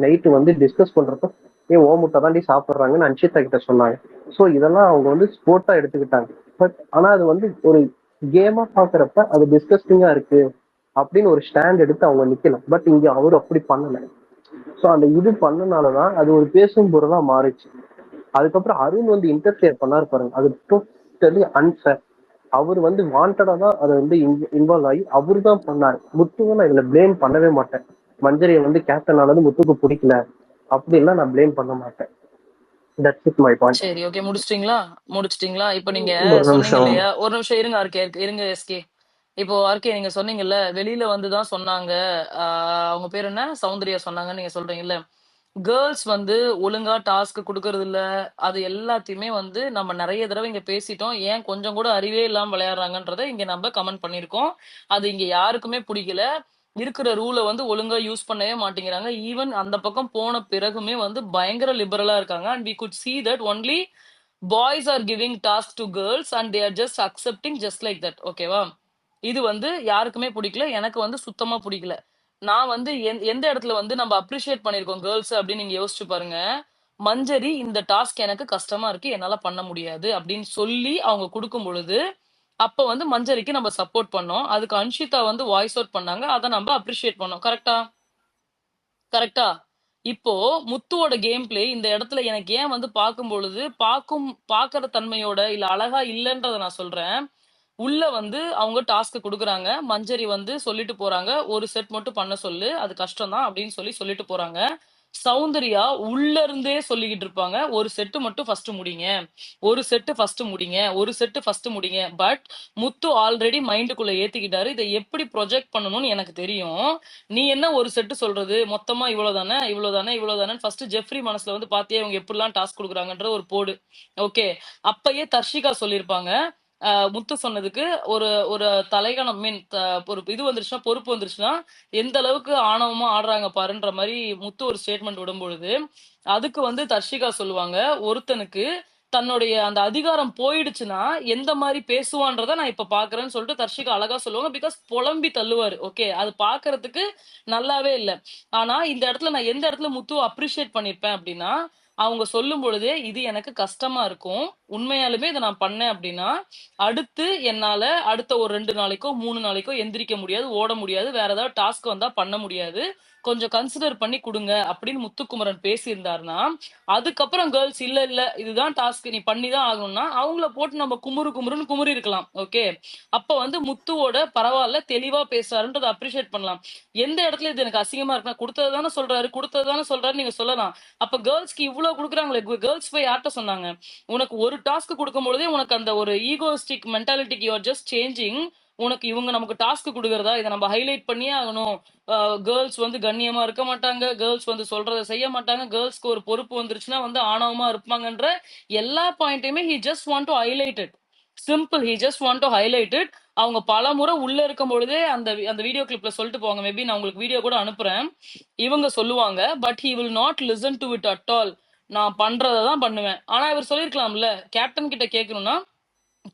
Night வந்து discuss பண்றப்ப ஓ முட்டை தாண்டி சாப்பிடுறாங்கன்னு அன்ஷிதா கிட்ட சொன்னாங்க. ஸோ இதெல்லாம் அவங்க வந்து ஸ்போர்ட்டா எடுத்துக்கிட்டாங்க. பட் ஆனா அது வந்து ஒரு கேமா பாக்குறப்ப அது டிஸ்கஸ்டிங்கா இருக்கு அப்படின்னு ஒரு ஸ்டாண்ட் எடுத்து அவங்க நிக்கலாம். பட் இங்க அவரு அப்படி பண்ணல. ஸோ அந்த இது பண்ணனாலதான் அது ஒரு பேசும் பொருளா மாறிச்சு. அதுக்கப்புறம் அருண் வந்து இன்டர்ஃபியர் பண்ணாரு பாருங்க, அது டோட்டலி அன்ஃபேர். அவர் வந்து வாண்டடா தான் அதை வந்து இன்வால்வ் ஆகி அவரு தான் பண்ணாரு. முத்துவை நான் இதுல பிளேம் பண்ணவே மாட்டேன். மஞ்சரியை வந்து கேப்டன் ஆனது முத்துக்கு பிடிக்கல அப்படின்லாம் நான் பிளேம் பண்ண மாட்டேன். That's it my point. சரி, ஓகே, முடிச்சிட்டீங்களா? இப்ப நீங்க ஒரு சொன்னீங்க நிமிஷம். இல்லையா, ஒரு நிமிஷம் இருங்க ஆர்கே, இருங்க எஸ்கே. இப்போ ஆர்கே நீங்க சொன்னீங்கல்ல, வெளியில வந்துதான் சொன்னாங்க. அவங்க பேர் என்ன, சௌந்தர்யா சொன்னாங்கன்னு நீங்க சொல்றீங்கல்ல. கேர்ள்ஸ் வந்து ஒழுங்கா டாஸ்க் குடுக்கறது இல்ல. அது எல்லாத்தையுமே வந்து நம்ம நிறைய தடவை இங்க பேசிட்டோம். ஏன் கொஞ்சம் கூட அறிவே இல்லாம விளையாடுறாங்கன்றத இங்க நம்ம கமெண்ட் பண்ணிருக்கோம். அது இங்க யாருக்குமே பிடிக்கல. இருக்கிற ரூலை வந்து ஒழுங்கா யூஸ் பண்ணவே மாட்டேங்கிறாங்க. ஈவன் அந்த பக்கம் போன பிறகுமே வந்து பயங்கர லிபரலா இருக்காங்க. And we could see that only boys are giving task to girls and they are just accepting just like that. ஓகேவா? இது வந்து யாருக்குமே பிடிக்கல. எனக்கு வந்து சுத்தமா பிடிக்கல. நான் வந்து எந்த இடத்துல வந்து நம்ம அப்ரிஷியேட் பண்ணிருக்கோம் கேர்ள்ஸ் அப்படின்னு நீங்க யோசிச்சு பாருங்க. மஞ்சரி இந்த டாஸ்க் எனக்கு கஷ்டமா இருக்கு, என்னால பண்ண முடியாது அப்படின்னு சொல்லி அவங்க கொடுக்கும் பொழுது, அப்ப வந்து மஞ்சரிக்கு நம்ம சப்போர்ட் பண்ணோம். அதுக்கு அன்ஷிதா வந்து வாய்ஸ் அவுட் பண்ணாங்க, அதை நம்ம அப்ரிஷியேட் பண்ணோம். கரெக்டா? கரெக்டா? இப்போ முத்துவோட கேம் பிளே இந்த இடத்துல எனக்கு ஏன் வந்து பார்க்கும் பொழுது பார்க்கற தன்மையோட இல்ல அழகா இல்லைன்றத நான் சொல்றேன். உள்ள வந்து அவங்க டாஸ்க் குடுக்குறாங்க. மஞ்சரி வந்து சொல்லிட்டு போறாங்க, ஒரு செட் மட்டும் பண்ண சொல்லு, அது கஷ்டம் தான் அப்படின்னு சொல்லிட்டு போறாங்க. சௌந்தர்யா உள்ள இருந்தே சொல்லிக்கிட்டு இருப்பாங்க, ஒரு செட்டு மட்டும் ஃபர்ஸ்ட் முடிங்க, ஒரு செட்டு ஃபர்ஸ்ட் முடிங்க, ஒரு செட்டு ஃபர்ஸ்ட் முடிங்க. பட் முத்து ஆல்ரெடி மைண்டுக்குள்ள ஏத்திக்கிட்டாரு, இதை எப்படி ப்ரொஜெக்ட் பண்ணணும்னு எனக்கு தெரியும். நீ என்ன ஒரு செட்டு சொல்றது, மொத்தமா இவ்வளவுதானே இவ்வளவுதானே இவ்வளவுதானே. ஃபர்ஸ்ட் ஜெஃப்ரி மனசுல வந்து பாத்தியா இவங்க எப்படிலாம் டாஸ்க் கொடுக்குறாங்கன்ற ஒரு போடு. ஓகே, அப்பயே தர்ஷிகா சொல்லியிருப்பாங்க, முத்து சொன்னதுக்கு ஒரு ஒரு தலைகணம் மீன் ஒரு இது வந்துருச்சுன்னா, பொறுப்பு வந்துருச்சுன்னா எந்த அளவுக்கு ஆணவமா ஆடுறாங்க பாருன்ற மாதிரி முத்து ஒரு ஸ்டேட்மெண்ட் விடும் பொழுது, அதுக்கு வந்து தர்ஷிகா சொல்லுவாங்க, ஒருத்தனுக்கு தன்னுடைய அந்த அதிகாரம் போயிடுச்சுன்னா எந்த மாதிரி பேசுவான்றத நான் இப்ப பாக்குறேன்னு சொல்லிட்டு தர்ஷிகா அழகா சொல்லுவாங்க. பிகாஸ் புலம்பி தள்ளுவாரு. ஓகே, அது பாக்குறதுக்கு நல்லாவே இல்ல. ஆனா இந்த இடத்துல நான் எந்த இடத்துல முத்துவை அப்ரிஷியேட் பண்ணிருப்பேன் அப்படின்னா, அவங்க சொல்லும் பொழுதே இது எனக்கு கஷ்டமா இருக்கும், உண்மையாலுமே இதை நான் பண்ணேன் அப்படின்னா அடுத்து என்னால அடுத்த ஒரு 2 நாளைக்கோ 3 நாளைக்கோ எந்திரிக்க முடியாது, ஓட முடியாது, வேற ஏதாவது டாஸ்க் வந்தா பண்ண முடியாது, கொஞ்சம் கன்சிடர் பண்ணி கொடுங்க அப்படின்னு முத்துக்குமரன் பேசியிருந்தாருன்னா, அதுக்கப்புறம் கேர்ள்ஸ் இல்ல இல்ல இதுதான் டாஸ்க் நீ பண்ணிதான் ஆகணும்னா அவங்கள போட்டு நம்ம குமுறுன்னு குமுறி இருக்கலாம். ஓகே, அப்ப வந்து முத்துவோட பரவாயில்ல தெளிவா பேசுறாருன்றதை அப்ரிஷியேட் பண்ணலாம். எந்த இடத்துல இது எனக்கு அசிங்கமா இருக்குன்னா, கொடுத்ததுதானே சொல்றாரு நீங்க சொல்லலாம். அப்ப கேர்ள்ஸ்க்கு இவ்வளவு கொடுக்குறாங்களே, கேர்ள்ஸ் போய் யார்கிட்ட சொன்னாங்க? உனக்கு ஒரு டாஸ்க் கொடுக்கும் பொழுதே உனக்கு அந்த ஒரு ஈகோஸ்டிக் மென்டாலிட்டிக்கு யூ ஆர் ஜஸ்ட் சேஞ்சிங். உனக்கு இவங்க நமக்கு டாஸ்க் கொடுக்கறதா, இதை நம்ம ஹைலைட் பண்ணியே ஆகணும். கேர்ள்ஸ் வந்து கண்ணியமா இருக்க மாட்டாங்க, கேர்ள்ஸ் வந்து சொல்றதை செய்ய மாட்டாங்க, கேர்ள்ஸ்க்கு ஒரு பொறுப்பு வந்துருச்சுன்னா வந்து ஆணவமா இருப்பாங்கன்ற எல்லா பாயிண்ட்டையுமே he just want to highlight it. Simple, he just want to highlight it. அவங்க பல முறை உள்ள இருக்கும் பொழுதே அந்த அந்த வீடியோ கிளிப்ல சொல்லிட்டு போவாங்க. மேபி நான் உங்களுக்கு வீடியோ கூட அனுப்புறேன். இவங்க சொல்லுவாங்க, but he will not listen to it at all. நான் பண்றதான் பண்ணுவேன். ஆனா இவர் சொல்லிருக்கலாம்ல, கேப்டன் கிட்ட கேட்கணும்னா,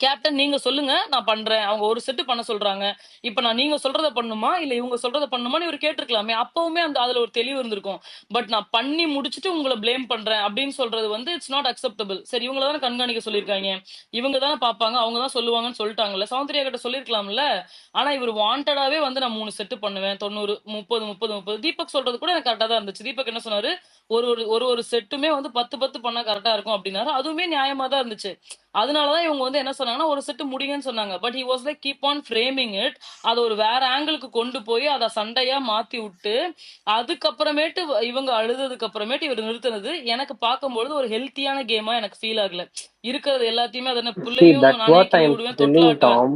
கேப்டன் நீங்க சொல்லுங்க நான் பண்றேன், அவங்க ஒரு செட்டு பண்ண சொல்றாங்க, இப்ப நான் நீங்க சொல்றத பண்ணுமா இல்ல இவங்க சொல்றத பண்ணுமான்னு இவர் கேட்டிருக்கலாமே. அப்பவுமே அந்த அதுல ஒரு தெளிவு இருந்திருக்கும். பட் நான் பண்ணி முடிச்சுட்டு உங்களை பிளேம் பண்றேன் அப்படின்னு சொல்றது வந்து இட்ஸ் நாட் அக்செப்டபிள். சரி, இவங்க தானே கண்காணிக்க சொல்லியிருக்காங்க, இவங்க தானே பாப்பாங்க, அவங்க தான் சொல்லுவாங்கன்னு சொல்லிட்டாங்கல்ல, சௌந்தர்யா கிட்ட சொல்லிருக்கலாம்ல. ஆனா இவர் வாண்டடாவே வந்து நான் 3 செட்டு பண்ணுவேன், 90 30 30 30. தீபக் சொல்றது கூட எனக்கு கரெக்டா தான் இருந்துச்சு. தீபக் என்ன சொன்னாரு, ஒரு ஒரு ஒரு ஒரு செட்டுமே வந்து 10 10 பண்ணா கரெக்டா இருக்கும் அப்படின்னாரு. அதுவுமே நியாயமா தான் இருந்துச்சு. அதனாலதான் இவங்க வந்து என்ன சொன்னாங்கன்னா, ஒரு செட்டு முடிங்கன்னு சொன்னாங்க. But he was like keep on framing it. அதை ஒரு வேற ஆங்கிளுக்கு கொண்டு போய் அதை சண்டையா மாத்தி விட்டு, அதுக்கப்புறமேட்டு இவங்க அழுததுக்கு அப்புறமேட்டு இவர் நிறுத்தினது எனக்கு பார்க்கும்பொழுது ஒரு ஹெல்த்தியான கேமா எனக்கு ஃபீல் ஆகல. இருக்கிறது எல்லாத்தையுமே அது என்ன See, பிள்ளையும் that's நானே what I கிள்ளி am விடுவேன், telling, தொட்டிலாட்டுவேன். Tom.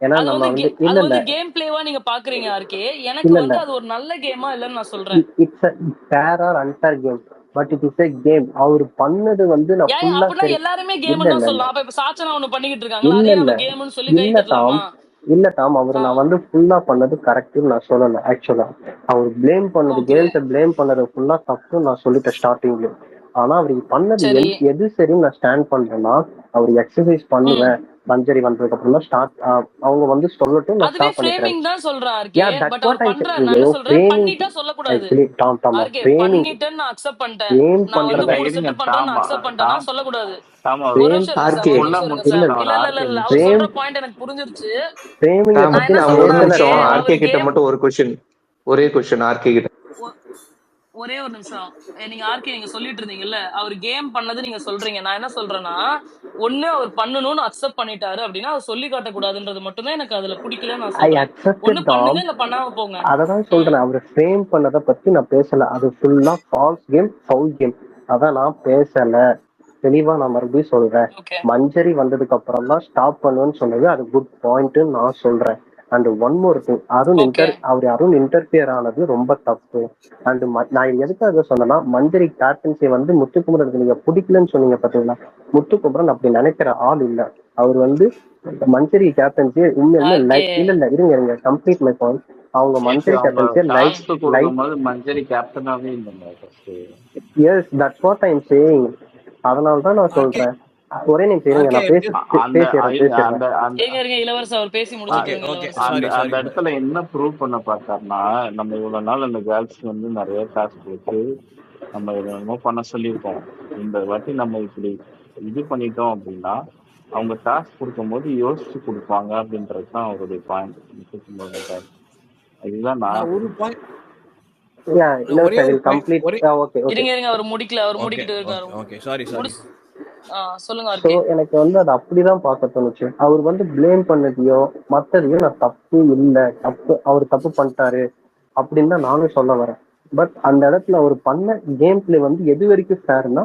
ஏன்னா அது நம்ம வந்து வந்து இல்ல அது இல்ல வந்து கேம் பிளேவா நீங்க பாக்குறீங்க ஆர்கே. எனக்கு இல்ல இல்ல வந்து அது ஒரு நல்ல கேமா இல்லைன்னு நான் சொல்றேன். It's fair or unfair game, but it is a game. அவர் பண்ணது வந்து நான் ஏன் ஃபுல்லா அப்படின்னா சரி. எல்லாருமே இல்ல கேம்னு தான் இல்ல இல்ல சொல்லலாம். அப்ப இப்ப சாச்சனா ஒண்ணு பண்ணிக்கிட்டு இருக்காங்களா, இல்ல அதையும் இல்ல நம்ம கேம்னு சொல்லி கை இல்ல டாம். தட்டலாமா? இல்ல டாம், அவர் ஆ, நான் வந்து ஃபுல்லா பண்ணது கரெக்ட்னு நான் சொல்லல. ஆக்சுவலா அவர் பிளேம் பண்ணது, ஓகே, கேர்ள்ஸை பிளேம் பண்ணது ஃபுல்லா தப்புன்னு நான் சொல்லிட்டேன் ஸ்டார்டிங்ல. ஆனா அவர் பண்ணது சரி. எது சரின்னு நான் ஸ்டாண்ட் பண்றேன்னா, அவர் எக்ஸசைஸ் ம், பண்ணுவேன், மஞ்சரி வந்ததுக்கு அப்புறம் தான் ஸ்டார்ட், அவங்க வந்து சொல்லட்டும், நான் அதுவே ஸ்டாப் பண்ணிக்கிறேன். ஃப்ரேமிங் தான் சொல்றேன் ஆர்கே. தட்ஸ் பட் அவர் வாட் ஐ பண்றாரு. நான் என்ன ஐயோ சொல்றேன், ஃப்ரேமிங். பண்ணிட்டா சொல்லக்கூடாது. ஆக்சுவலி டாம் ஆர்கே ஃப்ரேமிங் பண்ணிட்டேன்னு நான் அக்செப்ட் பண்ணிட்டேன். ஃப்ரேம் நான் வந்து பண்றத பிரதர் மூணு இருங்க. செட்டில் பண்றேன்னு நான் டாம் அக்செப்ட் பண்ணிட்டேன்னா டாம் சொல்லக்கூடாது. டாம் ஒரு ஃப்ரேம் நிமிஷம் இருங்க சார், ஆர்கே ஒரு ஃபுல்லா நிமிஷம் இருங்க இல்ல சார். முடிச்சிட்டோம். இல்ல இல்ல இல்ல ஆர்கே இல்ல அவர் ஃப்ரேம் சொல்ற முடிச்சிட்டோம். பாயிண்ட் எனக்கு புரிஞ்சிருச்சு. ஃப்ரேமிங்க டாம் நான் பத்தி என்ன நான் நான் ஒரு சொல்றேன் பேசல. ஆர்கே, நிமிஷம் அவர் ஆர்கே கிட்ட கேம் மட்டும் ஒரு கொஸ்டின், ஒரே கொஸ்டின் ஆர்கே கிட்ட. ஒரே ஒரு நிமிஷம். நீங்க ஆர்கே நீங்க சொல்லிட்டு இருந்தீங்கல்ல, அவர் கேம் பண்ணது நீங்க சொல்றீங்க. நான் என்ன சொல்றேன்னா, ஒண்ணு அவர் பண்ணணும்னு அக்செப்ட் பண்ணிட்டாரு அப்படின்னா அவர் சொல்லி காட்டக்கூடாதுன்றது மட்டும்தான் எனக்கு அதுல பிடிக்கலன்னு நான் ஐ சொல்றேன். அக்செப்டட் ஒண்ணு டாம். பண்ணுங்க இல்ல பண்ணாம போங்க. அததான் ம். சொல்றேன், அவர் ஃப்ரேம் பண்ணதை பத்தி நான் பேசல. அது ஃபுல்லா ஃபால்ஸ் கேம், ஃபவுல் கேம். அதான் நான் பேசல. தெளிவா நான் மறுபடியும் சொல்றேன். ஓகே. மஞ்சரி வந்ததுக்கு அப்புறம் தான் ஸ்டாப் பண்ணுவேன்னு சொன்னது அது குட் பாயிண்ட் நான் சொல்றேன். And one more thing, okay. Arun interfere ஆனது ரொம்ப தப்பு. அண்ட் நான் எதுக்காக சொன்னேன்னா, மஞ்சரி கேப்டன்சி வந்து முத்துக்குமரனுக்கு நீங்க பிடிக்கலன்னு சொன்னீங்க பாத்தீங்களா, முத்துக்குமரன் அப்படி நினைக்கிற ஆள் இல்ல. அவர் வந்து மஞ்சரி கேப்டன்சி உண்மையுமே ஆர்கே. லைக், இல்ல இருங்க கம்ப்ளீட் மை பாயிண்ட். அவங்க நேற்று மஞ்சரி அவங்க கேப்டன்சியை லைக் டாஸ்க் லைக் கொடுக்கும்போது மஞ்சரி கேப்டனாவே இல்லைங்க first. Yes that's what I am saying. அதனால தான் நான் ஆர்கே சொல்றேன். ஒரே நிமிஷம் இருங்க, ஆர்கே நான் அந்த பேசிடுறேன். அந்த அந்த இருங்க இருங்க இளவரசர், அவர் பேசி ஓகே முடிச்சிட்டு இருங்க ஓகே இளவரசர். அந்த சாரி அந்த சாரி இடத்துல என்ன ப்ரூவ் பண்ண பார்த்தாருன்னா, நம்ம இவ்வளவு நாள் அந்த கேர்ள்ஸ்க்கு வந்து நிறைய டாஸ்க் கொடுத்து நம்ம என்னமோ பண்ண சொல்லியிருக்கோம். இந்த வாட்டி நம்ம இப்படி இது பண்ணிட்டோம் அப்படின்னா அவங்க டாஸ்க் கொடுக்கும்போது யோசிச்சு கொடுப்பாங்க அப்படின்றது தான் அவருடைய பாயிண்ட். இதுதான் நான் நான் ஒரு பாயிண்ட் இல்ல ஒரே சார் ஒரு பாயிண்ட் கம்ப்ளீட். ஒரே ஓகே ஓகே. இருங்க இருங்க, அவர் முடிக்கல, அவர் ஓகே முடிக்கிட்டு இருக்காரு. Okay okay sorry sorry. முடிச்சு சொல்லுங்க ஸோ ஆர்கே. எனக்கு வந்து அது அப்படிதான் பார்க்க தோணுச்சு. அவர் வந்து பிளேம் பண்ணதையோ மற்றதையோ நான் தப்பு இல்லை, அவர் தப்பு பண்ணிட்டாரு அப்படின்னு தான் நானும் சொல்ல வரேன். பட் அந்த இடத்துல அவர் பண்ண கேம் பிளே வந்து எது வரைக்கும் ஃபேர்னா,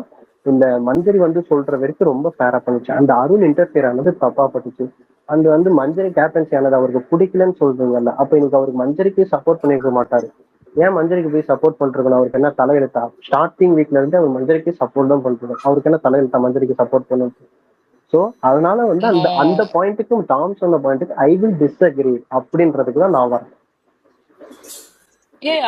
இந்த மஞ்சரி வந்து சொல்ற வரைக்கும் ரொம்ப ஃபேரா பண்ணுச்சு. அந்த அருண் இன்டர்ஃபியர் ஆனது தப்பா பட்டுச்சு. அந்த வந்து மஞ்சரி கேப்டன்சி ஆனது அவருக்கு பிடிக்கலன்னு சொல்றீங்கல்ல, அப்ப இன்னைக்கு அவருக்கு மஞ்சரிக்கு சப்போர்ட் பண்ணிருக்க மாட்டாரு. ஏன் மஞ்சரிக்கு போய் சப்போர்ட் பண்றதுன்னு அவருக்கு என்ன தலையெழுத்தா? ஸ்டார்டிங் வீக்ல இருந்து அவர் மஞ்சரிக்கு சப்போர்ட் தான் பண்றது. அவருக்கு என்ன தலையெழுத்தா மஞ்சரிக்கு சப்போர்ட் பண்ணும்? சோ அதனால வந்து நோ. அந்த அந்த பாயிண்ட்டுக்கும் டாம் சொன்ன பாயிண்ட்டுக்கு ஐ வில் டிஸ்அக்ரி அப்படின்றதுக்கு தான் நான் வரேன்.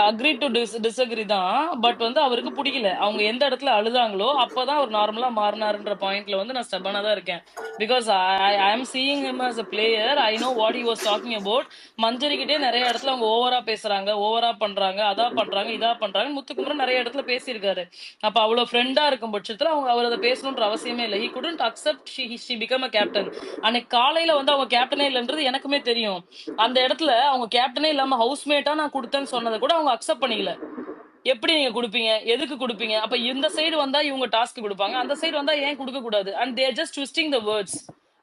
அக்ரி டு டிஸ்அக்ரி தான். பட் வந்து அவருக்கு பிடிக்கல. அவங்க எந்த இடத்துல அழுதாங்களோ அப்பதான் அவர் நார்மலா மாறினாருன்ற பாயிண்ட்ல வந்து நான் ஸ்டெபனா தான் இருக்கேன். பிகாஸ் ஐ ஆம் seeing him as a player. I know what he was talking about. மஞ்சரி கிட்டே நிறைய இடத்துல அவங்க ஓவரா பேசுறாங்க, ஓவரா பண்றாங்க, அதா பண்றாங்க, இதா பண்றாங்க. முத்துக்குமரன் நிறைய இடத்துல பேசியிருக்காரு. அப்ப அவ்வளவு ஃப்ரெண்டா இருக்கும் பட்சத்துல அவர் அதை பேசணுன்ற அவசியமே இல்லை. he couldn't accept she become a captain. அன்னைக்கு காலையில வந்து அவங்க கேப்டனே இல்லைன்றது எனக்குமே தெரியும். அந்த இடத்துல அவங்க கேப்டனே இல்லாம ஹவுஸ்மேட்டா நான் கொடுத்தேன்னு சொன்னதை கூட அவங்க அக்செப்ட் பண்ணிக்கல. எப்படி நீங்க கொடுப்பீங்க, எதுக்கு கொடுப்பீங்க? அப்ப இந்த சைடு வந்தா இவங்க டாஸ்க் கொடுப்பாங்க, அந்த சைடு வந்தா ஏன் கொடுக்க கூடாது? And there just twisting the words.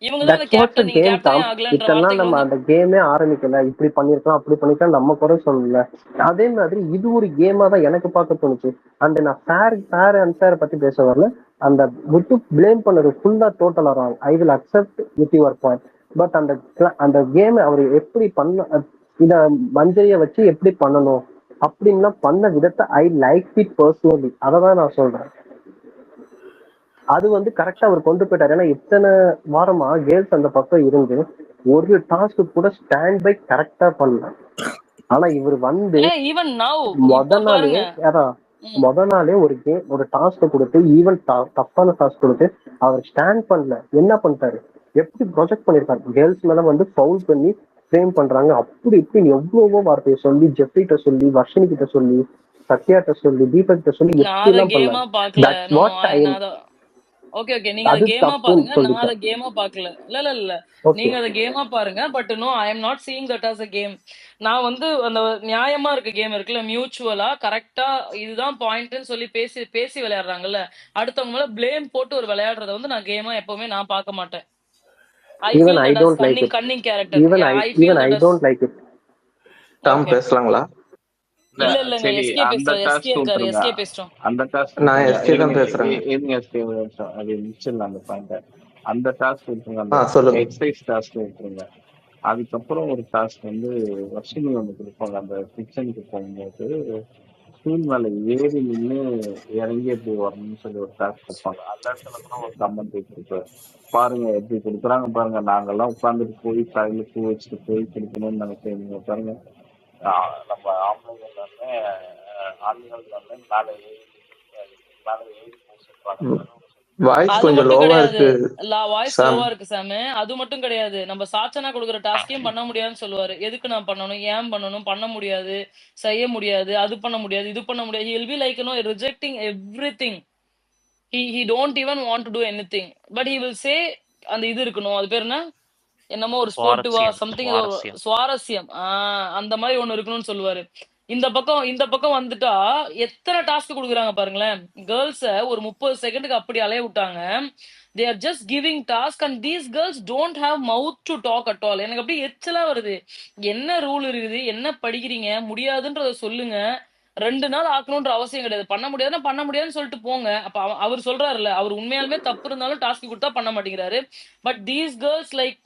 இவங்க தான் அந்த தட்ஸ் வாட் த கேப்டன், நீங்க கேம் கேப்டனே டாம். ஆகலன்ற இத்தனை நாள் வார்த்தைகள் நம்ம வந்து அந்த கேமே ஆரம்பிக்கல, இப்படி பண்ணிருக்கலாம் அப்படி பண்ணிருக்கலாம் நம்ம குறை சொல்லல. அதே மாதிரி இது ஒரு கேமா தான் எனக்கு பார்க்க தோணுச்சு. அந்த நான் ஃபேர் அண்ட் ஃபேர் பத்தி பேச வரல. அந்த விட்டு பிளேம் பண்ணது ஃபுல்லா டோட்டலா wrong. I will accept with your point. But அந்த அந்த கேம் அவர் எப்படி பண்ண, இத மஞ்சரிய வச்சு எப்படி பண்ணணும் அப்படின்லாம் பண்ண விதத்தை ஐ லைக் இட் பர்சனலி. அதை தான் நான் சொல்றேன். அது வந்து கரெக்டா அவர் கொண்டு போயிட்டாரு. ஏன்னா இத்தனை வாரமா கேர்ள்ஸ் அந்த பக்கம் இருந்து ஒரு டாஸ்க் கூட ஸ்டாண்ட் பை கரெக்டா பண்ணல. ஆனா இவர் வந்து ஈவன் நவ் முத இப்ப நாளே பாருங்க. ஒரு கேம் ஒரு டாஸ்க் கொடுத்து, ஈவன் தப்பான டாஸ்க் கொடுத்து அவர் ஸ்டாண்ட் பண்ணல. என்ன பண்ணிட்டாரு, எப்படி ப்ரொஜெக்ட் பண்ணிருக்காரு, கேர்ள்ஸ் மேல வந்து ஃபவுல் பண்ணி ஃப்ரேம் பண்றாங்க அப்படி இப்படி எவ்வளவோ வார்த்தையை சொல்லி, ஜெஃப்ரிட்ட சொல்லி, வர்ஷினி கிட்ட சொல்லி, சத்யாட்ட சொல்லி, தீபக் கிட்ட சொல்லி நான் எப்படி அதை எல்லாம் கேமா பண்ணாரு. பாக்கல. That's no no, what I நான் அதை ஓகே ஓகே, நீங்க அதை அது கேமா தப்புன்னு பாருங்க, நான் அதை சொல்லிட்டேன். கேமா பாக்கல. இல்ல இல்ல இல்ல, ஓகே. நீங்க அதை கேமா பாருங்க. But no, I am not seeing that as a game. நான் வந்து அந்த நியாயமா இருக்க கேம் இருக்குல்ல, மியூச்சுவலா கரெக்டா இதுதான் பாயிண்ட்னு சொல்லி பேசி பேசி விளையாடுறாங்கல்ல, அடுத்தவங்க மேல பிளேம் போட்டு ஒரு விளையாடுறத வந்து நான் கேமா எப்பவுமே நான் பார்க்க மாட்டேன். I Even feel I that as don't like cunning it. Cunning character. Even I I even feel I that as don't like it. Tom okay. பேசலாங்களா? இல்ல இல்ல இல்லங்க, சரி, எஸ்கே அந்த பேசுறாரு, எஸ்கே டாஸ்க் இருக்காரு, விட்டுருங்க. எஸ்கே பேசுறோம். அந்த டாஸ்க் நான் விட்டுருங்க. எஸ்கே இருங்க தான் பேசுறேங்க. இருங்க எஸ்கே ஒரு நிமிஷம். அது முடிச்சிடலாம் அந்த பாயிண்ட. அந்த டாஸ்க் விட்டுருங்க. அந்த சொல்லுங்க. எக்ஸசைஸ் டாஸ்க் விட்டுருங்க. அதுக்கப்புறம் ஒரு டாஸ்க் வந்து வர்ஷினி ஒன்று கொடுப்பாங்க. அந்த கிச்சனுக்கு போகும்போது ஸ்டூல் மேல ஏறி நின்று இறங்கி எப்படி வரணும்னு சொல்லி ஒரு டாஸ்க் கொடுப்பாங்க. அந்த இடத்துல கூட ஒரு கமெண்ட் கொடுப்பாரு, பாருங்க எப்படி கொடுக்குறாங்க பாருங்க, நாங்கெல்லாம் உட்காந்துட்டு போய் கையில பூ வச்சுட்டு போய் கொடுக்கணும்னு நினைக்கிறீங்க பாருங்க. நம்ம ஆம்பளைங்க எல்லாமே ஆண்கள் எல்லாமே மேலே ஏறி போக சொல்றாங்க. வாய்ஸ் அது கொஞ்சம் மட்டும் லோவா கிடையாது. இருக்கு வாய்ஸ் சாம். லோவா இருக்கு சாமு. அது மட்டும் கிடையாது. நம்ம சாச்சனா கொடுக்குற டாஸ்கையும் பண்ண முடியாதுன்னு சொல்லுவாரு. எதுக்கு நான் பண்ணணும்? ஏன் பண்ணணும்? பண்ண முடியாது, செய்ய முடியாது, அது பண்ண முடியாது, இது பண்ண முடியாது. He will be like, rejecting everything. He don't even want to do anything. But he will say, அந்த இது இருக்கணும். அது பேர் என்ன? என்னமோ ஒரு ஸ்போர்ட்டிவா சம்திங் சுவாரஸ்யம். அந்த மாதிரி ஒண்ணு இருக்கணும்னு சொல்லுவாரு. இந்த பக்கம் வந்துட்டா எத்தனை டாஸ்க் கொடுக்குறாங்க பாருங்களேன். கேர்ள்ஸ ஒரு 30 செகண்டுக்கு அப்படி அலைய விட்டாங்க. They are just giving task and these girls don't have mouth to talk at all. எனக்கு அப்படியே எச்சலா வருது. என்ன ரூல் இருக்குது? என்ன படிக்கிறீங்க? முடியாதுன்றத சொல்லுங்க. 2 நாள் ஆக்கணும்ன்ற அவசியம் கிடையாது. பண்ண முடியாதுன்னா பண்ண முடியாதுன்னு சொல்லிட்டு போங்க. அப்ப அவர் சொல்றாருல்ல, அவர் உண்மையாலுமே தப்பு இருந்தாலும் டாஸ்க் கொடுத்தா பண்ண மாட்டேங்கிறாரு. But these girls like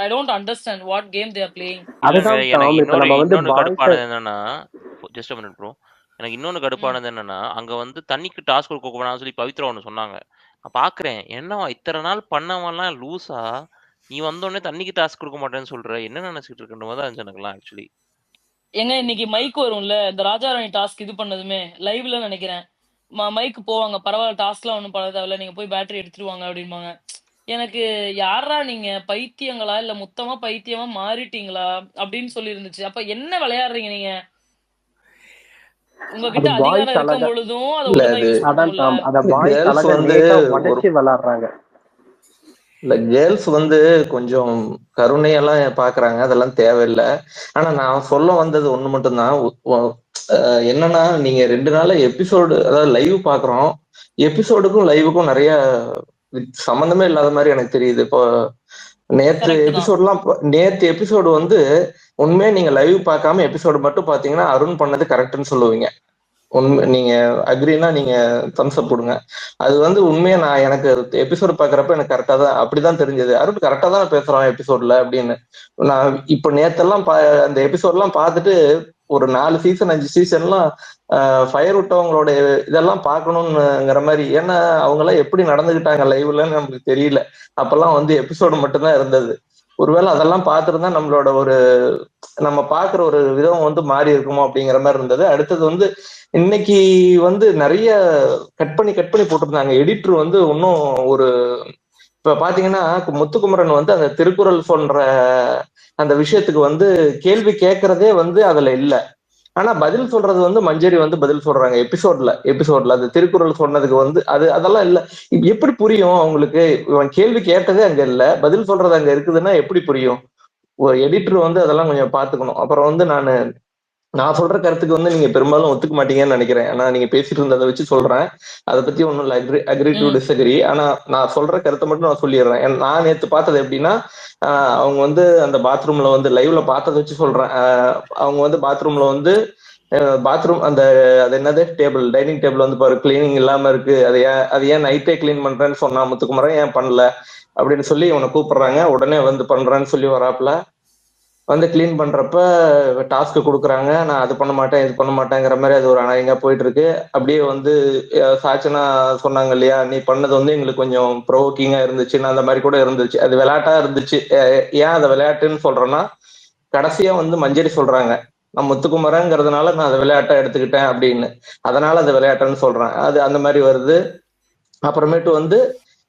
I don't understand what game they are playing. இல்லங்க அதுதான் எனக்கு டாம். இப்ப நம்ம வந்து இன்னொன்னு பாய்ஸ் கடுப்பானது என்னன்னா, ஜஸ்ட் அ மினிட் ப்ரோ. எனக்கு இன்னொன்னு கடுப்பானது என்னன்னா, அங்க வந்து தண்ணிக்கு டாஸ்க் கொடுக்க வேணாம்னு சொல்லி பவித்ரா ஒண்ணு சொன்னாங்க. நான் பாக்குறேன், என்னவா இத்தனை நாள் பண்ணவன்லாம் லூசா? நீ வந்தோடனே தண்ணிக்கு டாஸ்க் கொடுக்க மாட்டேன்னு சொல்ற, என்ன நினைச்சிட்டு இருக்குன்ற மாதிரி தான் இருந்துச்சு எனக்குலாம் ஆக்சுவலி. ஏங்க இன்னைக்கு மைக் வரும்ல, இந்த ராஜாராணி டாஸ்க் இது பண்ணதுமே லைவ்ல நினைக்கிறேன். மைக்கு போவாங்க, பரவாயில்ல டாஸ்க்லாம் ஒன்றும் பண்ண தேவையில்ல, நீங்க போய் பேட்டரி எடுத்துருவாங்க அப்படிம்பாங்க. எனக்கு யாரா நீங்க பைத்தியங்களா இல்ல மொத்தமா பைத்தியமா மாறிட்டீங்களா அப்படின்னு சொல்லி இருந்துச்சு. அப்ப என்ன விளையாடுறீங்க நீங்க? அது உங்ககிட்ட அதிகாரம் பாய்ஸ் இருக்கும் அழகா பொழுதும் அதை இல்ல ஒழுங்கா அது யூஸ் அதான் பண்ணணும்ல. டாம். அத பாய்ஸ் கேர்ள்ஸ் அழகா வந்து நேக்கா ஒரு உடைச்சு விளையாடுறாங்க. இல்ல கேர்ள்ஸ் வந்து கொஞ்சம் கருணையெல்லாம் பாக்குறாங்க, அதெல்லாம் தேவையில்லை. ஆனா நான் சொல்ல வந்தது ஒண்ணு மட்டும்தான். என்னன்னா, நீங்க 2 நாள் எபிசோடு, அதாவது லைவ் பாக்குறோம். எபிசோடுக்கும் லைவுக்கும் நிறைய சம்பந்தமே இல்லாத மாதிரி எனக்கு தெரியுது. இப்போ கரெக்ட் தான். நேத்து எபிசோடு வந்து உண்மையா நீங்க லைவ் பார்க்காம எபிசோடு மட்டும் பாத்தீங்கன்னா அருண் பண்ணது கரெக்ட்னு சொல்லுவீங்க. உண்மை, நீங்க அக்ரினா நீங்க தம்ஸ் அப் கொடுங்க. அது வந்து உண்மையா நான் எனக்கு எபிசோடு பாக்குறப்ப எனக்கு கரெக்டா தான் அப்படிதான் தெரிஞ்சது. அருண் கரெக்டா தான் பேசுறான் எபிசோட்ல அப்படின்னு. நான் இப்ப நேத்தெல்லாம் அந்த எபிசோட்லாம் பார்த்துட்டு ஒரு 4 சீசன் 5 சீசன்லாம் ஃபயர் விட்டவங்களோட இதெல்லாம் பார்க்கணும்ங்கிற மாதிரி. ஏன்னா அவங்க எல்லாம் எப்படி நடந்துகிட்டாங்க லைவ்லன்னு நமக்கு தெரியல. அப்பெல்லாம் வந்து எபிசோடு மட்டும்தான் இருந்தது. ஒருவேளை அதெல்லாம் பார்த்துருந்தா நம்மளோட நம்ம பாக்குற ஒரு விதம் வந்து மாறி இருக்குமோ அப்படிங்கிற மாதிரி இருந்தது. அடுத்தது வந்து இன்னைக்கு வந்து நிறைய கட் பண்ணி போட்டிருந்தாங்க. எடிட்டர் வந்து இன்னும் ஒரு இப்ப பாத்தீங்கன்னா முத்துக்குமரன் வந்து அந்த திருக்குறள் சொல்ற அந்த விஷயத்துக்கு வந்து கேள்வி கேட்கறதே வந்து அதுல இல்ல. ஆனா பதில் சொல்றது வந்து மஞ்சரி வந்து பதில் சொல்றாங்க எபிசோட்ல அது திருக்குறள் சொன்னதுக்கு வந்து அதெல்லாம் இல்ல. எப்படி புரியும் அவங்களுக்கு? இவன் கேள்வி கேட்டதே அங்க இல்ல, பதில் சொல்றது அங்க இருக்குதுன்னா எப்படி புரியும்? ஒரு எடிட்டர் வந்து அதெல்லாம் கொஞ்சம் பாத்துக்கணும். அப்புறம் வந்து நான் சொல்ற கருத்துக்கு வந்து நீங்க பெரும்பாலும் ஒத்துக்க மாட்டீங்கன்னு நினைக்கிறேன். ஆனா நீங்க பேசிட்டு இருந்ததை வச்சு சொல்றேன். அதை பத்தி ஒன்றும் இல்லை, அக்ரி டு டிஸ்அக்ரி. ஆனா நான் சொல்ற கருத்தை மட்டும் நான் சொல்லிடுறேன். நான் நேத்து பார்த்தது எப்படின்னா, அவங்க வந்து அந்த பாத்ரூம்ல வந்து லைவ்ல பார்த்ததை வச்சு சொல்றேன். அவங்க வந்து பாத்ரூம்ல வந்து பாத்ரூம் அந்த அது என்னது டைனிங் டேபிள் வந்து பாரு கிளீனிங் இல்லாம இருக்கு, அது ஏன் நைட்டே கிளீன் பண்றேன்னு சொன்னா முத்துக்குமரன், ஏன் பண்ணல அப்படின்னு சொல்லி இவனை கூப்பிடுறாங்க. உடனே வந்து பண்றேன்னு சொல்லி வராப்புல வந்து கிளீன் பண்றப்ப டாஸ்க் கொடுக்குறாங்க. நான் அது பண்ண மாட்டேன் இது பண்ண மாட்டேங்கிற மாதிரி அது ஒரு அநாயகமா போயிட்டு இருக்கு. அப்படியே வந்து சாச்சனா சொன்னாங்க இல்லையா, நீ பண்ணது வந்து எங்களுக்கு கொஞ்சம் ப்ரோவோக்கிங்கா இருந்துச்சுன்னு, அந்த மாதிரி கூட இருந்துச்சு. அது விளையாட்டா இருந்துச்சு. ஏன் அதை விளையாட்டுன்னு சொல்றேன்னா, கடைசியா வந்து மஞ்சரி சொல்றாங்க, நான் முத்துக்குமரங்கிறதுனால நான் அதை விளையாட்டா எடுத்துக்கிட்டேன் அப்படின்னு, அதனால அதை விளையாட்டுன்னு சொல்றேன். அது அந்த மாதிரி வருது. அப்புறமேட்டு வந்து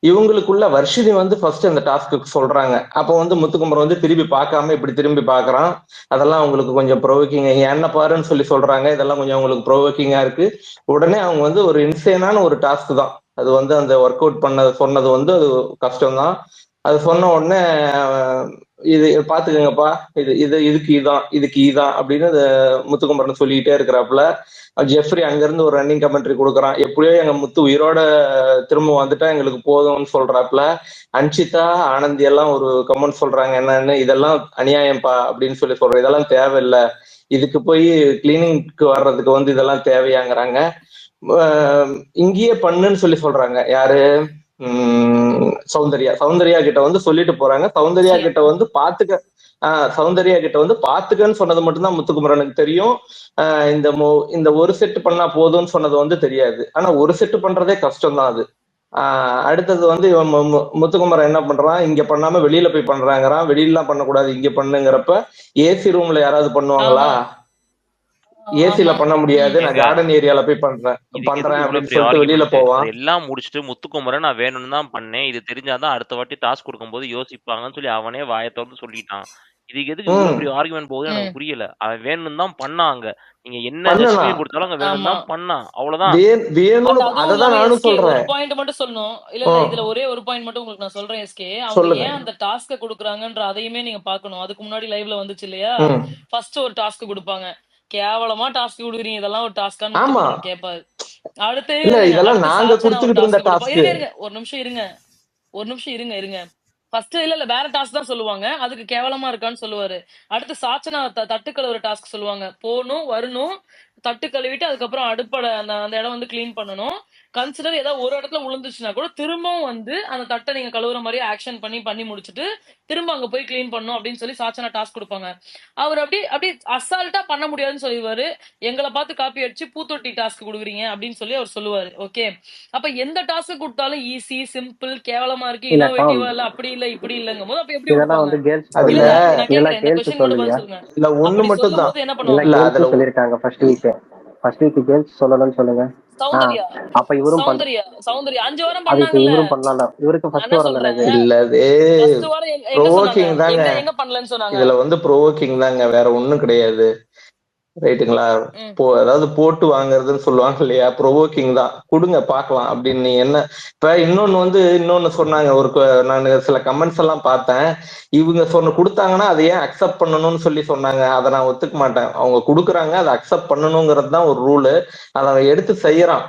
இவங்களுக்குள்ள வர்ஷினி வந்து ஃபர்ஸ்ட் அந்த டாஸ்க்கு சொல்றாங்க. அப்போ வந்து முத்துக்குமரன் வந்து திரும்பி பார்க்காம இப்படி திரும்பி பார்க்கறான். அதெல்லாம் அவங்களுக்கு கொஞ்சம் ப்ரோவோக்கிங், என்ன பாருன்னு சொல்லி சொல்றாங்க. இதெல்லாம் கொஞ்சம் அவங்களுக்கு ப்ரோவோக்கிங்கா இருக்கு. உடனே அவங்க வந்து ஒரு இன்சேனான ஒரு டாஸ்க் தான் அது வந்து அந்த ஒர்க் அவுட் சொன்னது வந்து அது கஷ்டம்தான். அது சொன்ன உடனே இது பாத்துக்கங்கப்பா, இதுக்கு இதான் அப்படின்னு முத்துக்குமரன் சொல்லிக்கிட்டே இருக்கிறாப்புல. ஜெஃப்ரி அங்கிருந்து ஒரு ரன்னிங் கமெண்ட்ரி கொடுக்குறான், எப்படியோ எங்க முத்து உயிரோட திரும்ப வந்துட்டா எங்களுக்கு போதும்னு சொல்றாப்புல. அன்ஷிதா ஆனந்தி எல்லாம் ஒரு கமெண்ட் சொல்றாங்க, என்னன்னு இதெல்லாம் அநியாயம்பா அப்படின்னு சொல்லி சொல்றோம், இதெல்லாம் தேவையில்லை, இதுக்கு போய் கிளீனிங்க்கு வர்றதுக்கு வந்து இதெல்லாம் தேவையாங்கிறாங்க. இங்கேயே பண்ணுன்னு சொல்லி சொல்றாங்க. யாரு? சௌந்தர்யா கிட்ட வந்து சொல்லிட்டு போறாங்க. சௌந்தர்யா கிட்ட வந்து பாத்துக்கன்னு சொன்னது மட்டும்தான் முத்துக்குமரனுக்கு தெரியும். இந்த ஒரு செட் பண்ணா போதும்னு சொன்னது வந்து தெரியாது. ஆனா ஒரு செட் பண்றதே கஷ்டம் தான் அது. அடுத்தது வந்து இவன் முத்துக்குமரன் என்ன பண்றான், இங்க பண்ணாம வெளியில போய் பண்றாங்கிறான். வெளியிலாம் பண்ணக்கூடாது, இங்க பண்ணுங்கிறப்ப ஏசி ரூம்ல யாராவது பண்ணுவாங்களா? ஏசில ஆமா. பண்ண முடியாது, நான் ஏங்க கார்டன் ஏரியால போய் பண்றேன் இதுக்கு எதுக்கு இவ்வளவு அப்படின்னு பெரிய சொல்லிட்டு வெளியில ஆர்குமெண்ட்? போவான். அது எல்லாம் முடிச்சுட்டு முத்துக்குமரன் நான் வேணும்னு தான் பண்ணேன், இது தெரிஞ்சாதான் அடுத்த வாட்டி டாஸ்க் கொடுக்கும்போது யோசிப்பாங்கன்னு சொல்லி அவனே வாயை திறந்து சொல்லிட்டான். இதுக்கு எதுக்கு இவ்வளவு ம் பெரிய ஆர்குமெண்ட் போகுது எனக்கு புரியல. அவன் வேணும்னு தான் பண்ணாங்க. நீங்க என்ன பண்ணலாம். ஜஸ்டிஃபிகேஷன் கொடுத்தாலும் அங்க வேணும்னு ஆமா. தான் பண்ணான், அவ்வளவுதான். வேணும்னு அண்ட் அதுவும் அததான் இல்லாம நானும் எஸ்கே ஒரு சொல்றேன். பாயிண்ட் மட்டும் சொல்லணும். இல்ல ஆ, இல்ல இதுல ஒரே ஒரு பாயிண்ட் மட்டும் உங்களுக்கு நான் சொல்றேன் எஸ்கே. அவங்க சொல்லுங்க. ஏன் அந்த டாஸ்க குடுக்குறாங்கன்ற அதையுமே நீங்க பார்க்கணும். அதுக்கு முன்னாடி லைவ்ல வந்துச்சு இல்லையா? ம் ஃபர்ஸ்ட் ஒரு டாஸ்க் குடுப்பாங்க. கேவலமா டாஸ்க் குடுக்குறீங்க, இதெல்லாம் ஒரு டாஸ்கான்னு ஆமா, முத்துக்குமரன் கேட்பாரு. அடுத்து இல்ல இருங்க, இதெல்லாம் அடுத்து நாங்க சாச்சனா ஒரு குடுத்துக்கிட்டு இருந்த டாஸ்க் குடுப்பா. டாஸ்க். இருங்க இருங்க ஒரு நிமிஷம் இருங்க, ஒரு நிமிஷம் இருங்க இருங்க. ஃபர்ஸ்ட் இல்ல வேற டாஸ்க் தான் சொல்லுவாங்க. அதுக்கு கேவலமா இருக்கான்னு சொல்லுவாரு. அடுத்து சாச்சனா தட்டு கழுவுற டாஸ்க் சொல்லுவாங்க. போணும் வரணும், தட்டு கழுவிட்டு அதுக்கப்புறம் அடுப்படை அந்த அந்த இடம் வந்து கிளீன் பண்ணணும். கன்சிடர் ஏதாவது ஒரு இடத்துல விழுந்துச்சுன்னா கூட திரும்பவும் வந்து அந்த தட்டை நீங்க கழுவுற மாதிரி ஆக்ஷன் பண்ணி முடிச்சுட்டு திரும்ப அங்க போய் கிளீன் பண்ணணும் அப்படின்னு சொல்லி சாச்சனா டாஸ்க் கொடுப்பாங்க. அவர் அப்படி அப்படி அசால்ட்டா பண்ண முடியாதுன்னு சொல்லிடுவாரு. எங்களை பார்த்து காப்பி அடிச்சு பூத்தொட்டி டாஸ்க் கொடுக்குறீங்க அப்படின்னு சொல்லி அவர் சொல்லுவாரு. ஓகே, அப்ப எந்த டாஸ்க் கொடுத்தாலும் ஈஸி, சிம்பிள், கேவலமா இருக்கு, இல்ல டாம், இன்னோவேட்டிவா இல்ல, அப்படி இல்ல இப்படி இல்லங்கும் போது அப்ப எப்படி இதெல்லாம் கொடுப்பாங்க? வந்து கேர்ள்ஸ் அதுல இல்ல சொல்லல, இல்ல நான் இதெல்லாம் கேக்குறேன், இந்த கேர்ள்ஸ் கொஸ்டின் மட்டும் சொல்லலையா? பதில் சொல்லுங்க. இல்ல ஒண்ணு அப்படி மட்டும் சொல்லும் தான். போது என்ன இல்ல பண்ணுவாங்க? இல்ல கேர்ள்ஸ் அதுல சொல்லியிருக்காங்க ஃபர்ஸ்ட் வீக் கேர்ள்ஸ் சொல்லலன்னு சொல்லுங்க. சௌந்தர்யா அப்ப இவரும் சௌந்தர்யா 5 வாரம் அதுக்கு பண்ணாங்கல்ல. இவரும் பண்ணலாம்ல, இவருக்கு நான் ஃபர்ஸ்ட் என்ன வாரம் தானே சொல்றேன், இது. இல்ல அது ஃபர்ஸ்ட் வாரம் எங்க சொன்னாங்க, ப்ரோவோக்கிங் தாங்க. எங்க பண்ணலன்னு சொன்னாங்க. இதுல ப்ரோவோக்கிங் தாங்க, வேற ஒண்ணும் கிடையாது. ரைட்டுங்களா? ம். அதாவது போட்டு வாங்குறதுன்னு சொல்லுவாங்க இல்லையா, ப்ரோவோக்கிங் தான். கொடுங்க பார்க்கலாம் அப்படின்னு. நீ என்ன இப்ப இன்னொன்னு சொன்னாங்க. நான் சில கமெண்ட்ஸ் எல்லாம் பார்த்தேன். இவங்க கொடுத்தாங்கன்னா அதை ஏன் அக்செப்ட் பண்ணணும்னு சொன்னாங்க. அதை நான் ஒத்துக்க மாட்டேன். அவங்க கொடுக்குறாங்க, அதை அக்செப்ட் பண்ணணுங்கிறது தான் ஒரு ரூலு. அதை அவன் எடுத்து செய்யறான்.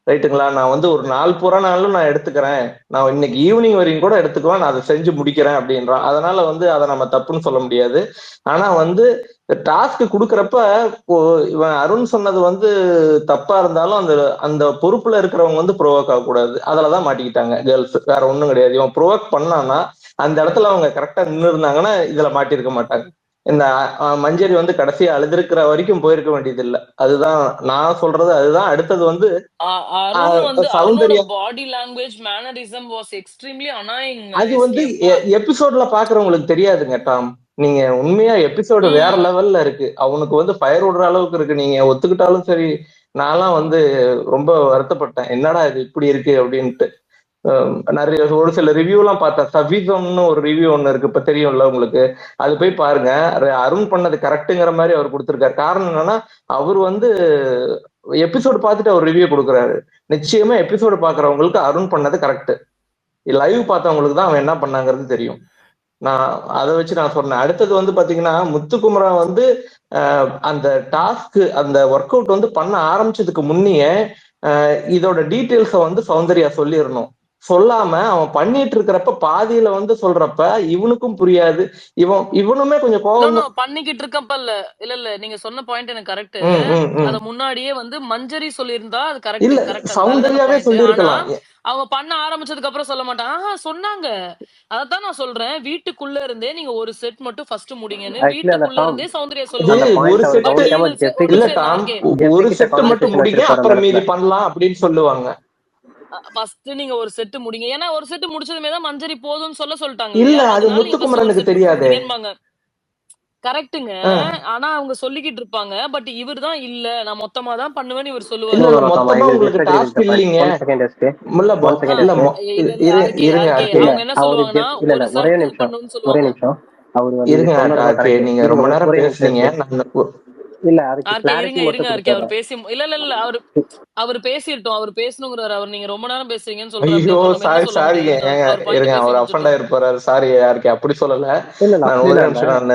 ரைட்டுங்களா? நான் ஒரு நாள் பூரா நாளும் நான் எடுத்துக்கிறேன், நான் இன்னைக்கு ஈவினிங் வரையும் கூட எடுத்துக்குவேன், நான் அதை செஞ்சு முடிக்கிறேன் அப்படின்றான். அதனால அதை நம்ம தப்புன்னு சொல்ல முடியாது. ஆனா டாஸ்க் கொடுக்கறப்ப இவன் அருண் சொன்னது தப்பா இருந்தாலும் அந்த அந்த பொறுப்புல இருக்கிறவங்க ப்ரோவோக் ஆகக்கூடாது. அதுலதான் மாட்டிக்கிட்டாங்க கேர்ள்ஸ், வேற ஒண்ணும் கிடையாது. இவன் ப்ரோவோக் பண்ணான்னா அந்த இடத்துல அவங்க கரெக்டா நின்று இருந்தாங்கன்னா இதுல மாட்டிருக்க மாட்டாங்க. இந்த மஞ்சரி கடைசியா அழுதுருக்கிற வரைக்கும் போயிருக்க வேண்டியது இல்ல. அதுதான் நான் சொல்றது. அதுதான் அடுத்தது அருணோட Soundarya. Body language mannerism was extremely annoying. அது எபிசோட்ல பாக்குறவங்களுக்கு தெரியாதுங்க டாம். நீங்க உண்மையா எபிசோடு வேற லெவல்ல இருக்கு. அவனுக்கு ஃபயர் விடுற அளவுக்கு இருக்கு. நீங்க ஒத்துக்கிட்டாலும் சரி, நான்லாம் ரொம்ப வருத்தப்பட்டேன், என்னடா இது இப்படி இருக்கு அப்படின்ட்டு. நிறைய ஒரு சில ரிவ்யூ எல்லாம் பார்த்தேன். சபீசம்னு ஒரு ரிவ்யூ ஒண்ணு இருக்கு, இப்ப தெரியும்ல உங்களுக்கு. அது போய் பாருங்க. அருண் பண்ணது கரெக்டுங்கிற மாதிரி அவர் கொடுத்திருக்காரு. காரணம் என்னன்னா, அவர் எபிசோடு பார்த்துட்டு அவர் ரிவ்யூ கொடுக்குறாரு. நிச்சயமா எபிசோடு பாக்குறவங்களுக்கு அருண் பண்ணது கரெக்ட், லைவ் பார்த்தவங்களுக்கு தான் அவன் என்ன பண்ணாங்கிறது தெரியும். நான் அதை வச்சு நான் சொன்னேன். அடுத்தது பாத்தீங்கன்னா, முத்துக்குமரன் அந்த டாஸ்க் அந்த ஒர்க் அவுட் பண்ண ஆரம்பிச்சதுக்கு முன்னையே இதோட டீட்டெயில்ஸை சௌந்தர்யா சொல்லிடணும். சொல்லாம அவன் பண்ணிட்டு இருக்கிறப்ப பாதியில சொல்றப்ப இவனுக்கும் புரியாது. இவனுமே கொஞ்சம் கோவம் பண்ணிக்கிட்டு இருக்கப்ப இல்ல நீங்க சொன்ன பாயிண்ட் எனக்கு கரெக்ட். அத முன்னாடியே மஞ்சரி சொல்லியிருந்தா அது இல்ல, கரெக்ட். சௌந்தர்யாவே சொல்லிருக்கலாம். அவங்க பண்ண ஆரம்பிச்சதுக்கு அப்புறம் சொல்ல மாட்டாங்க. சொன்னாங்க. அதத்தான் நான் சொல்றேன், வீட்டுக்குள்ள இருந்தே நீங்க ஒரு செட் மட்டும் ஃபர்ஸ்ட் முடிங்கன்னு. வீட்டுக்குள்ள இருந்தே சௌந்தர்யா சொல்லுவாங்க. ஒரு செட் மட்டும் முடிங்க, அப்புறம் மீதி பண்ணலாம் அப்படின்னு சொல்லுவாங்க. ஃபர்ஸ்ட் நீங்க ஒரு செட் முடிங்க. ஏன்னா ஒரு செட் முடிச்சதுமே தான் மஞ்சரி போதும்னு சொல்லிட்டாங்க. இல்ல, அது முத்துக்குமரனுக்கு தெரியாது. கரெக்ட்டுங்க. ஆனா அவங்க சொல்லிக்கிட்டு இருப்பாங்க. பட் இவர் தான் இல்ல, நான் மொத்தமா தான் பண்ணுவேன்னு இவர் சொல்லுவாரு. இல்ல மொத்தமா உங்களுக்கு டாஸ்க் இல்லீங்க. அவங்க என்ன சொல்லுவாங்கன்னா ஒரு சர்க்கிள் பண்ணனும்னு சொல்லுவாங்க. அவரு நீங்க ரொம்ப நேரம் பேசுறீங்க. இல்ல அதுக்கு கிளாரிட்டி மட்டும் அவர் பேசி இல்ல அவர் பேசிட்டோம். அவர் பேசணும்ங்கறாரு. அவர் நீங்க ரொம்ப நேரம் பேசுறீங்கன்னு சொல்றாரு. ஐயோ சாரி இருங்க, அவர் அஃபண்ட் ஆயிருப்பாரு. சாரி, யாருக்கு அப்படி சொல்லல. நான் ஒரே நிமிஷம்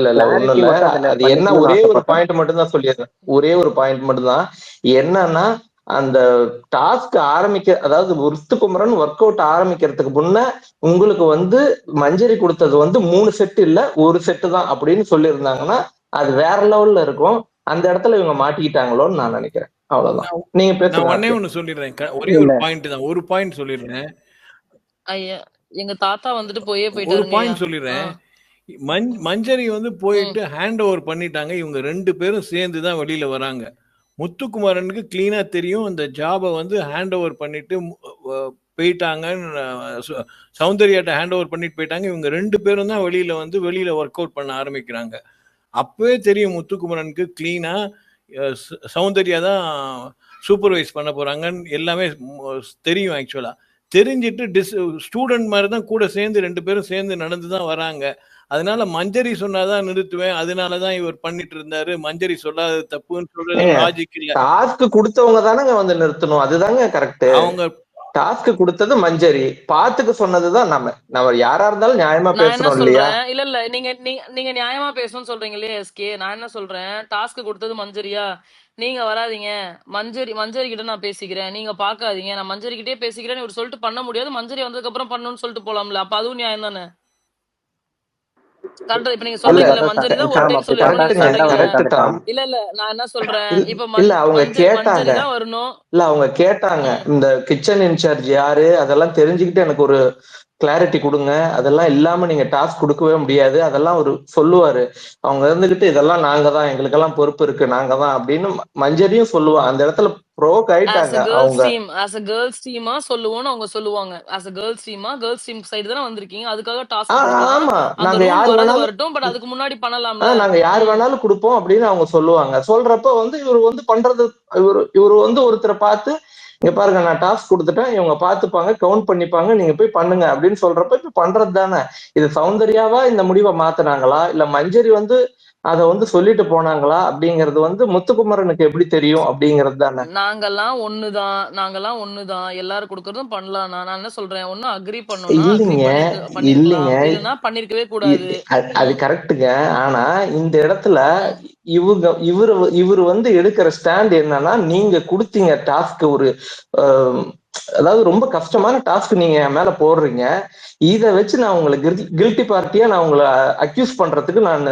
இல்ல ஒண்ணும் இல்ல. அது என்ன, ஒரே ஒரு பாயிண்ட் மட்டும் தான் சொல்லிடுறேன். ஒரே ஒரு பாயிண்ட் மட்டும் தான். என்னன்னா, அந்த டாஸ்க் அதாவது முத்துக்குமரன் ஒர்க் அவுட் ஆரம்பிக்கிறதுக்கு முன்ன உங்களுக்கு மஞ்சரி கொடுத்தது 3 செட் இல்ல, ஒரு செட்டு தான் அப்படின்னு சொல்லியிருந்தாங்கன்னா அது வேற லெவல்ல இருக்கும். அந்த இடத்துல இவங்க மாட்டிக்கிட்டாங்களோன்னு நான் நினைக்கிறேன். அவ்வளவுதான். நீங்க பேசுங்க. ஒண்ணே ஒண்ணு சொல்லிடுறேன். ஒரே ஒரு பாயிண்ட் தான். ஒரு பாயிண்ட் சொல்லிடுறேன். ஐயா, எங்க தாத்தா போயிட்டாரு. ஒரு பாயிண்ட் சொல்லிடுறேன். மஞ்சரி போயிட்டு ஹேண்ட் ஓவர் பண்ணிட்டாங்க. இவங்க 2 பேரும் சேர்ந்து தான் வெளியில வராங்க. முத்துக்குமரனுக்கு கிளீனா தெரியும் அந்த ஜாபை ஹேண்ட் ஓவர் பண்ணிட்டு போயிட்டாங்கன்னு. சௌந்தர்யாட்ட ஹேண்ட் ஓவர் பண்ணிட்டு போயிட்டாங்க. இவங்க 2 பேரும் தான் வெளியில ஒர்க் அவுட் பண்ண ஆரம்பிக்கிறாங்க. அப்பவே தெரியும் முத்துக்குமரனுக்கு கிளீனா சௌந்தர்யா தான் சூப்பர்வைஸ் பண்ண போகிறாங்கன்னு எல்லாமே தெரியும். ஆக்சுவலாக தெரிஞ்சிட்டு ஸ்டூடெண்ட் மாதிரி தான் கூட சேர்ந்து 2 பேரும் சேர்ந்து நடந்து தான் வராங்க. அதனால மஞ்சரி சொன்னாதான் நிறுத்துவேன், அதனாலதான் இவர் பண்ணிட்டு இருந்தாரு, மஞ்சரி சொல்லாத தப்புன்னு சொல்றது லாஜிக் இல்ல. டாஸ்க் கொடுத்தவங்க தானங்க வந்து நிறுத்தணும், அதுதாங்க கரெக்ட். அவங்க டாஸ்க் கொடுத்தது மஞ்சரி, பாத்துக்கு சொன்னதுதான் நம்ம யாரா இருந்தாலும் நியாயமா பேசணும் இல்லையா? இல்ல நீங்க நியாயமா பேசணும்னு சொல்றீங்க இல்லையா எஸ்கே? நான் என்ன சொல்றேன், டாஸ்க் கொடுத்தது மஞ்சரியா, நீங்க வராதீங்க, மஞ்சரி கிட்ட நான் பேசிக்கிறேன், நீங்க பாக்காதீங்க, நான் மஞ்சரி கிட்டே பேசிக்கிறேன்னு இவர் சொல்லிட்டு பண்ண முடியாது, மஞ்சரி வந்ததுக்கு அப்புறம் பண்ணணும்னு சொல்லிட்டு போலாம்ல, அப்ப அதுவும் நியாயம் தானே? இப்ப நீங்க சொல்றீங்கல்ல மஞ்சரி தான் ஒரு டைம் சொல்லி, இல்ல நான் என்ன சொல்றேன், இப்ப அவங்க கேட்டாங்க வரணும் இல்ல, அவங்க கேட்டாங்க இந்த கிச்சன் இன்சார்ஜ் யாரு அதெல்லாம் தெரிஞ்சுக்கிட்டு எனக்கு ஒரு கிளாரிட்டி கொடுங்க, அதெல்லாம் இல்லாம நீங்க டாஸ்க் கொடுக்கவே முடியாது, அதெல்லாம் ஒரு சொல்லுவாரு. அவங்க இருந்துகிட்டு இதெல்லாம் நாங்க தான், எங்களுக்கெல்லாம் பொறுப்பு இருக்கு, நாங்க தான் அப்படின்னு மஞ்சரியும் சொல்லுவா. அந்த இடத்துல ப்ரோக் ஆயிட்டாங்க அவங்க. as a girls team சொல்லுவோம்னு அவங்க சொல்லுவாங்க. as a girls team side தான வந்திருக்கீங்க, அதுக்காக டாஸ்க் கொடுக்கலாம். ஆமா, நாங்க யார் வேணாலும் வரட்டும், பட் அதுக்கு முன்னாடி பண்ணலாம்ல, நாங்க யார் வேணாலும் கொடுப்போம் அப்படின்னு அவங்க சொல்லுவாங்க. சொல்றப்ப வந்து இவர் வந்து பண்றது, இவர் வந்து ஒருத்தரை பார்த்து இங்க பாருங்க நான் டாஸ்க் கொடுத்துட்டேன், இவங்க பார்த்துப்பாங்க, கவுண்ட் பண்ணிப்பாங்க, நீங்க போய் பண்ணுங்க அப்படின்னு சொல்றப்ப இப்ப பண்றது தானே. இது சௌந்தர்யாவா இந்த முடிவை மாத்தினாங்களா, இல்ல மஞ்சரி வந்து அத வந்து சொல்லிட்டு போனாங்களா அப்படிங்கறது வந்து முத்துக்குமரனுக்கு எப்படி தெரியும் அப்படிங்கறது தானே. நாங்கெல்லாம் ஒண்ணுதான் எல்லாரும் கொடுக்கறதும் பண்ணலாம். நான் என்ன சொல்றேன், ஒன்னும் அக்ரி பண்ணணும், இல்லைன்னா பண்ணிருக்கவே கூடாது. அது கரெக்டுங்க. ஆனா இந்த இடத்துல இவரு வந்து எடுக்கிற ஸ்டாண்ட் என்னன்னா, நீங்க கொடுத்தீங்க டாஸ்க், ஒரு அதாவது ரொம்ப கஷ்டமான டாஸ்க் நீங்க என் மேல போடுறீங்க, இத வச்சு நான் உங்களை கில்ட்டி பார்ட்டியா நான் உங்களை அக்யூஸ் பண்றதுக்கு நான்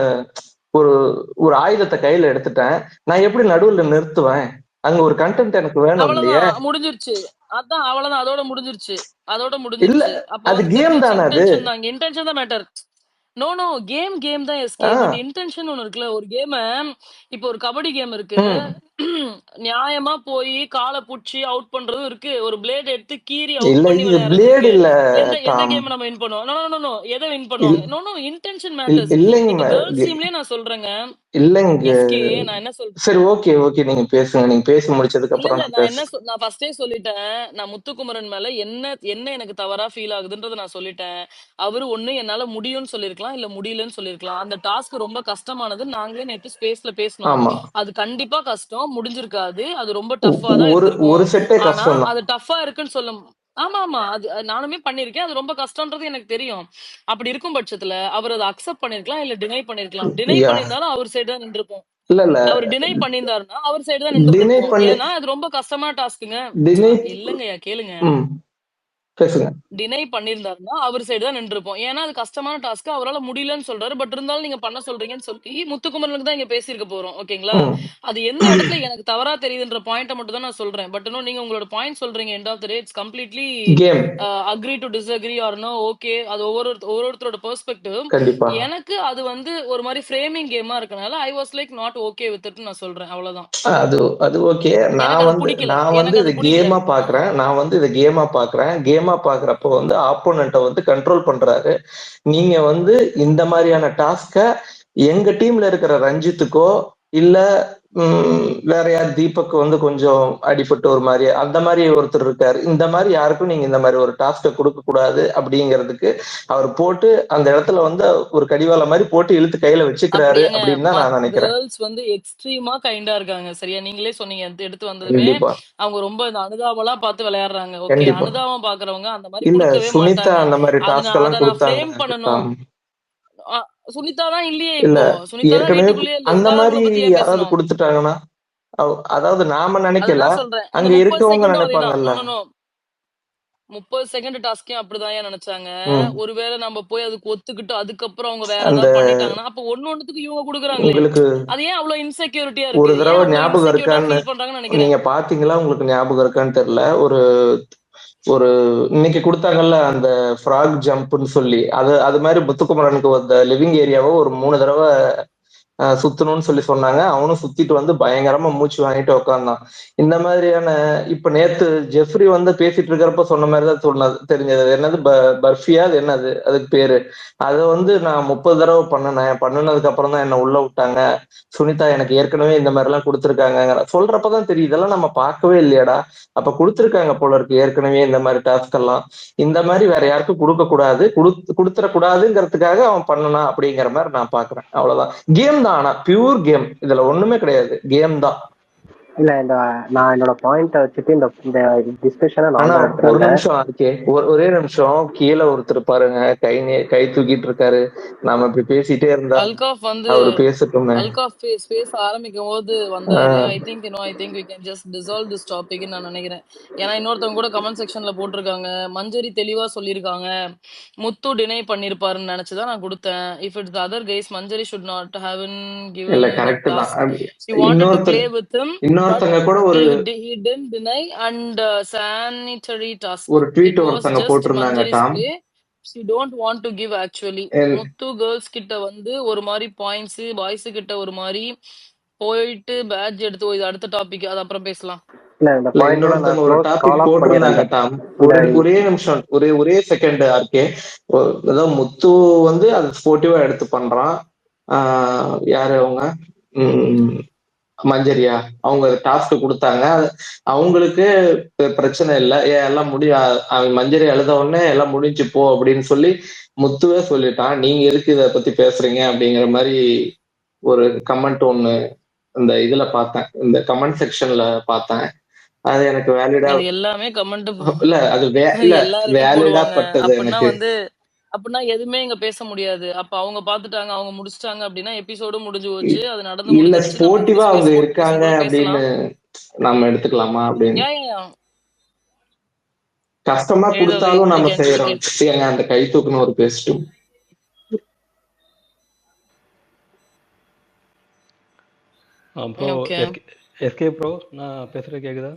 ஒரு ஆயுதத்தை கையில எடுத்துட்டேன், நான் எப்படி நடுவுல நிறுத்துவேன்? அங்க ஒரு கண்டென்ட் எனக்கு வேணும் இல்லையா? முடிஞ்சிருச்சு, அதான் அவ்வளவுதான், அதோட முடிஞ்சிருச்சு. இல்ல அது கேம் தானே, அது இன்டென்ஷன் தான் மேட்டர். நோ கேம் தான் எஸ்கே, பட் இன்டென்ஷன் ஒன்னு இருக்குல்ல. ஒரு கேம், இப்போ ஒரு கபடி கேம் இருக்கு, நியாயமா போய் காலை புடிச்சு அவுட் பண்றதும் இருக்கு, ஒரு பிளேட் எடுத்து கீறி அவுட் பண்ணி விளையாடுறது இல்ல. எந்த கேம் நம்ம வின் பண்ணுவோம்? நோ எதை வின் பண்ணுவாங்க? No intention matters. இல்லைங்க கேர்ள்ஸ் டீம்லயே நான் சொல்றேங்க, இல்லைங்க நான் என்ன சொல்றேன், சரி ஓகே நீங்க பேசுங்க, நீங்க பேசி முடிச்சதுக்கு அப்புறம் நான் ஃபர்ஸ்டே சொல்லிட்டேன், நான் முத்துக்குமரன் மேல என்ன எனக்கு தவறா ஃபீல் ஆகுதுன்றத நான் சொல்லிட்டேன். அவரு ஒண்ணு என்னால முடியும்னு சொல்லிருக்கலாம், இல்ல முடியலன்னு சொல்லிருக்கலாம். அந்த டாஸ்க் ரொம்ப கஷ்டமானது, நாங்களே நேத்து ஸ்பேஸ்ல பேசணும், அது கண்டிப்பா கஷ்டம், முடிஞ்சிருக்காது, அது ரொம்ப டஃபா தான் இருக்கும். ஆனா அது டஃபா இருக்குன்னு சொல்ல, ஆமா அது நானுமே பண்ணிருக்கேன், அது ரொம்ப கஷ்டம்ன்றது எனக்கு தெரியும். அப்படி இருக்கும் பட்சத்துல அவர் அதை அக்செப்ட் பண்ணிருக்கலாம், இல்ல டினை பண்ணிருக்கலாம். டினை பண்ணிருந்தாலும் அவர் சைடு தான் நின்றுப்போம். அவர் டினை பண்ணிருந்தாருன்னா அவர் சைடு தான் நின்றுப்போம். ஏன்னா அது ரொம்ப கஷ்டமான டாஸ்க்குங்க. இல்லங்கய்யா கேளுங்க, டினை பண்ணிருந்தாருன்னா அவர் சைடு தான் நின்றுப்போம். ஏன்னா அது கஷ்டமான டாஸ்க், அவரால் முடியலன்னு சொல்றாரு. பட் இருந்தாலும் நீங்க பண்ண சொல்றீங்கன்னு சொல்லி முத்துக்குமரனுக்கு தான் இங்க பேசியிருக்க போறோம், ஓகேங்களா? அது எந்த இடத்துல எனக்கு தவறா தெரியுதுன்ற பாயிண்ட மட்டும் தான் நான் சொல்றேன். பட் இன்னும் நீங்க உங்களோட பாயிண்ட் சொல்றீங்க, end of the day it's completely agree to disagree or no, okay, அது ஒவ்வொருத்தரோட பெர்ஸ்பெக்டிவ். எனக்கு அது வந்து ஒரு மாதிரி ஃப்ரேமிங் கேமா இருக்கனால I was like not okay with it நான் சொல்றேன், அவ்வளவுதான். அது ஓகே. நான் வந்து இத கேமா பாக்குறேன், கேமா பாக்குறப்போ வந்து ஆப்போனண்ட்டை வந்து கண்ட்ரோல் பண்றாரு. நீங்க வந்து இந்த மாதிரியான டாஸ்க எங்க டீம்ல இருக்கிற ரஞ்சித்துக்கோ இல்ல வேற யார் தீபக் வந்து கொஞ்சம் அடிபட்டு ஒரு மாதிரி அந்த மாதிரி ஒருத்தர் இருக்காரு, இந்த மாதிரி யாருக்கும் நீங்க இந்த மாதிரி ஒரு டாஸ்க கொடுக்க கூடாது அப்படிங்கிறதுக்கு அவர் போட்டு அந்த இடத்துல வந்து ஒரு கடிவாள மாதிரி போட்டு இழுத்து கையில வச்சுக்கிறாரு அப்படின்னு தான் நான் நினைக்கிறேன். கேர்ள்ஸ் வந்து எக்ஸ்ட்ரீமா கைண்டா இருக்காங்க, சரியா? நீங்களே சொன்னீங்க எடுத்து வந்ததுமே அவங்க ரொம்ப இந்த அனுதாபம்லாம் பார்த்து விளையாடுறாங்க. ஓகே, அனுதாபம் பாக்குறவங்க அந்த மாதிரி கொடுக்கவே மாட்டாங்க. அந்த மாதிரி டாஸ்க் எல்லாம் ஃப்ரேம் பண்ணணும். சுனிதா தான் இல்லையே, இப்போ சுனிதா தான் வீட்டுக்குள்ளேயே இல்ல, அந்த மாதிரி யாராவது கொடுத்துட்டாங்கன்னா, அதாவது நாம நினைக்கல, அங்க இருக்கவங்க நினைப்பாங்கல்ல. 30 செகண்ட் டாஸ்கையும் அப்படிதான் நினைச்சாங்க. ஒருவேளை நம்ம போய் அதுக்கு ஒத்துக்கிட்டு அதுக்கப்புறம் அவங்க வேற ஏதாவது பண்ணிட்டாங்கன்னா அப்ப ஒண்ணுத்துக்கு இவங்க குடுக்குறாங்களே, அது ஏன் அவ்வளவு இன்செக்யூரிட்டியா இருக்கு? ஒரு தடவை ஞாபகம் இருக்கான்னு நீங்க பாத்தீங்களா, உங்களுக்கு ஞாபகம் இருக்கான்னு தெரியல, ஒரு இன்னைக்கு கொடுத்தாங்கல்ல அந்த ஃப்ராக் ஜம்ப்னு சொல்லி, அது மாதிரி முத்துக்குமரனுக்கு அந்த லிவிங் ஏரியாவை ஒரு 3 தடவை சுத்தணும்னு சொல்லி சொன்னாங்க. அவனும் சுத்திட்டு வந்து பயங்கரமா மூச்சு வாங்கிட்டு உட்கார்ந்தான். இந்த மாதிரியான இப்ப நேத்து ஜெஃப்ரி வந்து பேசிட்டு இருக்கிறப்ப சொன்ன மாதிரிதான் தெரிஞ்சது. அது என்னது பர்ஃபியா, அது என்னது அதுக்கு பேரு. அதை வந்து நான் 30 தடவை பண்ணினதுக்கு அப்புறம் தான் என்ன உள்ள விட்டாங்க. சுனிதா எனக்கு ஏற்கனவே இந்த மாதிரி எல்லாம் கொடுத்துருக்காங்க சொல்றப்பதான் தெரியும், இதெல்லாம் நம்ம பார்க்கவே இல்லையாடா. அப்ப கொடுத்துருக்காங்க போல இருக்கு ஏற்கனவே இந்த மாதிரி டாஸ்க் எல்லாம். இந்த மாதிரி வேற யாருக்கும் கொடுக்க கூடாது, கொடுத்துடக்கூடாதுங்கிறதுக்காக அவன் பண்ணனா அப்படிங்கிற மாதிரி நான் பாக்குறேன். அவ்வளவுதான். கேம் தான், ஆனா பியூர் கேம், இதுல ஒண்ணுமே கிடையாது, கேம் தான். இல்ல நான் என்னோட பாயிண்ட வச்சுட்டு இந்த டிஸ்கஷனை ஆனா நான் ஒரு நடத்துறேன். நிமிஷம் இருக்கே, ஒரே நிமிஷம். கீழே ஒருத்தர் பாருங்க, கை தூக்கிட்டு இருக்காரு. நாம இப்படி பேசிட்டே இருந்தா அல்காஃப் வந்து அவரு பேசட்டுமே. அல்காஃப் பேச ஆரம்பிக்கும் போது வந்தாரு. I think we can just dissolve this topic ன்னு நான் நினைக்கிறேன். ஏன்னா இன்னொருத்தவங்க கூட கமெண்ட் செக்ஷன்ல போட்டிருக்காங்க, மஞ்சரி தெளிவா சொல்லியிருக்காங்க, முத்து டினை பண்ணிருப்பாருன்னு நினைச்சுதான் நான் கொடுத்தேன். If it's other guys, Manjari should not have given இல்ல the கரெக்ட் தான். task. She wanted to play with him, but இன்னொருத்தங்க கூட ஒரு he didn't deny and sanitary task. ஒரு It ட்வீட் was ஒருத்தங்க just போட்டிருந்தாங்க Manjari's Tom. play. She don't want to give actually. Muthu girls கிட்ட வந்து ஒரு மாதிரி பாயிண்ட்ஸ், பாய்ஸ் கிட்ட ஒரு மாதிரி போயிட்டு பேட்ஜ் எடுத்து இது அடுத்த டாபிக், அது அப்புறம் பேசலாம். இல்ல இந்த பாயிண்ட் இன்னொருத்தவங்க ஒரு டாபிக் போட்டிருந்தாங்க டாம். ஒரே நிமிஷம், ஒரே செகண்ட் ஆர்கே. அதாவது முத்து வந்து அது ஸ்போர்ட்டிவா எடுத்து பண்றான். யாரு அவங்க, மஞ்சரியா, அவங்க டாஸ்க் கொடுத்தாங்க. அவங்களுக்கு பிரச்சனை இல்லை, எல்லாம் அவன் மஞ்சரி எழுத உடனே எல்லாம் முடிஞ்சு போ அப்படின்னு சொல்லி முத்துவே சொல்லிட்டான். நீங்க எதுக்கு இதை பத்தி பேசுறீங்க அப்படிங்கிற மாதிரி ஒரு கமெண்ட் ஒண்ணு இந்த இதுல பார்த்தேன், இந்த கமெண்ட் செக்ஷன்ல பார்த்தேன். அது எனக்கு வேலிடா எல்லாமே கமெண்ட் இல்ல, அது வேலிடா பட்டது எனக்கு. வந்து அப்படின்னா எதுவுமே இங்க பேச முடியாது. அப்ப அவங்க பாத்துட்டாங்க, அவங்க முடிச்சிட்டாங்க அப்படின்னா எபிசோடு முடிஞ்சு போச்சு, அது நடந்து இல்ல ஸ்போர்ட்டிவா அவங்க இருக்காங்க அப்படின்னு நம்ம எடுத்துக்கலாமா அப்படின்னு. கஷ்டமா கொடுத்தாலும் நம்ம செய்யறோம். ஏங்க அந்த கை தூக்குன்னு ஒரு பேசிட்டும். எஸ்கே ப்ரோ, நான் பேசுறது கேக்குதா?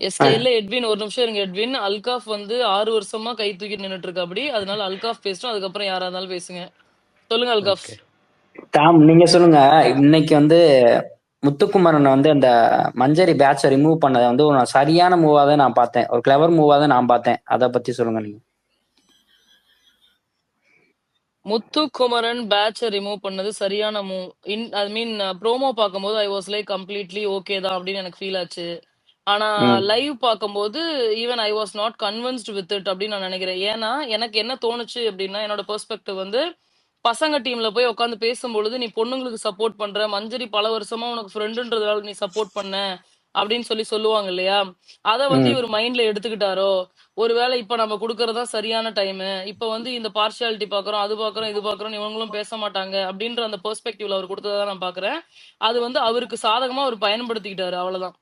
எஸ்கே இல்ல எட்வின், ஒரு நிமிஷம் இருங்க எட்வின். அல்காஃப் வந்து 6 வருஷமா கை தூக்கி நின்னுட்டு இருக்கா அப்படி, அதனால அல்காஃப் பேசணும், அதுக்கப்புறம் யாரா இருந்தாலும் பேசுங்க. சொல்லுங்க அல்காஃப். டாம் நீங்க சொல்லுங்க. இன்னைக்கு வந்து முத்துக்குமரன் வந்து அந்த மஞ்சரி பேட்சை ரிமூவ் பண்ணதை வந்து ஒரு சரியான மூவா தான் நான் பார்த்தேன், ஒரு கிளவர் மூவா தான் நான் பார்த்தேன். அதை பத்தி சொல்லுங்க நீங்க. முத்துக்குமரன் பேட்சை ரிமூவ் பண்ணது சரியான மூவ். ஐ மீன் ப்ரோமோ பார்க்கும்போது I was like completely okay தான் அப்படின்னு எனக்கு ஃபீல் ஆச்சு. ஆனா லைவ் பார்க்கும்போது even I was not convinced with it அப்படின்னு நான் நினைக்கிறேன். ஏன்னா எனக்கு என்ன தோணுச்சு அப்படின்னா, என்னோட பெர்ஸ்பெக்டிவ் வந்து பசங்க டீம்ல போய் உட்காந்து பேசும்பொழுது நீ பொண்ணுங்களுக்கு சப்போர்ட் பண்ற, மஞ்சரி பல வருஷமா உனக்கு ஃப்ரெண்டுன்றதால நீ சப்போர்ட் பண்ண அப்படின்னு சொல்லுவாங்க இல்லையா, அத வந்து இவர் மைண்ட்ல எடுத்துக்கிட்டாரோ ஒருவேளை. இப்ப நம்ம கொடுக்கறதா சரியான டைம், இப்ப வந்து இந்த பார்ஷியாலிட்டி பாக்குறோம், அது பாக்குறோம், இது பாக்குறோம், இவங்களும் பேச மாட்டாங்க அப்படின்ற அந்த பெர்ஸ்பெக்டிவ்ல அவர் கொடுத்ததா நான் பாக்குறேன். அது வந்து அவருக்கு சாதகமா அவர் பயன்படுத்திக்கிட்டாரு, அவ்வளவுதான்.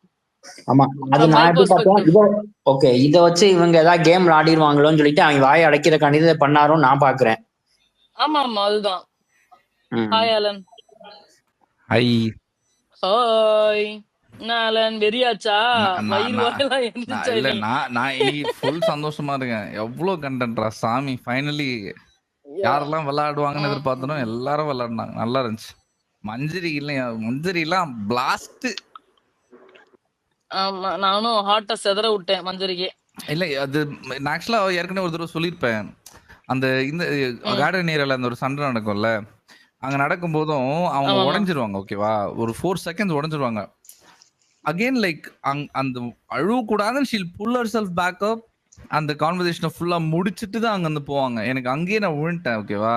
ஆமா, அது நான் எப்படி பார்த்தேன். ஓகே, இத வச்சு இவங்க ஏதாவது கேம் விளையாடிடுவாங்களோன்னு சொல்லிட்டு அவங்க வாயை அடைக்கிற கணிதத்தை பண்ணாரும் நான் பாக்குறேன். ஆமா ஆமா, அதுதான். Hi Alan. Hi hi Alan. வெறியாச்சா? வயிறு வாயெல்லாம் எந்திரிச்சா? இல்ல, நான் இன்னைக்கு ஃபுல் சந்தோஷமா இருக்கேன். எவ்வளவு கண்டென்ட்ரா சாமி. ஃபைனலி யாரெல்லாம் விளையாடுவாங்கன்னு எதிர்பார்த்தனோ எல்லாரும் விளையாடுனாங்க, நல்லா இருந்துச்சு. மஞ்சரி இல்லையா, மஞ்சரி எல்லாம் பிளாஸ்ட். ஆமா, நானும் ஹார்ட்ட செதற விட்டேன் மஞ்சரிக்கே. இல்ல, அது நான் ஆக்சுவலா ஏற்கனவே ஒரு தடவை சொல்லியிருப்பேன். அந்த இந்த கார்டன் ஏரியால அந்த ஒரு சண்டை நடக்கும்ல, அங்க நடக்கும் போதும் அவங்க உடைஞ்சிருவாங்க. ஓகேவா, ஒரு 4 seconds உடைஞ்சிருவாங்க. அகெயின் லைக் அந்த அழுவக்கூடாதுன்னு ஷீல் புல் ஹர்செல்ஃப் பேக் அப், அந்த கான்வர்சேஷனை ஃபுல்லா முடிச்சுட்டு தான் அங்கிருந்து போவாங்க. எனக்கு அங்கேயே நான் விழுந்துட்டேன். ஓகேவா,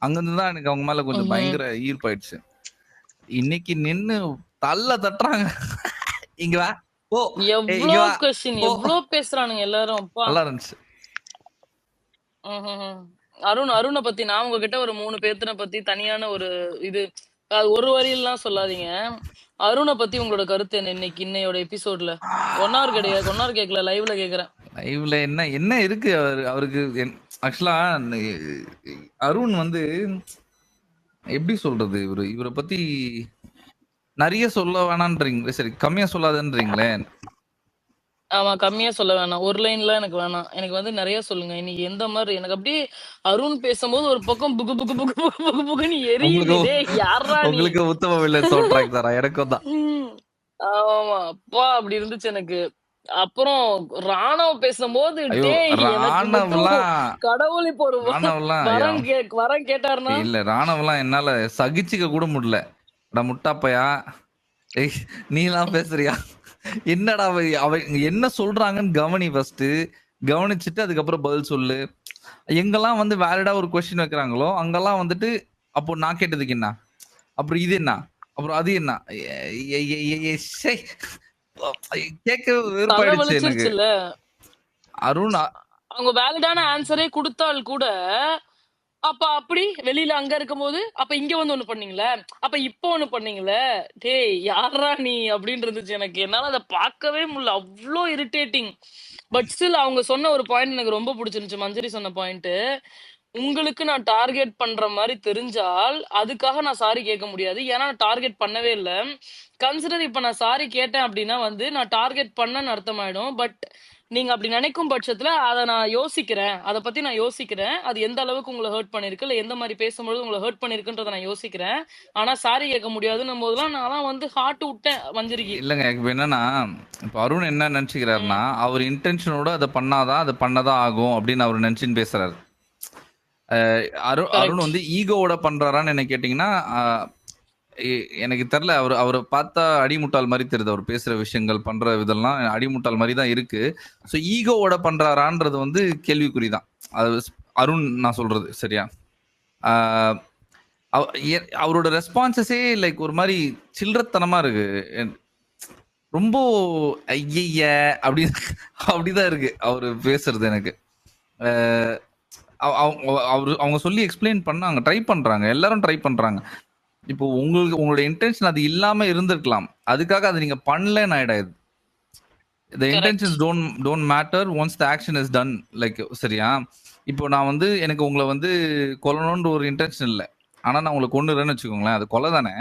அங்கிருந்து தான் எனக்கு அவங்க மேல கொஞ்சம் பயங்கர ஈர்ப்பாயிடுச்சு. இன்னைக்கு நின்னு தட்டுறாங்க. இங்க வா, ஓ எவ்வளவு क्वेश्चन, எவ்வளவு பேசுறானுங்க எல்லாரும். நல்லா இருந்துச்சு. அருணை பத்தி நான் உங்ககிட்ட ஒரு 3 பேர்த்தனை பத்தி தனியான ஒரு இது, அது ஒரு வரியெல்லாம் சொல்லாதீங்க. அருணை பத்தி உங்களோட கருத்து என்ன இன்னைக்கு இன்னையோட எபிசோட்ல? 1 hour கிடையாது, 1 hour கேட்கல, லைவ்ல கேக்குறேன். லைவ்ல என்ன இருக்கு அவருக்கு? ஆக்சுவலா அருண் வந்து எப்படி சொல்றது, இவரை பத்தி நிறைய சொல்ல வேணான்றீங்க, சரி கம்மியா சொல்லாதன்றீங்களே. ஆமா, கம்மியா சொல்ல வேணாம். ஒரு லைன்ல எனக்கு வேணாம். எனக்கு வந்து நெறைய சொல்லுங்க. இன்னைக்கு எந்த மாரி எனக்கு அப்படியே அருண் பேசும்போது ஒரு பக்கம் புகு புகு புகு புகு புகு புகுன்னு எரியுது. உங்களுக்கு டேய் யார்றா நீ? உங்களுக்கு உத்தம வில்லன் சவுண்ட் ட்ராக் தரா எனக்கும் தான். ம். ஆமா. அப்பா அப்படி இருந்துச்சு எனக்கு. அப்புறம் ராணவ் பேசும்போது, ஐயோ டேய் எனக்கு மட்டும் ராணவ்லாம் கடவுள் இப்போ ஒரு ராணவ்லாம் வரம் கேட்டாருன்னா இல்ல ராணவ்லாம் என்னால சகிச்சுக்க கூட முடியல. அட முட்டாப்பையா, ஏய் நீலாம் பேசுறியா? என்னடா அவன் என்ன சொல்றாங்கன்னு கவனி ஃபர்ஸ்ட். கவனிச்சுட்டு அதுக்கப்புறம் பதில் சொல்லு. எங்கெல்லாம் வந்து வேலிடா ஒரு கொஸ்டின் வைக்கிறாங்களோ அங்கெல்லாம் வந்துட்டு அப்போ நான் கேட்டதுக்கு என்ன, அப்புறம் இது என்ன, அப்புறம் அது என்ன, ச்சே. கேட்க தலை வெறுப்பாயிடுச்சு எனக்கு. வலிச்சிருச்சுல்ல. அருண் அவங்க வேலிடான ஆன்சரே குடுத்தால் கூட, அப்ப அப்படி வெளியில அங்க இருக்கும்போது, அப்ப இங்க வந்து ஒண்ணு பண்ணீங்கல்ல, அப்ப இப்ப ஒண்ணு பண்ணீங்கல்ல, டேய் யார்றா நீ அப்படின்னு இருந்துச்சு எனக்கு. என்னால அத பார்க்கவே முடியல. அவ்ளோ இரிட்டேட்டிங். பட் ஸ்டில் அவங்க சொன்ன ஒரு பாயிண்ட் எனக்கு ரொம்ப பிடிச்சிருந்துச்சு. மஞ்சரி சொன்ன பாயிண்ட். உங்களுக்கு நான் டார்கெட் பண்ற மாதிரி தெரிஞ்சால் அதுக்காக நான் சாரி கேட்க முடியாது. ஏன்னா நான் டார்கெட் பண்ணவே இல்ல. கன்சிடர் இப்ப நான் சாரி கேட்டேன் அப்படின்னா வந்து நான் டார்கெட் பண்ணேன்னு அர்த்தமாயிடும். பட் நீங்க அப்படி நினைக்கும் பட்சத்துல அத நான் யோசிக்கிறேன். அத பத்தி நான் யோசிக்கிறேன். அது எந்த அளவுக்கு உங்கள ஹர்ட் பண்ணிருக்கு, இல்ல எந்த மாரி பேசும்பொழுது உங்கள ஹர்ட் பண்ணிருக்குன்றத நான் யோசிக்கிறேன். ஆனா சாரி கேட்க முடியாதுன்னும் போதெல்லாம் நான்லாம் வந்து ஹார்ட் விட்டேன் மஞ்சரிக்கு. இல்லங்க இப்ப என்னன்னா, இப்ப அருண் என்ன ம். நினைச்சுக்கிறாருன்னா, அவர் இன்டென்ஷனோட அத பண்ணாதான் அது பண்ணதான் ஆகும் அப்படின்னு அவர் நினைச்சுன்னு பேசுறாரு. அருண் கரெக்ட். வந்து ஈகோவோட பண்றாரான்னு என்ன கேட்டீங்கன்னா, எனக்கு தெரியல. அவரை பார்த்தா அடிமுட்டாள் மாதிரி தெரியுது. அவர் பேசுற விஷயங்கள் பண்ற இதெல்லாம் அடிமுட்டாள் மாதிரி தான் இருக்கு. ஸோ ஈகோவோட பண்றாரான்றது வந்து கேள்விக்குறிதான். அது அருண் நான் சொல்றது சரியா? ஆஹ் அவரோட ரெஸ்பான்சஸே லைக் ஒரு மாதிரி சில்லறத்தனமா இருக்கு. ரொம்ப ஐய அப்படி அப்படிதான் இருக்கு அவரு பேசுறது எனக்கு. அவங்க சொல்லி எக்ஸ்பிளைன் பண்ணாங்க, ட்ரை பண்றாங்க, எல்லாரும் ட்ரை பண்றாங்க. இப்போ உங்களோட இன்டென்ஷன் அது இல்லாம இருந்திருக்கலாம். அதுக்காக அதை நீங்க பண்ணலன்னு ஆயிடாது. the intentions don't matter once the action is done. Like சரியா? இப்போ நான் வந்து எனக்கு உங்களை வந்து கொல்லணும்ன்ற ஒரு இன்டென்ஷன் இல்லை. ஆனா நான் உங்களை கொன்னுறேன்னு வச்சுக்கோங்களேன், அது கொலை தானே.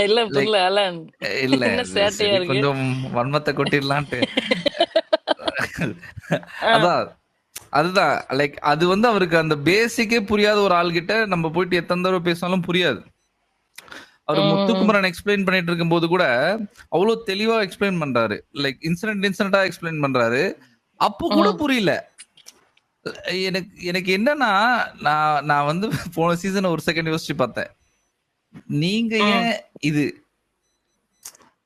இல்ல லைக் புரியல அலன். இல்ல என்ன சேட்டையா சரி இருக்கு. கொஞ்சம் வன்மத்தை கொட்டிடலான்ட்டு. அதான் அதுதான் லைக் அது வந்து அவருக்கு அந்த பேசிக்கே புரியாத ஒரு ஆள்கிட்ட நம்ம போயிட்டு எத்தனை தடவை பேசினாலும் புரியாது. அவர் முத்துக்குமரன் எக்ஸ்பிளைன் பண்ணிட்டு இருக்கும் போது கூட அவ்வளவு தெளிவா எக்ஸ்பிளைன் பண்றாரு. லைக் இன்சிடென்டா எக்ஸ்பிளைன் பண்றாரு. அப்போ கூட புரியல. எனக்கு என்னன்னா, நான் வந்து போன சீசன் ஒரு செகண்ட் யோசிச்சு பார்த்தேன். நீங்க ஏன் இது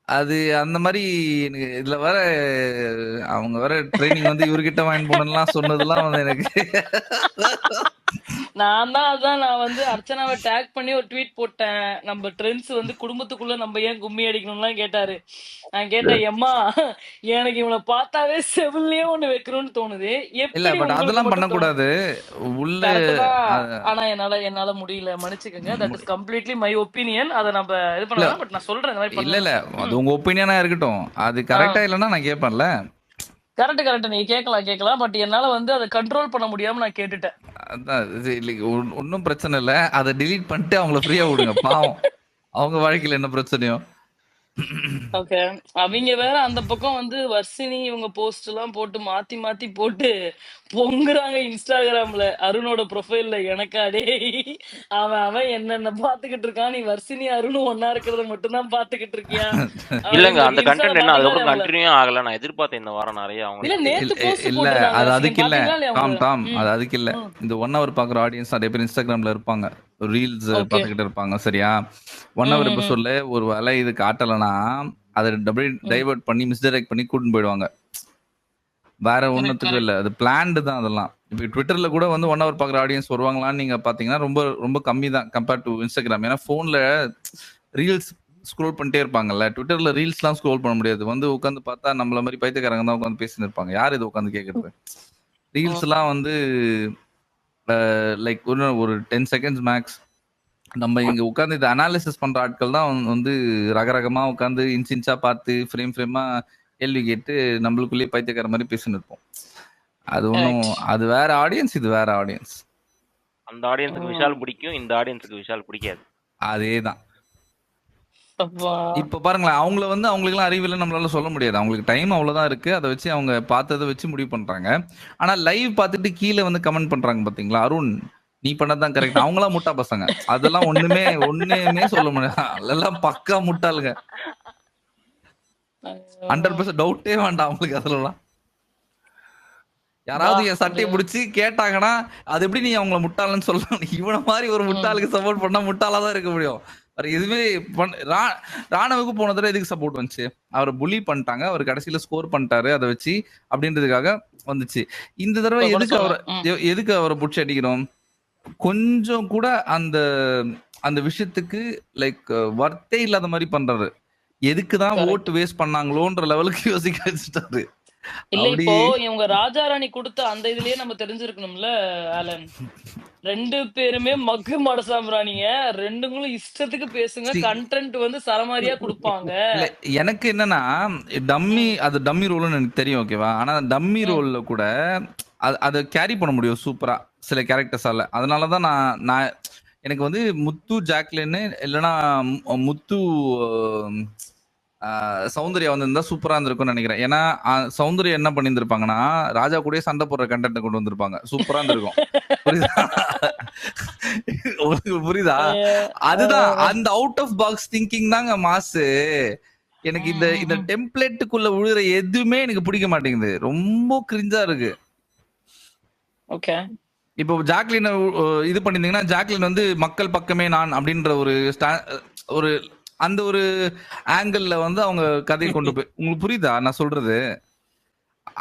அது அந்த மாதிரி இதுல வேற அவங்க வேற ட்ரைனிங் வந்து இவர்கிட்ட வாங்கி போனலாம் சொன்னதெல்லாம் வந்து எனக்கு நான் வந்து அர்ச்சனாவை டேக் பண்ணி ஒரு ட்வீட் போட்டேன். நம்ம ட்ரெண்ட்ஸ் வந்து குடும்பத்துக்குள்ள நம்ம ஏன் கும்மி அடிக்கணும்லாம் கேட்டாரு. நான் கேட்டேன், எம்மா எனக்கு இவனை பார்த்தாவே செவிலே ஒண்ணு வைக்கணும்னு தோணுது. இல்ல எப்படி பட் உங்களுக்கு அதெல்லாம் மட்டும் தோணும்? பண்ணக்கூடாது உள்ள. கரெக்ட் தான். ஆனா என்னால முடியல, மன்னிச்சுக்கோங்க. That is completely my opinion. அதை நம்ம இது இல்ல பண்ணலாம். பட் நான் சொல்றேன் இந்த மாதிரி இல்ல பண்ணலாம். அது உங்க ஒப்பீனியனா இருக்கட்டும். அது கரெக்டா இல்லைன்னா நான் கேட்பேன்ல. கரெக்ட் நீ கேட்கலாம். பட் என்னால வந்து அதை கண்ட்ரோல் பண்ண முடியாம நான் கேட்டுட்டேன். அதான் ஒன்னும் பிரச்சனை இல்ல. அதை delete பண்ணிட்டு அவங்கள ஃப்ரீயா விடுங்க. பாவம் அவங்க வாழ்க்கையில என்ன பிரச்சனையோ. ஓகே. அவங்க வேற அந்த பக்கம் வந்து வர்ஷினி இவங்க போஸ்ட் எல்லாம் போட்டு மாத்தி மாத்தி போட்டு பொங்குறாங்க இன்ஸ்டாகிராம்ல. அருணோட ப்ரொஃபைல்ல எனக்கா டேய் அவன் என்னென்ன பாத்துக்கிட்டு இருக்கான், நீ வர்ஷினி அருணும் ஒன்னா இருக்கிறத மட்டும் தான் பாத்துக்கிட்டு இருக்கியா இல்லங்க அப்படின்னு அந்த சொல்லி இன்ஸ்டால கண்டென்ட் என்ன பாத்தீங்களா அதுக்கப்புறம் இல்லையா அவங்கள? கண்டினியூ ஆகல. நான் எதிர்பார்த்தேன் இந்த வாரம் நிறைய இல்ல அவங்க நேத்து போஸ்ட் இல்ல போட்டிருந்தாங்க அது வர்ஷினி, அதுக்கு இல்ல. பாத்தீங்களா இல்லையா அவங்கள? டாம் அது அதுக்கு இல்ல. இந்த 1 hour பாக்குற ஆடியன்ஸ் நிறைய பேர் இன்ஸ்டாகிராம்ல இருப்பாங்க, ரீல்ஸ் ஓகே. பாத்துக்கிட்டு இருப்பாங்க சரியா? 1 hour எபிசோட்ல ஒரு வேலை இது காட்டலைன்னா அதை டைவர்ட் பண்ணி மிஸ்டைரக்ட் பண்ணி கூட்டிட்டு போயிடுவாங்க. வேற ஒன்னுத்துக்கும் இல்ல, அது பிளான்டு தான் அதெல்லாம். இப்போ ட்விட்டர்ல கூட வந்து 1 hour பாக்குற ஆடியன்ஸ் வருவாங்களான்னு நீங்க பாத்தீங்கன்னா ரொம்ப ரொம்ப கம்மி தான் கம்பேர்ட் டு இன்ஸ்டாகிராம். ஏன்னா போன்ல ரீல்ஸ் ஸ்க்ரோல் பண்ணிட்டே இருப்பாங்கல்ல. ட்விட்டர்ல ரீல்ஸ்லாம் ஸ்க்ரோல் பண்ண முடியாது. வந்து உட்காந்து பார்த்தா நம்மள மாதிரி பைத்தியக்காரங்க தான் உட்காந்து பேசிட்டு இருப்பாங்க. யார் இது உட்காந்து கேட்கறது? ரீல்ஸ்லாம் வந்து லைக் ஒரு 10 seconds மேக்ஸ். நம்ம இங்க உட்காந்து இதை அனாலிசிஸ் பண்ற ஆட்கள் தான் வந்து ரகரகமா உட்காந்து இன்ச்சா பார்த்து ஃப்ரேமா கேள்வி கேட்டு நம்மளுக்குள்ளேயே பைத்தியக்கார மாதிரி பேசின்னு இருப்போம். அது ஒன்றும் அது வேற ஆடியன்ஸ், இது வேற ஆடியன்ஸ். அந்த ஆடியன்ஸுக்கு விஷால் பிடிக்கும், இந்த ஆடியன்ஸுக்கு விஷால் பிடிக்காது. அதேதான். அப்பா. இப்ப பாருங்களேன், அவங்கள வந்து அவங்களுக்குலாம் அறிவில்லைன்னு நம்மளால சொல்ல முடியாது. அவங்களுக்கு டைம் அவ்வளவுதான் இருக்கு. அதை வச்சு அவங்க பார்த்ததை வச்சு முடிவு பண்றாங்க. ஆனா லைவ் பார்த்துட்டு கீழே வந்து கமெண்ட் பண்றாங்க பாத்தீங்களா, அருண் நீ பண்ணதான் கரெக்ட். அவங்களாம் முட்டா பசங்க. அதெல்லாம் ஒண்ணுமே சொல்ல முடியாது. அதெல்லாம் பக்கா முட்டாளுங்க. 100% டவுட்டே வேண்டாம் அவங்களுக்கு அதுலலாம். யாராவது என் சட்டையை பிடிச்சி கேட்டாங்கன்னா அது எப்படி நீ அவங்கள முட்டாளன்னு சொல்லலாம்? இவன மாதிரி ஒரு முட்டாளுக்கு சப்போர்ட் பண்ணா முட்டாளா தான் இருக்க முடியும். வேற எதுவுமே ராணுவுக்கு போன தடவை எதுக்கு சப்போர்ட் வந்துச்சு? அவரை புலி பண்ணிட்டாங்க, அவர் கடைசியில ஸ்கோர் பண்ணிட்டாரு, அதை வச்சு அப்படின்றதுக்காக வந்துச்சு. இந்த தடவை எதுக்கு அவரை புடிச்சு அடிக்கிறோம்? கொஞ்சம் கூட அந்த அந்த விஷயத்துக்கு லைக் வர்த்தே இல்லாத மாதிரி பண்றாரு. எதுக்குதான் ஓட்டு வேஸ்ட் பண்ணாங்களோன்ற லெவலுக்கு யோசிக்க வச்சுட்டாரு. இல்ல இப்போ இவங்க ராஜாராணி கொடுத்த அந்த இதுலயே நம்ம தெரிஞ்சிருக்கணும்ல ஆலன், 2 பேருமே மக்கு மடசாம்பிராணிங்க, 2ங்களும் இஷ்டத்துக்கு பேசுங்க, கண்டென்ட் வந்து சரமாரியா கொடுப்பாங்க. எனக்கு என்னன்னா டம்மி ரோல்னு எனக்கு தெரியும், ஓகேவா? ஆனா டம்மி ரோல்ல கூட அதை கேரி பண்ண முடியும் சூப்பரா சில கேரக்டர்ஸால. அதனாலதான் நான் எனக்கு வந்து முத்து ஜாக்லின்னு இல்லைன்னா முத்து சௌந்தர்யா வந்திருந்தா சூப்பரா இருந்திருக்கும்னு நினைக்கிறேன். ஏன்னா சௌந்தர்யா என்ன பண்ணியிருந்திருப்பாங்கன்னா ராஜா கூட சண்டை போடுற கண்டென்ட் கொண்டு வந்திருப்பாங்க, சூப்பரா இருந்திருக்கும். புரியுதா? உங்களுக்கு புரியுதா? அதுதான் அந்த அவுட் ஆஃப் பாக்ஸ் திங்கிங் தாங்க மாசு. எனக்கு இந்த டெம்ப்ளேட்டுக்குள்ள விழுற எதுவுமே எனக்கு பிடிக்க மாட்டேங்குது, ரொம்ப கிரிஞ்சா இருக்கு. ஓகே, இப்போ ஜாக்லின் இது பண்ணிருந்தீங்கன்னா, ஜாக்லின் வந்து மக்கள் பக்கமே நான் அப்படின்ற ஒரு அந்த ஒரு ஆங்கிள் வந்து அவங்க கதையை கொண்டு போய், உங்களுக்கு புரியுதா நான் சொல்றது?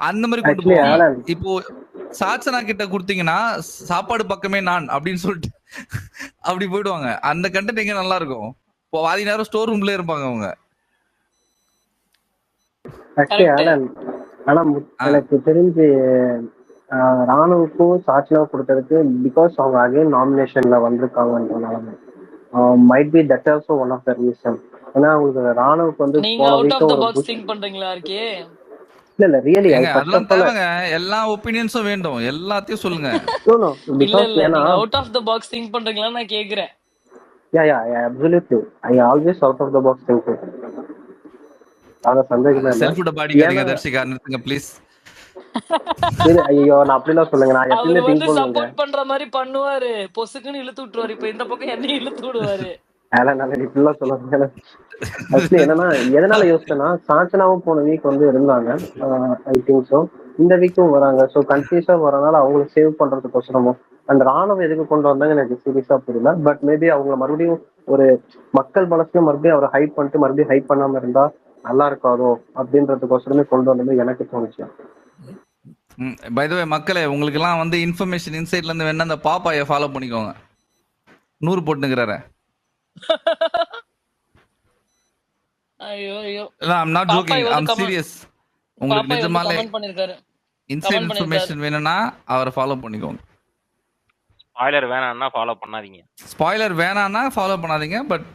அந்த மாதிரி கொண்டு போவாங்க. இப்போ சாச்சனா கிட்ட கொடுத்தீங்கன்னா சாப்பாடு பக்கமே நான் அப்படின்னு சொல்லிட்டு அப்படி போயிடுவாங்க. அந்த கண்டென்ட் எங்க நல்லா இருக்கும்? இப்போ பாதி நேரம் ஸ்டோர் ரூம்ல இருப்பாங்க அவங்க. ஆனா எனக்கு தெரிஞ்சு ராணுவுக்கும் சாச்சனாவும் கொடுத்ததுக்கு பிகாஸ் அவங்க again நாமினேஷன்ல வந்திருக்காங்கன்றனால might be that also one of the reason. ஏன்னா உங்களுக்கு ராணுவுக்கு வந்து நீங்க out of the box think பண்றீங்களா இருக்கே? இல்ல ரியலி அதெல்லாம் தேவைங்க. எல்லா ஒபினியன்ஸும் வேண்டும், எல்லாத்தையும் சொல்லுங்க. இல்ல நீங்க out of the box think பண்றீங்களா நான் கேக்குறேன். Yeah, absolutely. I always out of the box think. அத சந்தேகமே இல்ல. செல்ஃப் டபாடி கடிங்க தர்ஷிகா, நிறுத்துங்க ப்ளீஸ். சரி, ஐயோ நான் அப்படிலாம் சொல்லுங்க. நான் எப்பவுமே திங்க் பண்ணுவேன். சப்போர்ட் பண்ற மாதிரி பண்ணுவாரு, பொசுக்குன்னு இழுத்து விட்டுருவாரு. இப்ப இந்த பக்கம் என்ன இழுத்து விடுவாரு? அதனால இப்படிலாம் சொல்லுவாங்க. ஆக்சுவலி என்னன்னா எதனால யோசிச்சேன்னா, சாச்சனாவும் போன வீக் வந்து இருந்தாங்க, ஐ திங்க் ஸோ. இந்த வீக்கும் வராங்க. ஸோ கன்ஃபியூஸா வரனால அவங்களுக்கு சேவ் பண்றதுக்கோசரமோ அந்த ராணுவம் எதுக்கு கொண்டு வந்தாங்க எனக்கு சீரியஸா புரியல. பட் மேபி அவங்க மறுபடியும் ஒரு மக்கள் மனசுல மறுபடியும் அவரை ஹைப் பண்ணிட்டு மறுபடியும் ஹைப் பண்ணாம இருந்தா நல்லா இருக்காதோ அப்படின்றதுக்கோசரமே கொண்டு வந்தது எனக்கு தோணுச்சு. பை தி வே மக்களே, உங்களுக்கு எல்லாம் வந்து இன்ஃபர்மேஷன் இன்சைட்ல இருந்து வேணா அந்த பாப்பாயை ஃபாலோ பண்ணிக்கோங்க. 100 போட்டுங்கறாரே. ஐயோ ஐயோ. இல்ல, I'm not joking, I'm serious. உங்களுக்கு நிஜமாலே இன்சைட் இன்ஃபர்மேஷன் வேணும்னா அவரை ஃபாலோ பண்ணிக்கோங்க. ஸ்பாயிலர் வேணாம்னா ஃபாலோ பண்ணாதீங்க. ஸ்பாயிலர் வேணாம்னா ஃபாலோ பண்ணாதீங்க. பட்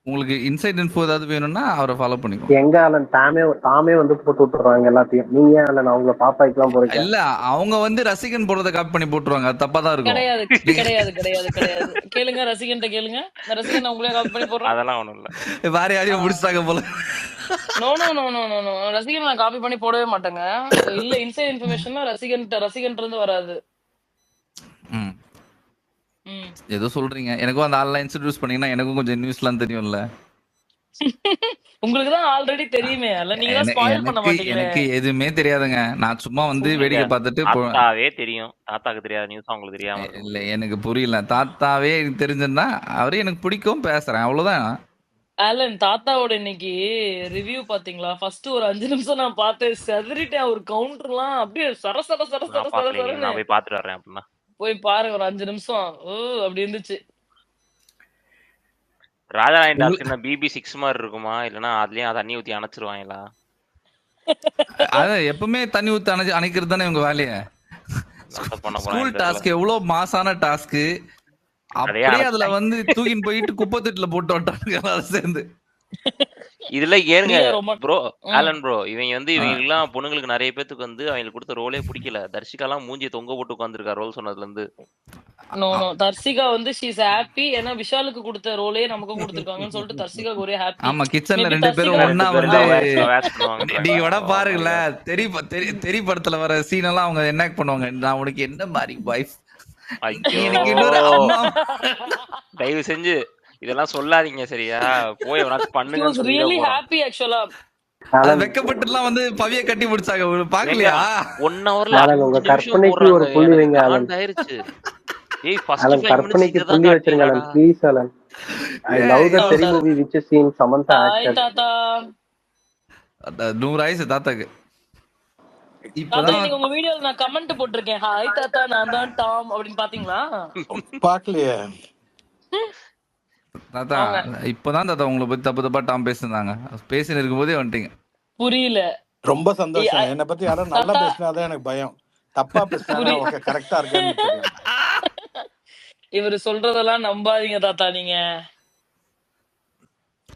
உங்களுக்கு இன்சைட் இன்ஃபோ ஏதாவது வேணும்னா அவரை ஃபாலோ பண்ணிக்கோங்க. எங்க ஆலன் தாமே வந்து போட்டு விட்டுறாங்க எல்லாத்தையும். நீங்க ஆலன் அவங்க பாப்பாய்க்குலாம் போறீங்க. இல்ல, அவங்க வந்து ரசிகன் போறத காப்பி பண்ணி போட்டுருவாங்க. அது தப்பா தான் இருக்கும். கிடையாது. கேளுங்க, ரசிகன்ட்ட கேளுங்க. ரசிகன் அவங்களே காப்பி பண்ணி போடுறாங்க. அதெல்லாம் ஒண்ணும் இல்ல. வேற யாரையும் முடிச்சிட்டாங்க போல. நோ ரசிகன் நான் காப்பி பண்ணி போடவே மாட்டேங்க. இல்ல இன்சைட் இன்ஃபர்மேஷன் ரசிகன் இருந்து வராது. ஏதோ சொல்றீங்க. எனக்கும் அந்த ஆன்லைன் இன்ட்ரோ듀ஸ் பண்ணீங்கன்னா எனக்கும் கொஞ்சம் நியூஸ்லாம் தெரியும்ல. உங்களுக்கு தான் ஆல்ரெடி தெரியுமே. அல்ல நீங்க தான் ஸ்பாயில் பண்ண மாட்டீங்க. எனக்கு எதுவுமே தெரியாதுங்க. நான் சும்மா வந்து வேடிக்கை பார்த்துட்டு தாத்தாவே தெரியும். தாத்தாக்கு தெரியாத நியூஸ் உங்களுக்கு தெரியாம இல்ல. எனக்கு புரியல. தாத்தாவே எனக்கு தெரிஞ்சிருந்தா அவரே எனக்கு பிடிக்கும், பேசுறேன், அவ்வளவுதான். ஆலன் தாத்தாவோட இன்னைக்கு ரிவ்யூ பாத்தீங்களா? ஃபர்ஸ்ட் ஒரு 5 நிமிஷம் நான் பார்த்தேன், செதறிட்டேன். ஒரு கவுண்டர்லாம் அப்படியே சர நான் போய் பாத்துட்டு வரேன். அப்படின்னா போய் பாருங்க, ஒரு 5 நிமிஷம் அப்படி இருந்துச்சு. ராஜாராணி டாஸ்க் என்ன BB6 மாதிரி இருக்குமா, இல்லனா அதுலயும் தண்ணி ஊத்தி அணைச்சிருவாங்களா? அத எப்பவுமே தண்ணி ஊத்தி அணைக்கிறது தானே உங்க வேலைய. ஸ்கூல் டாஸ்க் எவ்வளவு மாசான டாஸ்க். அப்படியே அதுல வந்து தூக்கின்னு போயிட்டு குப்பத்தட்டுல போட்டு வட்டாங்க சேர்ந்து. இதுல ஏறுங்க ப்ரோ, ஆலன் ப்ரோ, இவங்க வந்து இவங்க எல்லாம் பொண்ணுங்களுக்கு நிறைய பேத்துக்கு வந்து அவங்களுக்கு கொடுத்த ரோலே பிடிக்கல. தர்ஷிகாலாம் மூஞ்சி தொங்க போட்டு உட்காந்துருக்கா ரோல் சொன்னதுல இருந்து. நோ நோ தர்சிகா வந்து ஷீ இஸ் ஹாப்பி. ஏன்னா விஷாலுக்கு கொடுத்த ரோலே நமக்கும் கொடுத்துருக்காங்கன்னு சொல்லிட்டு தர்சிகாக்கு ஒரே ஹாப்பி. ஆமா கிச்சன்ல மேபி 2 பேரும் தர்சிகா ஒண்ணா ரெண்டு பேரும் வந்து லவாஸ் பண்ணுவாங்கன்றாங்க. நீங்க வேணா Oh my பாருங்கள God. தெரி படத்துல வர சீன் எல்லாம் அவங்க என்ன பண்ணுவாங்க, நான் உனக்கு என்ன மாதிரி வைஃப், ஐயோ எனக்கு இன்னொரு அம்மா. தயவு செஞ்சு இதெல்லாம் சொல்லாதீங்க சரியா? போய் எவனாச்சும் She was பண்ணுங்கன்னு சொல்லிட really போறான். happy actually. அது ஆலன் வெக்கப்பட்டுலாம் வந்து பவிய கட்டி பிடிச்சாங்க, ஏங்க பாக்கலையா? 1 hourல ஆலன் 5 உங்க நிமிஷம் கற்பனைக்கு போடுறாங்க. ஒரு புள்ளி எனக்கு வைங்க ஆலன். காண்டாயிருச்சு. ஏய் ஃபர்ஸ்ட் ஆலன் 5 மினிட்ஸ் கற்பனைக்கு இததான் புள்ளி வச்சிருங்க காட்டுறீங்களாடா? Alan please Alan. I love the Theri Sound. Movie which is seen Samantha Hi acted. தாத்தா. 100 வயசு தாத்தாக்கு. தாத்தா இப்பதான் இன்னைக்கு உங்க வீடியோல நான் கமெண்ட் போட்டிருக்கேன். ஹாய் தாத்தா நான் தான் டாம் அப்படின்னு பாத்தீங்களா? பாக்கலையே. தாத்தா அவங்க இப்பதான் தாத்தா உங்களை பத்தி தப்பு தப்பா டாம் பேசியிருந்தாங்க, பேசின்னு இருக்கும் போதே வந்துட்டீங்க. புரியல. ரொம்ப இ- சந்தோஷம். அ- என்னை பத்தி யாரும் நல்லா தாத்தா பேசினாதான் எனக்கு பயம். தப்பா பேசினானா புரி ஓகே கரெக்டா இருக்கேன்னு தெரியும். இவரு சொல்றதெல்லாம் நம்பாதீங்க தாத்தா நீங்க.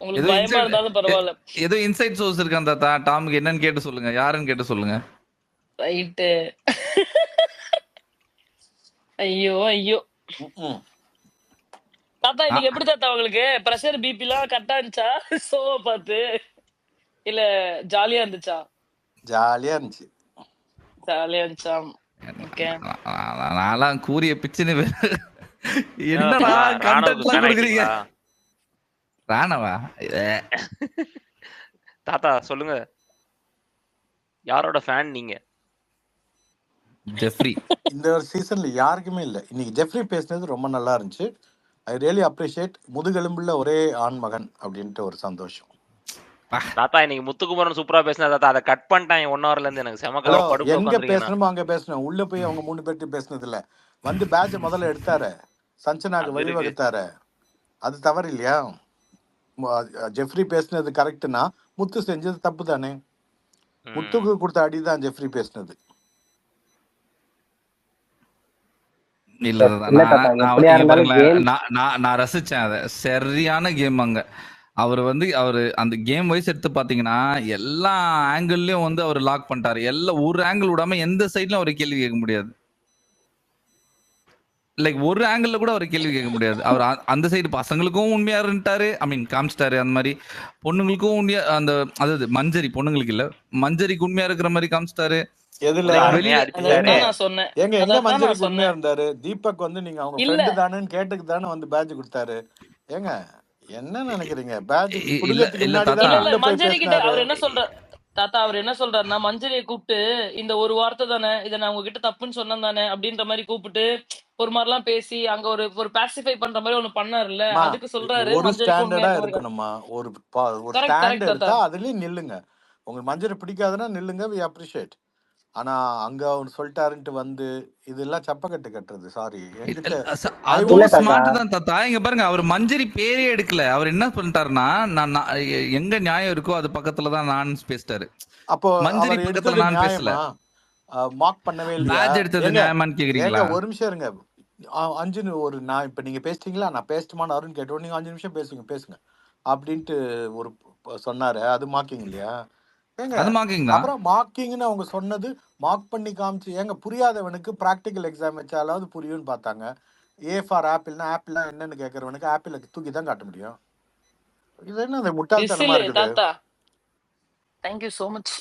உங்களுக்கு ஏதோ பயமா இன்சைட் இருந்தாலும் பரவாயில்ல. ஏதோ இன்சைட் சோர்ஸ் இருக்கான் தாத்தா, டாமுக்கு என்னன்னு கேட்டு சொல்லுங்க, யாருன்னு கேட்டு சொல்லுங்க. ரைட்டு. ஐயோ ஐயோ ம்ம். தாத்தா ஆ, இன்னைக்கு எப்படி தாத்தா உங்களுக்கு பிரஷர் பிபி எல்லாம் கரெக்டா இருந்துச்சா? ஷோவை பார்த்து இல்ல ஜாலியா இருந்துச்சா? ஜாலியா இருந்துச்சு. ஜாலியா இருந்துச்சா? ஓகே. நான்லாம் கூறிய பிச்சுன்னு என்ன என்னடா தாத்தா ராணுவுக்கு கண்டென்ட்லாம் ஃபேன் கொடுக்குறீங்க. ஆயிட்டீங்களா? ராணவா? தாத்தா சொல்லுங்க, யாரோட ஃபேன் நீங்க? ஜெஃப்ரி. இந்த ஒரு சீசன்ல யாருக்குமே இல்லை. இன்னைக்கு ஜெஃப்ரி பேசினது ரொம்ப நல்லா இருந்துச்சு. I really appreciate. முதுகெலும்புள்ள ஒரே ஆண் மகன் அப்படின்ட்டு ஒரு சந்தோஷம். தாத்தா இன்னைக்கு முத்துக்குமரன் சூப்பரா பேசினா தாத்தா, அதை கட் பண்ணிட்டாங்க 1 hourல இருந்து. எனக்கு செம ஹலோ, கடுப்புல எங்க உட்காந்துருக்கேன். பேசணுமோ அங்க பேசணும். உள்ள போய் அவங்க 3 பேர்ட்டு பேசினது இல்ல. வந்து பேட்ச முதல்ல எடுத்தாரு, சஞ்சனாக்கு அது இருக்கு. வழிவகுத்தாரு. அது தவறு இல்லையா? ஜெஃப்ரி பேசினது கரெக்ட்னா முத்து செஞ்சது தப்பு தானே. முத்துக்கு கொடுத்த அடிதான் ஜெஃப்ரி பேசினது. இல்ல தாத்தா, இல்ல தாத்தா நான் எப்படியா இங்க இருந்தாலும் பாருங்களேன், கேம் நான் ரசிச்சேன் அதை. சரியான கேம் அங்க. அவரு அந்த கேம் வைஸ் எடுத்து பாத்தீங்கன்னா எல்லா ஆங்கிள்லயும் வந்து அவர் லாக் பண்ணிட்டாரு. எல்லாம் ஒரு ஆங்கிள் விடாம எந்த சைட்லயும் அவர் கேள்வி கேட்க முடியாது. லைக் ஒரு ஆங்கிள் கூட அவர் கேள்வி கேட்க முடியாது. அவர் அந்த சைடு பசங்களுக்கும் உண்மையா இருந்துட்டாரு, ஐ மீன் காமிச்சிட்டாரு. அந்த மாதிரி பொண்ணுங்களுக்கும் உண்மையா, அந்த அதாவது மஞ்சரி பொண்ணுங்களுக்கு இல்ல, மஞ்சரிக்கு உண்மையா இருக்கிற மாதிரி காமிச்சிட்டாரு. எதுல வெளியே அடிச்சுட்டாரு. அதான் நான் சொன்னேன். எங்க அதான் நான் மஞ்சரிக்கு உண்மையா சொன்னேன். இருந்தாரு? தீபக் வந்து நீங்க அவங்க இல்ல ஃப்ரெண்டு தானேன்னு கேட்டுக்கு தானே வந்து பேட்ச் கொடுத்தாரு. ஏங்க என்ன நினைக்கிறீங்க? பேட்ச் இல்ல குடுக்கறதுக்கு இல்ல முன்னாடி தாத்தா, தானே இல்ல உள்ள போய் மஞ்சரி கிட்ட பேசினாரு. அவர் என்ன சொல்ற தாத்தா அவர் என்ன சொல்றாருன்னா, மஞ்சரியை கூப்பிட்டு இந்த ஒரு வார்த்தை தானே, இதை நான் உங்ககிட்ட தப்புன்னு சொன்னேன் தானே அப்படின்ற மாதிரி கூப்பிட்டு ஒரு மாதிரிலாம் பேசி அங்க ஒரு ஒரு பாசிஃபை பண்ற மாதிரி ஒண்ணு பண்ணாருல்ல, மா, அதுக்கு சொல்றாரு ஒரு மஞ்சரிக்கு உண்மையா ஸ்டாண்டர்டா இருக்க மாதிரி. இருக்கணுமா? ஒரு ஒரு கரெக்ட் ஸ்டாண்ட் கரெக்ட் தாத்தா. எடுத்தா அதுலயும் நில்லுங்க. உங்களுக்கு மஞ்சள் பிடிக்காதுன்னா நில்லுங்க, வி அப்ரிஷியேட். ஆனா அங்க அவர் சொல்லிட்டாருன்ட்டு வந்து இதெல்லாம் சப்பக்கட்டு கட்டுறது. சாரி என்கிட்ட ஐ அதுவும் இல்ல வாஸ் தாத்தா ஸ்மார்ட் தான் தாத்தா. இங்க பாருங்க, அவர் மஞ்சரி பேரே எடுக்கல. அவர் என்ன பண்ணிட்டாருன்னா, எங்க நியாயம் இருக்கோ அது பக்கத்துல தான் நான் பேசிட்டாரு. அப்போ மஞ்சரி அவர் பக்கத்துல எடுத்தது நான் பேசல. நியாயமா? மார்க் பண்ணவே இல்லையா? பேட்ச் எடுத்தது ஏங்க நியாயமான்னு ஏங்க கேக்குறீங்களா? ஒரு நிமிஷம் இருங்க. அஞ்சுன்னு ஒரு நான் இப்ப நீங்க பேசிட்டீங்களா, நான் பேசட்டுமான்னு அருண் கேட்டோம். நீங்க 5 நிமிஷம் பேசுங்க அப்படின்ட்டு ஒரு சொன்னாரு. அது மார்க்கிங் இல்லையா? ஏங்க அது மார்க்கிங் தான். அப்புறம் மார்க்கிங்னு அவங்க சொன்னது மார்க் பண்ணி காமிச்சு. ஏங்க புரியாதவனுக்கு ப்ராக்டிக்கல் எக்ஸாம் வச்சாலாவது புரியும்னு பார்த்தாங்க. ஏ ஃபார் ஆப்பிள்னா ஆப்பிள்னா என்னன்னு கேட்கறவனுக்கு ஆப்பிள தூக்கி தான் காட்ட முடியும். இது என்ன இந்த முட்டாள்தனமா விசில் இருக்குது? தாத்தா. Thank you so much.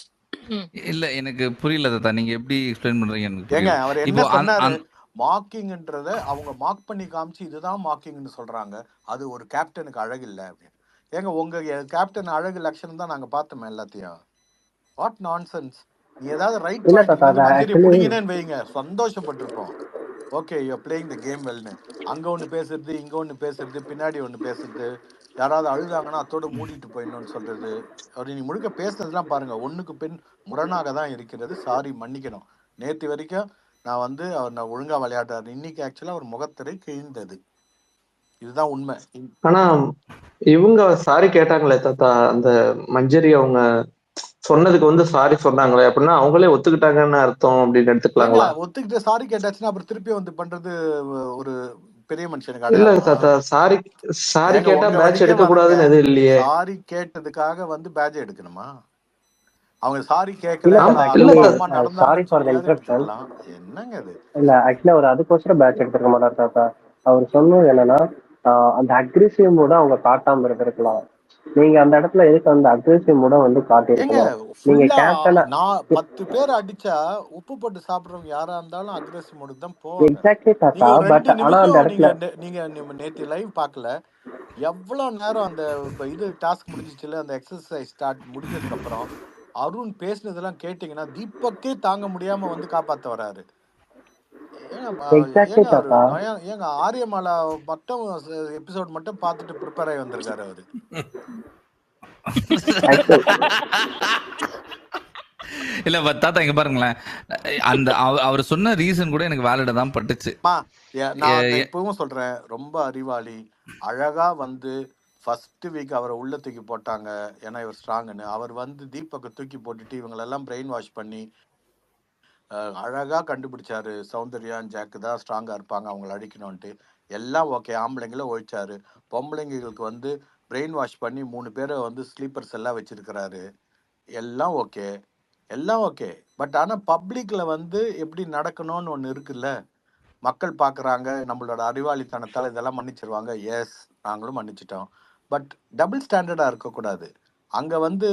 இல்ல எனக்கு புரியல தாத்தா, நீங்க எப்படி எக்ஸ்பிளைன் பண்றீங்க எனக்கு ஏங்க புரியல. அவர் என்ன இப்போ சொன்னாரு? மார்க்கிங்ன்றத அவங்க மார்க் பண்ணி காமிச்சு இதுதான் மார்க்கிங்னு சொல்றாங்க. அது ஒரு கேப்டனுக்கு அழகு இல்லை அப்படின்னு. ஏங்க உங்க கேப்டன் அழகு லட்சணம் தான் நாங்க பார்த்தோமே எல்லாத்தையும். What nonsense. நீ ஏதாவது ரைட் இல்ல பாயிண்ட்க்கு தாத்தா வந்து அது மஞ்சரி ஆக்சுவலி பிடிங்கினேன்னு வைங்க, சந்தோஷப்பட்டிருப்போம். Okay you playing the game வெல்னு. அங்க ஒன்று பேசுறது, இங்க ஒன்று பேசுறது, பின்னாடி ஒன்று பேசுறது, யாராவது அழுதாங்கன்னா அதோட மூடிட்டு போயிடணும்னு சொல்றது. அப்படி நீ முழுக்க பேசுனதுலாம் பாருங்க, ஒண்ணுக்கு பின் முரணாக தான் இருக்கிறது. சாரி மன்னிக்கணும். நேற்று வரைக்கும் நான் வந்து அவர் நான் ஒழுங்கா விளையாடுறாரு, இன்னைக்கு ஆக்சுவலா அவர் முகத்திரை கிழிந்தது. இதுதான் உண்மை. ஆனா இவங்க சாரி கேட்டாங்களே தாத்தா, அந்த மஞ்சரி அவங்க சொன்னதுக்கு வந்து சாரி சொன்னாங்களே அப்படின்னா அவங்களே ஒத்துக்கிட்டாங்கன்னு அர்த்தம் அப்படின்னு ஏங்க எடுத்துக்கலாங்களா? ஒத்துக்கிட்டு சாரி கேட்டாச்சுன்னா அப்புறம் திருப்பி வந்து பண்றது ஒரு பெரிய மனுஷனுக்கு இல்ல அடையாளமா? தாத்தா, சாரி ஏங்க கேட்டா உங்க பேட்ச் வழிக்கே எடுக்க வரேங்க. கூடாதுன்னு எதுவும் இல்லையே. சாரி கேட்டதுக்காக வந்து பேட்ச் எடுக்கணுமா? அவங்க சாரி இல்ல கேட்கல, தாத்தா, அப்பா ஆக்சுவலி அம்மா சாரி நடந்தாங்கன்னு ஃபார் த சொல்லியாவது இன்ட்ரப்ஷன். எடுத்துக்கலாம். என்னங்க இது? இல்ல ஆக்சுவலா அவர் அதுக்கோசரம் பேட்ச் எடுத்துக்க மாட்டார் தாத்தா. அவர் சொன்னது என்னன்னா அந்த அக்ரெசிவ் மூட அவங்க காட்டாம இருந்திருக்கலாம். நீங்க அந்த இடத்துல எதுக்கு அந்த அக்ரெசிவ் மூட வந்து ஏங்க காட்டியிருக்கணும்? நீங்க ஃபுல்லா கேப்டனா நான் 10 பேர் அடிச்சா உப்பு போட்டு சாப்பிடுறவங்க யாரா இருந்தாலும் அக்ரெசிவ் மோடுக்கு தான் போவாங்க. எக்ஸாக்ட்லி நீங்க தாத்தா. ஒரு பட் 2 ஆனா அந்த நிமிஷம் இடத்துல நீங்க நேத்து லைவ் பார்க்கல, எவ்வளவு நேரம் அந்த இது டாஸ்க் முடிஞ்சிச்சுல, அந்த எக்ஸசைஸ் ஸ்டார்ட் முடிஞ்சதுக்கு அப்புறம் அருண் பேசினதெல்லாம் கேட்டீங்கன்னா தீபக்கே தாங்க முடியாம வந்து காப்பாத்த வராரு. ஏங்க எக்ஸாக்ட்லி ஏங்க அவரு தாத்தா. ஏங்க ஆரியமாலா மட்டும் எபிசோட் மட்டும் பார்த்துட்டு ப்ரிப்பேர் ஆகி வந்திருக்காரு அவரு. ஆக்சுவல் இல்ல தாத்தா இங்க பாருங்களேன், அந்த அவர் சொன்ன ரீசன் கூட எனக்கு வேலிடா தான் பட்டுச்சு. நான் இப்பவும் சொல்றேன், ரொம்ப அறிவாளி, அழகா வந்து ஃபர்ஸ்ட் வீக் அவரை உள்ள தூக்கி போட்டாங்க, ஏன்னா இவர் ஸ்ட்ராங்னு. அவர் வந்து தீபக்கை தூக்கி போட்டுட்டு இவங்களெல்லாம் பிரெயின் வாஷ் பண்ணி அழகா கண்டுபிடிச்சாரு. சௌந்தர்யா ஜாக்கு தான் ஸ்ட்ராங்கா இருப்பாங்க, அவங்கள அடிக்கணும்ட்டு. எல்லாம் ஓகே, ஆம்பளைங்களும் ஒழிச்சாரு. பொம்பளைங்களுக்கு வந்து பிரெயின் வாஷ் பண்ணி 3 பேரை வந்து ஸ்லீப்பர்ஸ் எல்லாம் வச்சிருக்கிறாரு. எல்லாம் ஓகே, எல்லாம் ஓகே. பட் ஆனா பப்ளிக்ல வந்து எப்படி நடக்கணும்னு ஒண்ணு இருக்குல்ல, மக்கள் பார்க்குறாங்க, நம்மளோட அறிவாளித்தனத்தால் இதெல்லாம் மன்னிச்சிருவாங்க. எஸ், நாங்களும் மன்னிச்சிட்டோம். பட் டபுள் ஸ்டாண்டர்டாக இருக்கக்கூடாது. அங்கே வந்து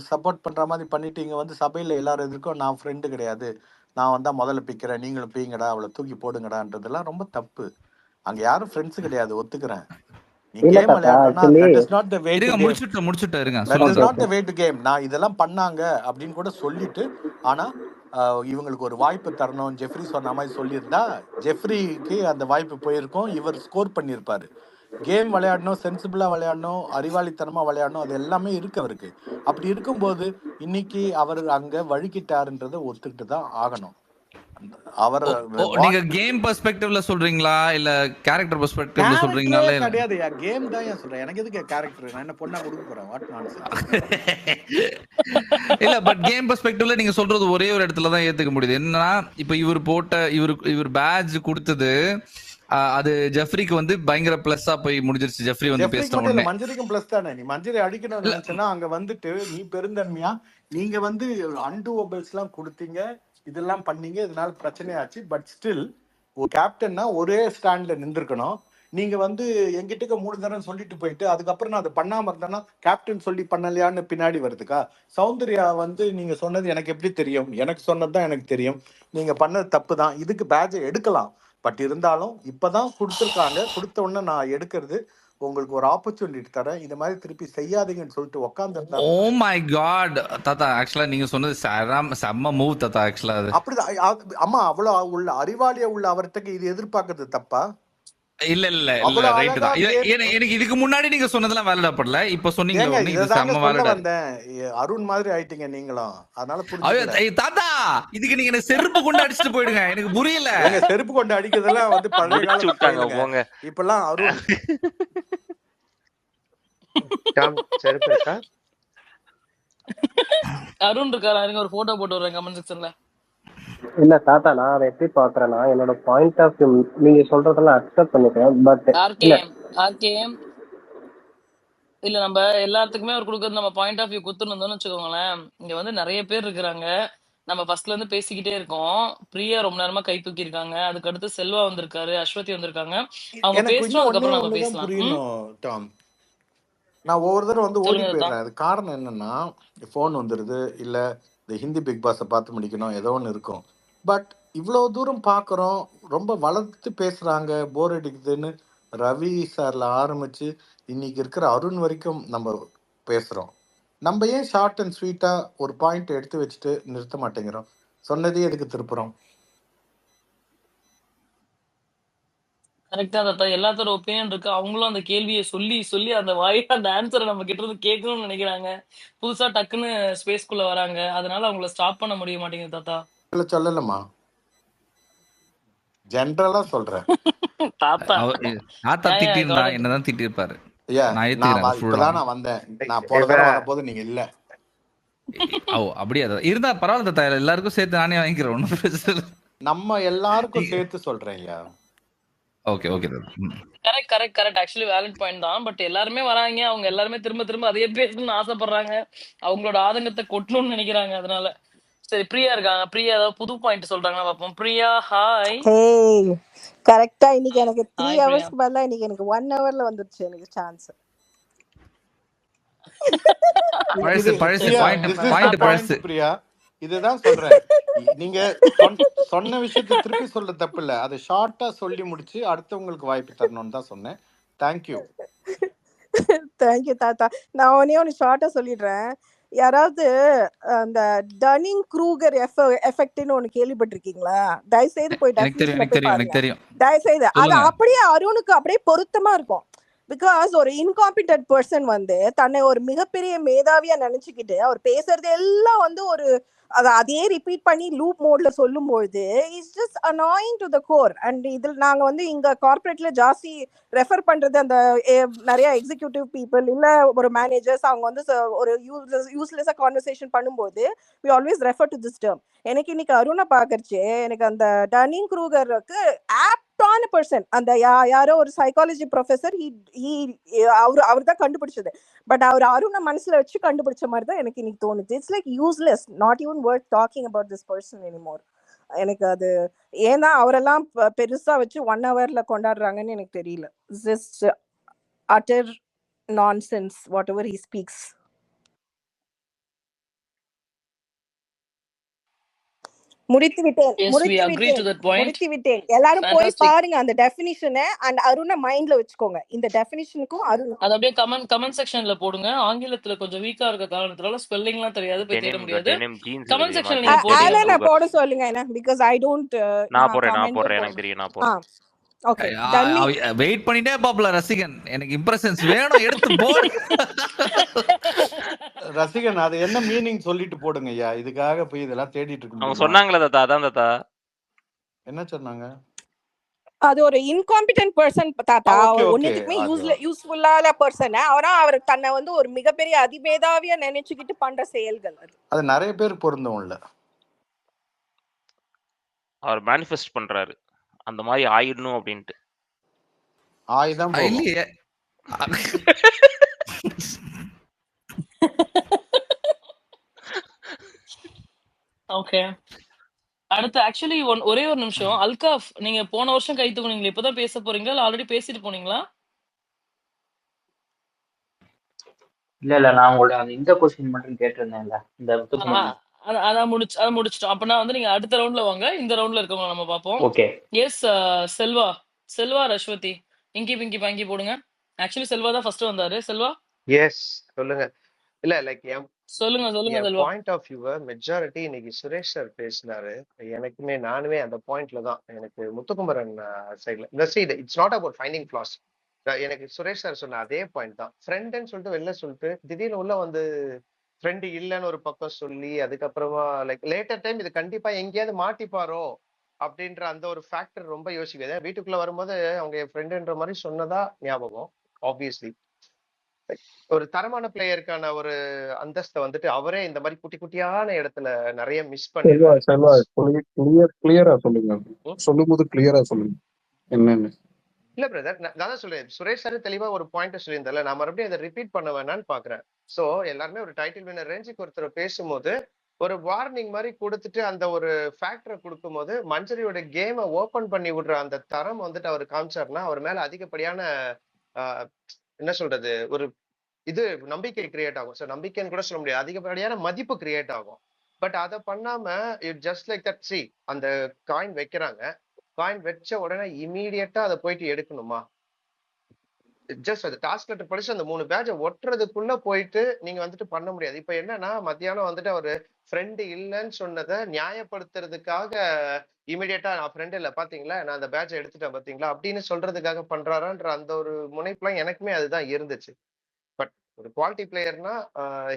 சப்போர்ட் பண்ணுற மாதிரி பண்ணிட்டு இங்கே வந்து சபையில் எல்லாரும் எதிர்க்கும் நான் ஃப்ரெண்டு கிடையாது, நான் வந்தால் முதல்ல பிக்கிறேன், நீங்களும் பீங்கடா, அவளை தூக்கி போடுங்கடான்றதெல்லாம் ரொம்ப தப்பு. அங்கே யாரும் ஃப்ரெண்ட்ஸு கிடையாது, ஒத்துக்கிறேன். நீ இல்ல கேம் தாத்தா. விளையாடணும்னா actually that is not the way to இருங்க, கேம். முடிச்சுட்டு இருங்க, தட் இஸ் சொல்லுங்க. Not the way to game. நான் இதெல்லாம் பண்ணாங்க அப்படின்னு கூட சொல்லிட்டு, ஆனா இவங்களுக்கு ஒரு வாய்ப்பு தரணும் ஜெஃப்ரி சொன்ன மாதிரி சொல்லியிருந்தா ஜெஃப்ரிக்கு அந்த வாய்ப்பு போயிருக்கும், இவர் ஸ்கோர் பண்ணியிருப்பாரு. கேம் விளையாடணும், சென்சிபிளா விளையாடணும், அறிவாளித்தனமா விளையாடணும், அது எல்லாமே இருக்கு அவருக்கு. அப்படி இருக்கும்போது இன்னைக்கு அவர் அங்க வழுக்கிட்டாருன்றதை ஒத்துக்கிட்டு தான் ஆகணும். அவர் நீங்க கேம் பெர்ஸ்பெக்டிவ்ல சொல்றீங்களா இல்ல கேரக்டர் பெர்ஸ்பெக்டிவ்ல கேரக்டரே சொல்றீங்களா? கிடையாது, கேம் தான் ஏன் சொல்றேன். எனக்கு எதுக்கு கேரக்டர்? நான் என்ன பொண்ணா கொடுக்க போறேன்? What nonsense. இல்ல பட் கேம் பெர்ஸ்பெக்டிவ்ல நீங்க சொல்றது ஒரே ஒரு இடத்துல தான் ஏத்துக்க முடியுது. என்னன்னா இப்ப இவர் பேட்ஜ் கொடுத்தது அது ஜெஃப்ரிக்கு வந்து பயங்கர பிளஸ்ஸா போய் முடிஞ்சிருச்சு. ஜெஃப்ரி வந்து பேசின உடனே மஞ்சரிக்கும் பிளஸ் தானே. நீ மஞ்சரி அடிக்கணும்னு நினைச்சேன்னா அங்க வந்துட்டு நீ பெருந்தன்மையா நீங்க வந்து அன்டூவபிள்ஸ் எல்லாம் கொடுத்தீங்க, இதெல்லாம் பண்ணீங்க, இதனால பிரச்சனையாச்சு. பட் ஸ்டில் ஒரு கேப்டன்னா ஒரே ஸ்டாண்ட்ல நின்றுக்கணும். நீங்க வந்து எங்கிட்ட 3 தடவை சொல்லிட்டு போயிட்டு அதுக்கப்புறம் நான் அதை பண்ணாம இருந்தேன்னா கேப்டன் சொல்லி பண்ணலையான்னு பின்னாடி வருதுக்கா. சௌந்தர்யா வந்து நீங்க சொன்னது எனக்கு எப்படி தெரியும்? எனக்கு சொன்னதுதான் எனக்கு தெரியும். நீங்க பண்ணது தப்பு தான், இதுக்கு பேட்சை எடுக்கலாம். பட் இருந்தாலும் இப்பதான் கொடுத்துருக்காங்க, கொடுத்த உடனே நான் எடுக்கிறது உங்களுக்கு ஒரு ஆப்பர்ச்சுனிட்டி தரேன், இந்த மாதிரி திருப்பி செய்யாதீங்கன்னு சொல்லிட்டு உட்காந்துருந்தா. ஓ மை காட் தாத்தா, ஆக்சுவலா நீங்க சொன்னது செம்ம மூவ் தாத்தா. ஆக்சுவலா அது அப்படிதான். அம்மா அவ்வளவு உள்ள அறிவாளியா உள்ள அவர்கிட்ட இது எதிர்பார்க்கறது தப்பா? இல்ல ரைட் தான். எனக்கு இதுக்கு முன்னாடி நீங்க சொன்னதெல்லாம் வேலிடா படல, இப்ப சொன்னீங்க இது செம்ம வேலிடா. அருண் மாதிரி ஆயிட்டீங்க நீங்களும், அதனால புரிஞ்சுக்கல. தாத்தா இதுக்கு நீங்க என்ன செருப்பு கொண்டு அடிச்சுட்டு போயிடுங்க, எனக்கு புரியல. செருப்பு கொண்டு அடிக்கிறதெல்லாம் வந்து பழைய காலத்துல. இப்பெல்லாம் அருண் செருப்பு இருக்கா? அருண் இருக்காரு, ஒரு போட்டோ போட்டு வரேன் கமெண்ட் செக்ஷன்ல. இல்ல தாத்தா, நான் அதை எப்படி பாக்குறேன்னா என்னோட பாயிண்ட் ஆஃப் வியூ நீங்க சொல்றதெல்லாம் அக்செப்ட் பண்ணிக்கிறேன். பட் ஆர்கேஎம் இல்ல, நம்ம எல்லாத்துக்குமே அவர் கொடுக்கறது நம்ம பாயிண்ட் ஆஃப் வியூ குத்துன்னு வச்சுக்கோங்களேன். இங்க வந்து நிறைய பேர் இருக்கிறாங்க, நம்ம ஃபர்ஸ்ட்ல இருந்து பேசிக்கிட்டே இருக்கோம். பிரியா ரொம்ப நேரமா கை தூக்கி இருக்காங்க, அதுக்கு அடுத்து செல்வா வந்திருக்காரு, அஸ்வதி வந்திருக்காங்க. அவங்க பேசணும், அதுக்கப்புறம் நம்ம பேசலாம். நான் ஒவ்வொரு தடவை வந்து ஓடி போயிடுறேன். அது காரணம் என்னன்னா போன் வந்துருது, இல்ல இந்த ஹிந்தி பிக் பாஸை பார்த்து முடிக்கணும், ஏதோ ஒன்று இருக்கும். பட் இவ்வளவு தூரம் பாக்குறோம், ரொம்ப வளர்த்து பேசுறாங்க, போர் அடிக்குதுன்னு ரவி சார்ல ஆரம்பிச்சு இன்னைக்கு இருக்கிற அருண் வரைக்கும் நம்ம பேசுறோம். நம்ம ஏன் ஷார்ட் அண்ட் ஸ்வீட்டா ஒரு பாயிண்ட் எடுத்து வச்சுட்டு நிறுத்த மாட்டேங்கிறோம்? சொன்னதே எதுக்கு திருப்புறோம்? கரெக்டா தாத்தா, எல்லாத்தோட ஒப்பீனியன் இருக்கு. அவங்களும் அந்த கேள்வியை சொல்லி சொல்லி அந்த வாயில அந்த ஆன்சரை நம்ம கிட்ட இருந்து கேட்கணும்னு நினைக்கிறாங்க. புதுசா டக்குன்னு ஸ்பேஸ்க்குள்ள வராங்க, அதனால அவங்கள ஸ்டாப் பண்ண முடிய மாட்டேங்குது தாத்தா. சொல்லலமா, ஜெனரலா சொல்றேன். தாத்தா திட்டிருந்தா என்னதான் திட்டிருப்பாரு. இப்பதான் நான் வந்தேன், நான் போன தடவை வரும்போது நீங்க இல்ல. அப்படியா இருந்தா பரவாயில்ல தாத்தா, எல்லாருக்கும் சேர்த்து நானே வாங்கிக்கிறேன், ஒன்னும் பிரச்சனை இல்லை. நம்ம எல்லாருக்கும் சேர்த்து சொல்றேன் ஐயா. Okay okay correct. Actually valid point தான். பட் எல்லாருமே வராங்க. அவங்க எல்லாருமே திரும்ப திரும்ப அதையே பேசணும்னு ஆசைப்படுறாங்க. அவங்களோட ஆதங்கத்தை கொட்டணும்னு நினைக்கிறாங்க. அதனால சரி, பிரியா இருக்காங்க. பிரியா ஏதாவது புது பாயிண்ட் சொல்றாங்களா பார்ப்போம். பிரியா, ஹாய். ஹேய் கரெக்டா இன்னைக்கு எனக்கு 3 ஹாய் பிரியா. ஹவர்ஸ்க்கு பதிலா இன்னைக்கு எனக்கு 1 ஹவர்ல வந்துருச்சு எனக்கு சான்ஸ். பழசு இது பழசு Priya, point this is the point point பழசு. பிரியா. இதுதான் சொல்றேன். நீங்க சொன்ன விஷயத்தை திருப்பி சொல்ல தப்பு இல்ல, அதை ஷார்ட்டா சொல்லி முடிச்சு அடுத்தவங்களுக்கு வாய்ப்பு தரணும்னு தான் சொன்னேன். தேங்க்யூ. தேங்க்யூ தாத்தா. நான் ஒன்னு ஷார்ட்டா சொல்லிடுறேன். யாராவது அந்த டனிங் க்ரூகர் எஃபெக்ட்னு ஒண்ணு கேள்விப்பட்டிருக்கீங்களா? தயவுசெய்து போய் எனக்கு தெரியும் டெஃபினிஷனை எனக்கு போய் தெரியும் எனக்கு பாருங்க. தெரியும். தயவுசெய்து அது சொல்லுங்க. அப்படியே அருணுக்கு அப்படியே பொருத்தமா இருக்கும். பிகாஸ் ஒரு இன்காம்பிடன்ட் பர்சன் வந்து தன்னை ஒரு மிகப்பெரிய மேதாவியா நினைச்சுக்கிட்டு அவர் பேசுறது எல்லாம் வந்து ஒரு அதையே ரிப்பீட் பண்ணி லூப் மோட்ல சொல்லும்பொழுது it's just annoying to the core. And இதில் நாங்கள் வந்து இங்க கார்பரேட்ல ஜாஸ்தி ரெஃபர் பண்றது அந்த நிறைய எக்ஸிக்யூட்டிவ் பீப்புள் இல்ல ஒரு மேனேஜர்ஸ் அவங்க வந்து ஒரு யூஸ்லெஸ்ஸா கான்வர்சேஷன் பண்ணும்போது we always refer to this term. எனக்கு இன்னைக்கு அருணை பாக்கறச்சு எனக்கு அந்த டனிங் க்ரூகருக்கு ஆப்டான பர்சன் அந்த யாரோ ஒரு சைக்காலஜி ப்ரொஃபஸர் அவர் தான் கண்டுபிடிச்சது. பட் அவர் அருணை மனசுல வச்சு கண்டுபிடிச்ச மாதிரி தான் எனக்கு இன்னைக்கு தோணுது. It's like useless, not even worth talking about this person anymore. எனக்கு அது ஏன்னா அவரெல்லாம் பெருசா வச்சு 1 ஹவர்ல கொண்டாடுறாங்கன்னு எனக்கு தெரியல. Just utter nonsense what ever he speaks. முடித்து விட்டேன். எல்லாரும் போய் பாருங்க அந்த டெஃபினிஷனை அண்ட் அருணை மைண்ட்ல வச்சுக்கோங்க. இந்த டெஃபினிஷனுக்கும் அருண் அது அப்படியே கமெண்ட் செக்ஷன்ல போடுங்க. ஆங்கிலத்துல கொஞ்சம் வீக்கா இருக்க காரணத்தினால ஸ்பெல்லிங் எல்லாம் தெரியாது, போய் தேட முடியாது. கமெண்ட் செக்ஷன்ல நீங்க போடுங்க. போட சொல்லுங்க என்ன, பிகாஸ் ஐ டோன்ட். நான் போடுறேன் எனக்கு தெரியும், நான் போடுறேன். ஓகே, வெயிட் பண்ணிட்டே பாப்பல ரசிகன், எனக்கு இம்ப்ரெஷன்ஸ் வேணும், எடுத்து போடு. ரசிகன் அது என்ன மீனிங் சொல்லிட்டு போடுங்க ஐயா. இதுக்காக போய் இதெல்லாம் தேடிட்டு இருக்கு. அவங்க சொன்னாங்களே தாத்தா, அதான் தாத்தா. என்ன சொன்னாங்க? அது ஒரு இன்காம்பிடன்ட் பர்சன் தாத்தா. ஒண்ணுத்துக்குமே யூஸ்ஃபுல்லான பர்சன். அவர் தன்னை வந்து ஒரு மிகப்பெரிய அதிமேதாவியா நினைச்சுக்கிட்டு பண்ற செயல்கள் அது நிறைய பேர் பொருந்தும் இல்ல. அவர் மேனிஃபெஸ்ட் பண்றாரு அந்த மாதிரி ஆயிடணும் அப்படின்ட்டு. ஆயுதம் இல்லையே. ஓகே, அடுத்து ஆக்சுவலி ஒரே ஒரு நிமிஷம். அல்காஃப், நீங்க போன வருஷம் கை தூக்குனீங்களா? இப்பதான் பேச போறீங்களா இல்ல ஆல்ரெடி பேசிட்டு போனீங்களா? இல்ல நான் உங்களோட இந்த கொஸ்டின் மட்டும் கேட்டிருந்தேன்ல, இந்த அதான் முடிச்சிட்டோம். அப்பனா வந்து நீங்க அடுத்த ரவுண்ட்ல வாங்க. இந்த ரவுண்ட்ல இருக்கவங்க நம்ம பாப்போம். ஓகே. எஸ், செல்வா ரஷ்வதி, இங்கி பிங்கி பாங்கி போடுங்க. ஆக்சுவலி செல்வா தான் ஃபர்ஸ்ட் வந்தாரு. செல்வா எஸ் சொல்லுங்க. இல்ல லைக் சொல்லுங்க Selva. Point of view majority இன்னைக்கு சுரேஷ் சார் பேசினாரு. நானுமே அந்த பாயிண்ட்ல தான் எனக்கு முத்துக்குமரன் சைட்ல இந்த side it's not about finding flaws. எனக்கு சுரேஷ் சார் சொன்ன அதே பாயிண்ட் தான். ஃப்ரெண்டுன்னு சொல்லிட்டு வெளில சொல்லிட்டு திடீர்னு உள்ள வந்து ஃப்ரெண்டு இல்லைன்னு ஒரு பக்கம் சொல்லி அதுக்கப்புறமா லைக் லேட்டர் டைம் இது கண்டிப்பா எங்கேயாவது மாட்டிப்பாரோ அப்படின்ற அந்த ஒரு ஃபேக்டர் ரொம்ப யோசிக்குது. வீட்டுக்குள்ள வரும்போது அவங்க என் ஃப்ரெண்டுன்ற மாதிரி சொன்னதா ஞாபகம். ஆப்வியஸ்லி ஒரு தரமான பிளேயருக்கான ஒரு அந்தஸ்தை வந்துட்டு அவரே இந்த மாதிரி குட்டி குட்டியான இடத்துல நிறைய மிஸ் கிளியரா சொல்லுங்க, சொல்லும்போது கிளியரா சொல்லுங்க என்னன்னு. இல்ல பிரதர், நான் தான் சொல்றேன். சுரேஷ் சார் தெளிவா ஒரு பாயிண்ட் சொல்லியிருந்தால நான் மறுபடியும் அதை ரிப்பீட் பண்ண வேணான்னு பாக்குறேன். சோ எல்லாருமே ஒரு டைட்டில் வின்னர் ரேஞ்சுக்கு ஒருத்தர் பேசும்போது ஒரு வார்னிங் மாதிரி கொடுத்துட்டு அந்த ஒரு ஃபேக்டரை கொடுக்கும் போது மஞ்சரியோட கேமை ஓபன் பண்ணி விடுற அந்த தரம் வந்துட்டு அவர் காமிச்சாருன்னா அவர் மேல அதிகப்படியான என்ன சொல்றது ஒரு இது நம்பிக்கை கிரியேட் ஆகும். ஸோ நம்பிக்கைன்னு கூட சொல்ல முடியாது, அதிகப்படியான மதிப்பு கிரியேட் ஆகும். பட் அதை பண்ணாம it just like that. C அந்த காயின் வைக்கிறாங்க, காயின் வச்ச உடனே இமீடியட்டா அதை போயிட்டு எடுக்கணுமா? ஜஸ்ட் அது டாஸ்க் லெட்டர் படிச்சு அந்த 3 பேட்சை ஒட்டுறதுக்குள்ள போயிட்டு நீங்க வந்துட்டு பண்ண முடியாது. இப்ப என்னன்னா மத்தியானம் வந்துட்டு அவரு ஃப்ரெண்டு இல்லைன்னு சொன்னதை நியாயப்படுத்துறதுக்காக இமீடியட்டா நான் ஃப்ரெண்டு இல்லை பாத்தீங்களா, நான் அந்த பேட்சை எடுத்துட்டேன் பாத்தீங்களா அப்படின்னு சொல்றதுக்காக பண்றாரான்ற அந்த ஒரு முனைப்புலாம் எனக்குமே அதுதான் இருந்துச்சு. பட் ஒரு குவாலிட்டி பிளேயர்னா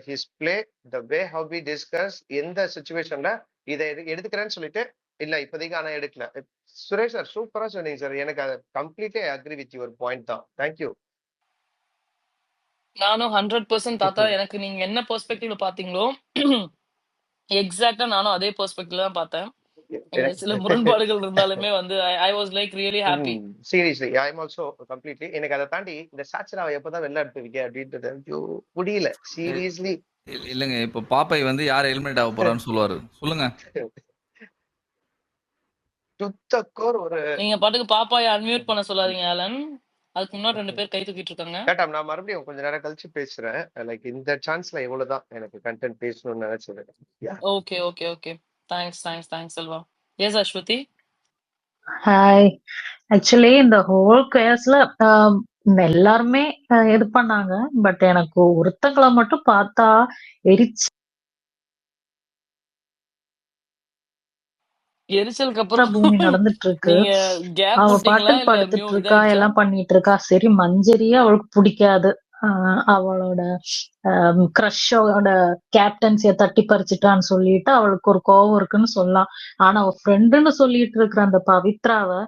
his play the way how we discuss எந்த சிச்சுவேஷன்ல இதை எடுத்துக்கிறேன்னு சொல்லிட்டு இல்ல இப்போதைக்கு ஆனா எடுக்கல. சுரேஷ் சார் சூப்பரா சொன்னீங்க சார். எனக்கு அதை completely agree with your point தான். தேங்க்யூ. நானும் 100% தாத்தா. எனக்கு நீங்க என்ன பெர்ஸ்பெக்டிவ்ல பாத்தீங்களோ எக்ஸாக்டா நானும் அதே பெர்ஸ்பெக்டிவ்ல தான் பார்த்தேன். சில முரண்பாடுகள் இருந்தாலுமே வந்து I was like really happy. Seriously I am also completely. எனக்கு அதை தாண்டி இந்த சாச்சராவை எப்பதான் வெளில எடுத்துவீங்க அப்படின்றது ஐயோ முடியல சீரியஸ்லி. இல்லைங்க இப்போ பாப்பாய் வந்து யார் எலிமினேட் ஆக போறான்னு சொல்லுவாரு சொல்லுங்க. சுத்தக்கோர் ஒரு நீங்க பாட்டுக்கு பாப்பாயை அன்மியூட் பண்ண சொல்லாதீங்க ஆலன். அதுக்கு முன்னாடி 2 பேர் கை தூக்கிட்டு இருக்காங்க. கேட்டாம். நான் மறுபடியும் கொஞ்ச நேரம் கழிச்சு பேசுறேன். லைக் இந்த சான்ஸ்ல இவ்வளவுதான் எனக்கு கண்டென்ட் பேசணும்னு நினைச்சது. Okay okay okay. Thanks Selva. Yes Aswathi. Hi. Actually இந்த ஹோல் கேஸ்ல எல்லாருமே இது பண்ணாங்க. பட் எனக்கு ஒருத்தங்களை மட்டும் பார்த்தா எரிச்ச எரிச்சலுக்கு அப்புறம் பூமி நடந்துட்டு இருக்கு. நீங்க கேப் அவ விட்டீங்களா பாட்டுக்கு இல்ல படுத்துட்டு இருக்கா, இதாயிடுச்சா? எல்லாம் பண்ணிட்டு இருக்கா. சரி மஞ்சரியே அவளுக்கு பிடிக்காது. அவளோட கிரஷோட கேப்டன்சிய தட்டி பறிச்சுட்டான்னு சொல்லிட்டு அவளுக்கு ஒரு கோவம் இருக்குன்னு சொல்லலாம். ஆனா அவ ஃப்ரெண்டுன்னு சொல்லிட்டு இருக்கிற அந்த பவித்ராவை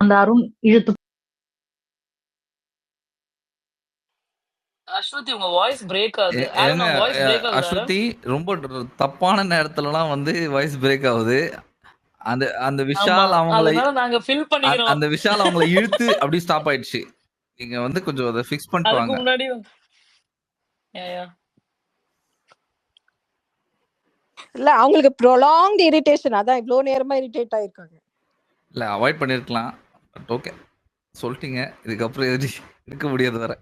அந்த அருண் இழுத்து அஸ்வதி உங்க வாய்ஸ் பிரேக் ஆகுது. ஆலன் ஏங்க உங்க வாய்ஸ் பிரேக் ஆகுது ஆலன். அஸ்வதி ரொம்ப தப்பான நேரத்துலலாம் வந்து வாய்ஸ் பிரேக் ஆகுது. அந்த அந்த ஆமா. விஷால் அவங்கள அதனால நாங்க ஃபில் பண்ணிக்கிறோம். அந்த விஷால் அவங்கள இழுத்து அப்படி ஸ்டாப் ஆயிடுச்சு. நீங்க வந்து கொஞ்சம் அதை ஃபிக்ஸ் பண்ணிட்டு அதுக்கு வாங்க. முன்னாடி யா. இல்ல அவங்களுக்கு ப்ரொலாங்ட் இரிட்டேஷன், அதான் இவ்வளவு நேரமா இரிட்டேட் ஆயிருக்காங்க. இல்ல அவாய்ட் பண்ணிருக்கலாம். பட் ஓகே சொல்லிட்டீங்க. இதுக்கப்புறம் இருக்க முடியாது வேற.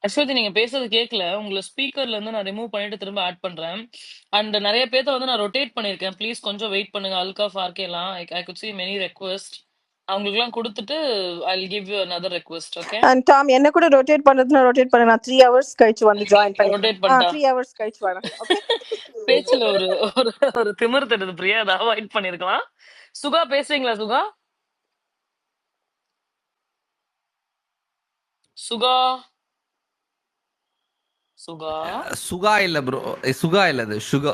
அஸ்வதி நீங்க பேசுறது கேட்கல. உங்களை ஸ்பீக்கர்ல இருந்து நான் ரிமூவ் பண்ணிட்டு திரும்ப ஆட் பண்றேன். அண்ட் நிறைய பேர்த்த வந்து நான் ரொட்டேட் பண்ணிருக்கேன். ப்ளீஸ் கொஞ்சம் வெயிட் பண்ணுங்க. அல்காஃப் ஆர்கேலாம் I could see many request. அவங்களுக்குலாம் கொடுத்துட்டு I will give you another request. Okay. And Tom என்ன கூட ரொட்டேட் பண்றதுன்னா ரொட்டேட் பண்ண. நான் 3 hours கழிச்சு வந்து ஜாயின் பண்ணிக்கிறேன். ரொட்டேட் பண்ணிட்டா 3 hours கழிச்சு வரேன். ஓகே. பேச்சுல ஒரு ஒரு ஒரு திமிர் தருது பிரியா. அதை அவாய்ட் பண்ணிருக்கலாம். சுகா பேசுறீங்களா? சுகா சுகா சுகா சுகா இல்ல ப்ரோ. சுகா இல்ல அது சுகா.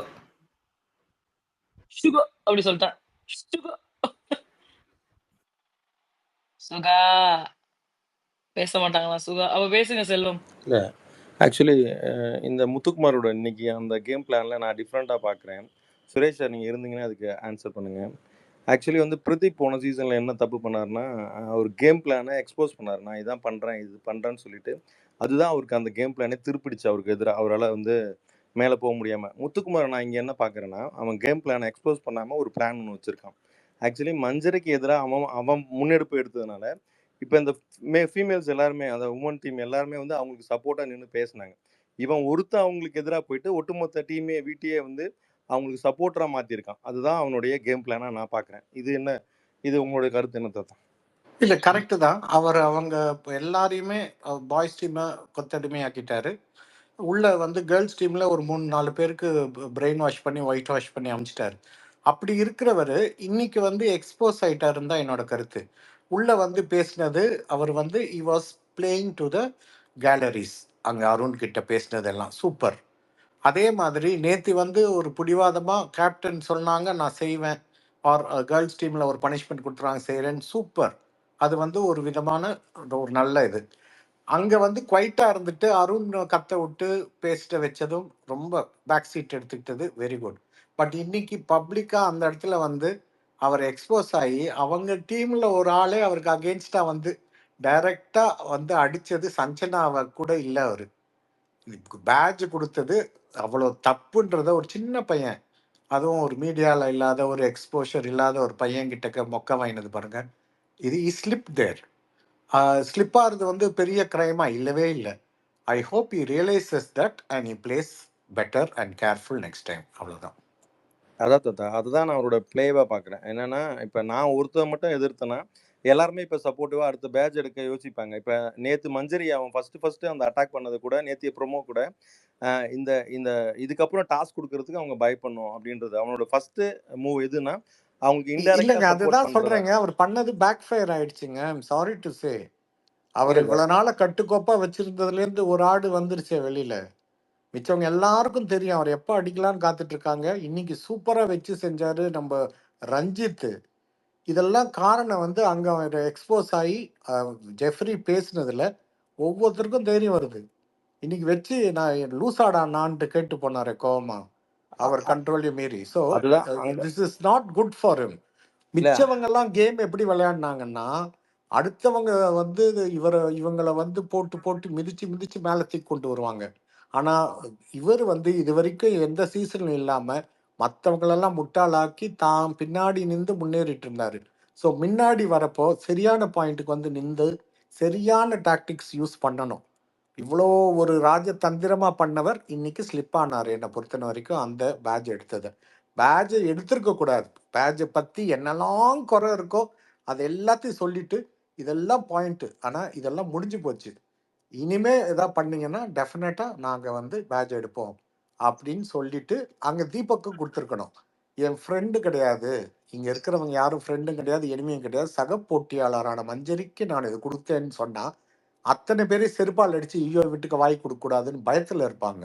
சுகா அப்படி சொல்லிட்டேன். சுகா சுகா பேச மாட்டாங்களா? சுகா அவ பேசுங்க செல்வம். இல்லை ஆக்சுவலி இந்த முத்துக்குமாரோட இன்னைக்கு அந்த கேம் பிளானில் நான் டிஃப்ரெண்ட்டாக பார்க்குறேன். சுரேஷ் சார் நீங்கள் இருந்தீங்கன்னா அதுக்கு ஆன்சர் பண்ணுங்கள். ஆக்சுவலி வந்து பிரதீப் போன சீசனில் என்ன தப்பு பண்ணார்னா அவர் கேம் பிளானை எக்ஸ்போஸ் பண்ணார். நான் இதான் பண்ணுறேன் இது பண்ணுறேன்னு சொல்லிட்டு அதுதான் அவருக்கு அந்த கேம் பிளானே திருப்பிடிச்சு அவருக்கு எதிராக. அவரால் வந்து மேலே போக முடியாமல். முத்துக்குமார் நான் இங்கே என்ன பார்க்குறேன்னா அவன் கேம் பிளானை எக்ஸ்போஸ் பண்ணாமல் ஒரு பிளான் ஒன்று வச்சுருக்கான். ஆக்சுவலி மஞ்சரிக்கு எதிராக அவன் முன்னெடுப்பு எடுத்ததுனால இப்போ இந்த ஃபீமேல்ஸ் எல்லாருமே அந்த உமன் டீம் எல்லாருமே வந்து அவங்களுக்கு சப்போர்ட்டாக நின்று பேசினாங்க. இவன் ஒருத்தன் அவங்களுக்கு எதிராக போயிட்டு ஒட்டுமொத்த டீமே வீட்டையே வந்து அவங்களுக்கு சப்போர்ட்டராக மாற்றிருக்கான். அதுதான் அவனுடைய கேம் பிளானாக நான் பார்க்குறேன். இது உங்களுடைய கருத்து என்ன தாத்தா? இல்லை கரெக்டு தான். அவங்க எல்லாரையுமே பாய்ஸ் டீமை கொத்தடிமை ஆக்கிட்டாரு. உள்ள வந்து கேர்ள்ஸ் டீமில் ஒரு 3-4 பேருக்கு பிரெயின் வாஷ் பண்ணி ஒயிட் வாஷ் பண்ணி அமிச்சிட்டாரு. அப்படி இருக்கிறவர் இன்னைக்கு வந்து எக்ஸ்போஸ் ஆகிட்டாருன்னு தான் என்னோட கருத்து. உள்ள வந்து பேசினது அவர் வந்து he was playing to the galleries. அங்கே அருண் கிட்ட பேசினதெல்லாம் சூப்பர். அதே மாதிரி நேற்று வந்து ஒரு பிடிவாதமாக கேப்டன் சொன்னாங்க நான் செய்வேன், ஆர் கேர்ள்ஸ் டீமில் ஒரு பனிஷ்மெண்ட் கொடுத்துறாங்க செய்கிறேன்னு சூப்பர். அது வந்து ஒரு விதமான ஒரு நல்ல இது. அங்கே வந்து குவைட்டாக இருந்துட்டு அருண் கத்த விட்டு பேசிட்டு வச்சதும் ரொம்ப பேக் சீட் எடுத்துக்கிட்டது வெரி குட். பட் இன்னைக்கு பப்ளிக்காக அந்த இடத்துல வந்து அவர் எக்ஸ்போஸ் ஆகி அவங்க டீமில் ஒரு ஆளே அவருக்கு அகெயின்ஸ்டாக வந்து டைரக்டாக வந்து அடித்தது சஞ்சனாவை கூட இல்லை. அவர் பேட்ஜ் கொடுத்தது அவ்வளோ தப்புன்றத ஒரு சின்ன பையன், அதுவும் ஒரு மீடியாவில் இல்லாத ஒரு எக்ஸ்போஷர் இல்லாத ஒரு பையன்கிட்ட மொக்க வாங்கினது பாருங்க. இது ஸ்லிப் தேர். ஸ்லிப்பாகிறது வந்து பெரிய கிரைமாக இல்லவே இல்லை. I hope you realises that and you place better and careful next time. அவ்வளோதான். அதான் தாத்தா, அதுதான் நான் அவரோட பிளேவாக பார்க்குறேன். என்னன்னா இப்போ நான் ஒருத்தர் மட்டும் எதிர்த்தேன்னா எல்லாருமே இப்போ சப்போர்ட்டிவாக அடுத்த பேட்ச் எடுக்க யோசிப்பாங்க. இப்போ நேற்று மஞ்சரி அவன் ஃபஸ்ட்டு அந்த அட்டாக் பண்ணது கூட நேற்று ப்ரோமோ கூட இந்த இந்த இதுக்கப்புறம் டாஸ்க் கொடுக்கறதுக்கு அவங்க பயப்படணும் அப்படின்றது அவனோட ஃபர்ஸ்ட் மூவ். எதுனா அவங்களுக்கு இல்லைங்க இன்டைரக்டா அதுதான் சொல்றேங்க. அவர் பண்ணது பேக் ஃபயர் ஆயிடுச்சுங்க. Sorry to say. அவர் இவ்வளவு நாள கட்டுக்கோப்பா வச்சிருந்ததுல இருந்து ஒரு ஆடு வந்துருச்சே வெளியில. மிச்சவங்க எல்லாருக்கும் தெரியும் அவர் எப்போ அடிக்கலான்னு காத்துட்டு இருக்காங்க. இன்னைக்கு சூப்பரா வச்சு செஞ்சாரு நம்ம ரஞ்சித். இதெல்லாம் காரணம் வந்து அங்க அவர் எக்ஸ்போஸ் ஆகி ஜெஃப்ரி பேசுனதுல ஒவ்வொருத்தருக்கும் தைரியம் வருது. இன்னைக்கு வச்சு நான் லூசாடா நான்ட்டு கேட்டு போனாரு கோவமா. அவர் கண்ட்ரோலையும் மீறி. ஸோ அதுதான் அங்க this is not good for him. இல்ல மிச்சவங்கெல்லாம் கேம் எப்படி விளையாடினாங்கன்னா, அடுத்தவங்க வந்து இவங்கள வந்து போட்டு போட்டு மிதிச்சு மிதிச்சு மேலே தூக்கி கொண்டு வருவாங்க. ஆனால் இவர் வந்து இது வரைக்கும் எந்த சீசனும் இல்லாமல் மற்றவங்களெல்லாம் முட்டாளாக்கி தான் பின்னாடி நின்று முன்னேறிட்டு இருந்தார். ஸோ முன்னாடி வரப்போ சரியான பாயிண்ட்டுக்கு வந்து நின்று சரியான டாக்டிக்ஸ் யூஸ் பண்ணணும். இவ்வளோ ஒரு ராஜதந்திரமாக பண்ணவர் இன்னைக்கு ஸ்லிப் ஆனார். என்னை பொறுத்தன வரைக்கும் அந்த பேட்ச் எடுத்தது பேட்சை எடுத்திருக்க கூடாது. பேட்சை பற்றி என்னெல்லாம் குறை இருக்கோ அது எல்லாத்தையும் சொல்லிட்டு இதெல்லாம் பாயிண்ட்டு, ஆனால் இதெல்லாம் முடிஞ்சு போச்சு, இனிமே எதாவது பண்ணீங்கன்னா டெஃபினட்டாக நாங்கள் வந்து பேட்ச் எடுப்போம் அப்படின்னு சொல்லிட்டு அங்கே தீபக்கு கொடுத்துருக்கணும். என் ஃப்ரெண்டு கிடையாது, இங்கே இருக்கிறவங்க யாரும் ஃப்ரெண்டும் கிடையாது, எனிமையும் கிடையாது, சக போட்டியாளரான மஞ்சரிக்கு நான் இது கொடுத்தேன்னு சொன்னால் அத்தனை பேரையும் செருப்பால் அடித்து ஐயோ வீட்டுக்கு வாய் கொடுக்கக்கூடாதுன்னு பயத்தில் இருப்பாங்க.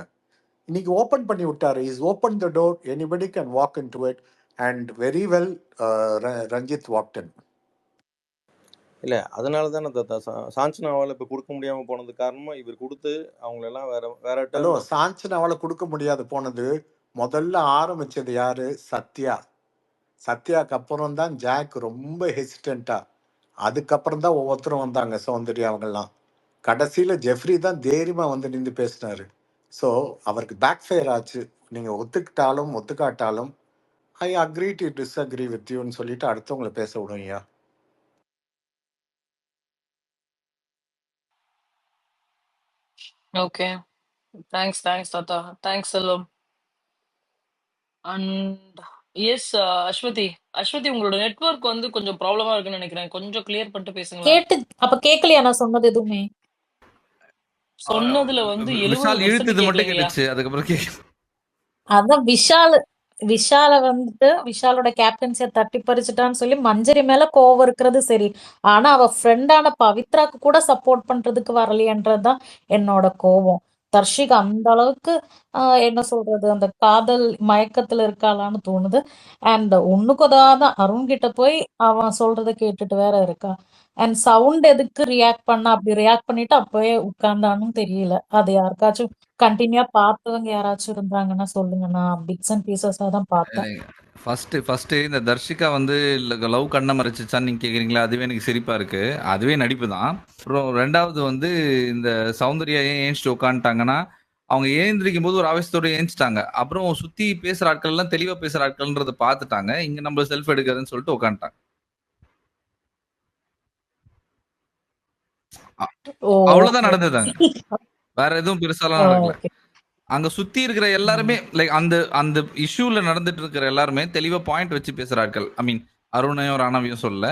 இன்னைக்கு ஓப்பன் பண்ணி விட்டாரு. Is open the door, anybody can walk in to it and very well Ranjith walked in. இல்ல அதனால தான் சாஞ்சனாவால் இப்போ கொடுக்க முடியாம போனது காரணமா இவர் கொடுத்து அவங்களெல்லாம் வேற வேற ஹலோ, டேர்ன் சாஞ்சனாவால் கொடுக்க முடியாது போனது முதல்ல ஆரம்பிச்சது யாரு? சத்யா. சத்யாவுக்கு அப்புறம் தான் ஜாக் ரொம்ப ஹெசிடென்ட்டா, அதுக்கப்புறம் தான் ஒவ்வொருத்தரும் வந்தாங்க, சௌந்தர்யா அவங்கெல்லாம். கடைசியில் ஜெஃப்ரி தான் தைரியமாக வந்து நின்று பேசினாரு. ஸோ அவருக்கு பேக் ஃபயர் ஆச்சு. நீங்கள் ஒத்துக்கிட்டாலும் ஒத்துக்காட்டாலும் I agree to disagree with யூன்னு சொல்லிட்டு அடுத்தவங்களை பேச விடுவீங்க. ஓகே. தேங்க்ஸ் தாத்தா. Thanks Selvam. And yes Aswathi. Aswathi, உங்களோட நெட்வொர்க் வந்து கொஞ்சம் ப்ராப்ளமா இருக்குன்னு நினைக்கிறேன். கொஞ்சம் கிளியர் பண்ணிட்டு பேசுங்களேன். அப்ப கேட்கலையா நான் சொன்னது எதுவுமே? சொன்னதுல வந்து விஷால் 70% இழுத்தது மட்டும் கேட்கலைங்கய்யா. கேட்டுச்சு, அதுக்கப்புறம் அதான் விஷால வந்துட்டு விஷாலோட கேப்டன்சியை தட்டி பறிச்சுட்டான்னு சொல்லி மஞ்சரி மேல கோவம் இருக்கிறது சரி. ஆனா அவ ஃப்ரெண்டான பவித்ராக்கு கூட சப்போர்ட் பண்றதுக்கு வரலையன்றதுதான் என்னோட கோவம். தர்ஷிக் அந்த அளவுக்கு என்ன சொல்றது, அந்த காதல் மயக்கத்துல இருக்காளான்னு தோணுது. அண்ட் ஒண்ணுக்குதான் அருண் கிட்ட போய் அவன் சொல்றத கேட்டுட்டு வேற இருக்கா. அண்ட் சவுண்ட் எதுக்கு ரியாக்ட் பண்ண, அப்படி ரியாக்ட் பண்ணிட்டு அப்பவே உட்கார்ந்தான்னு தெரியல. அது யாருக்காச்சும் கண்டினியூவா பார்த்தவங்க யாராச்சும் இருந்தாங்கன்னா சொல்லுங்க. நான் பிட்ஸ் அண்ட் பீசஸா தான் பார்த்தேன். ஃபர்ஸ்ட் இந்த தர்ஷிகா வந்து லவ் கண்ணை மறைச்சிச்சான்னு நீங்க கேக்குறீங்களா? அதுவே எனக்கு சிரிப்பா இருக்கு. அதுவே நடிப்பு தான். அப்புறம் ரெண்டாவது வந்து இந்த சௌந்தர்யா ஏன் ஏஞ்சிட்டு உட்காந்துட்டாங்கன்னா, அவங்க ஏந்திரிக்கும் போது ஒரு ஆவேசத்தோட ஏஞ்சிட்டாங்க. அப்புறம் சுத்தி பேசுற ஆட்கள் எல்லாம் தெளிவா பேசுற ஆட்கள்ன்றத பார்த்துட்டாங்க. இங்க நம்ம செல்ஃப் எடுக்கிறதுன்னு சொல்லிட்டு உட்காந்துட்டாங்க. அவ்வளவுதான் நடந்ததாங்க. வேற எதுவும் பெருசாலாம் நடக்கல. அங்க சுத்தி இருக்கிற எல்லாருமே லைக் அந்த அந்த இஷ்யூல நடந்துட்டு இருக்கிற எல்லாருமே தெளிவா பாயிண்ட் வச்சு பேசுற ஆட்கள். ஐ மீன் அருணையும் ராணவியும் சொல்ல,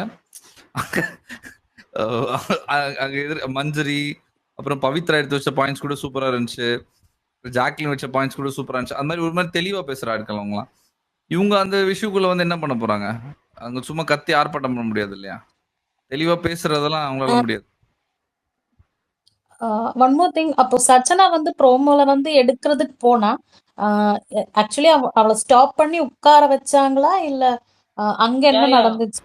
அங்க மஞ்சரி அப்புறம் பவித்ரா எடுத்து வச்ச பாயிண்ட்ஸ் கூட சூப்பரா இருந்துச்சு. ஜாக்லின் வச்ச பாயிண்ட்ஸ் கூட சூப்பரா இருந்துச்சு. அந்த மாதிரி ஒரு மாதிரி தெளிவா பேசுற ஆட்கள் அவங்களாம். இவங்க அந்த விஷயக்குள்ள வந்து என்ன பண்ண போறாங்க? அங்க சும்மா கத்தி ஆர்ப்பாட்டம் பண்ண முடியாது இல்லையா? தெளிவா பேசுறதெல்லாம் அவங்களால முடியாது. ஒன் மோர் திங், அப்போ சச்சனா வந்து ப்ரோமோல வந்து எடுக்கிறதுக்கு போனா ஆக்சுவலி அவளை ஸ்டாப் பண்ணி உட்கார வச்சாங்களா இல்ல அங்க என்ன நடந்துச்சு?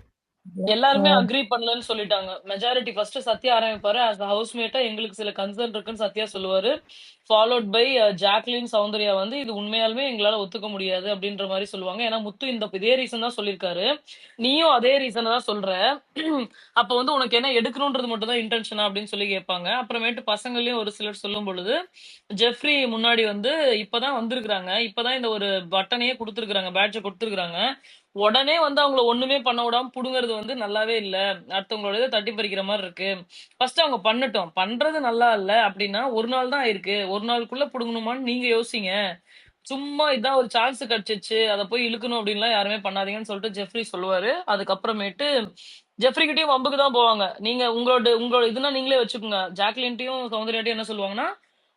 எல்லாருமே அக்ரி பண்ணலன்னு சொல்லிட்டாங்க. மெஜாரிட்டி ஃபர்ஸ்ட் சத்யா ஆரம்பிப்பாரு. as a ஹவுஸ்மேட்டா எங்களுக்கு சில கன்சர்ன் இருக்குன்னு சத்யா சொல்லுவாரு. ஃபாலோட் பை ஜாக்லின் சௌந்தர்யா வந்து இது உண்மையாலுமே எங்களால ஒத்துக்க முடியாது அப்படின்ற மாதிரி சொல்லுவாங்க. ஏன்னா முத்து இதே ரீசன் தான் சொல்லியிருக்காரு, நீயும் அதே ரீசனை தான் சொல்ற, அப்ப வந்து உனக்கு என்ன எடுக்கணும்ன்றது மட்டும் தான் இன்டென்ஷனா அப்படின்னு சொல்லி கேட்பாங்க. அப்புறமேட்டு பசங்களையும் ஒரு சிலர் சொல்லும் பொழுது ஜெஃப்ரி முன்னாடி வந்து இப்பதான் வந்திருக்கிறாங்க, இப்பதான் இந்த ஒரு பட்டனையே கொடுத்துருக்காங்க, பேட்சை கொடுத்துருக்காங்க, உடனே வந்து அவங்கள ஒண்ணுமே பண்ண விடாம புடுங்கிறது வந்து நல்லாவே இல்ல. அடுத்தவங்களோட இதை தட்டி பறிக்கிற மாதிரி இருக்கு. ஃபர்ஸ்ட் அவங்க பண்ணட்டும், பண்றது நல்லா இல்ல அப்படின்னா ஒரு நாள் தான் இருக்கு, ஒரு நாளுக்குள்ள புடுங்கணுமான்னு நீங்க யோசிங்க. சும்மா இதான் ஒரு சான்ஸ் கிடைச்சிச்சு, அதை போய் இழுக்கணும் அப்படின்லாம் யாருமே பண்ணாதீங்கன்னு சொல்லிட்டு ஜெஃப்ரி சொல்லுவாரு. அதுக்கப்புறமேட்டு ஜெஃப்ரி கிட்டயும் வம்புக்கு தான் போவாங்க. நீங்க உங்களோட இதுனா நீங்களே வச்சுக்கோங்க. ஜாக்லின்ட்டையும் சௌந்தர்யாட்டையும் என்ன சொல்லுவாங்கன்னா,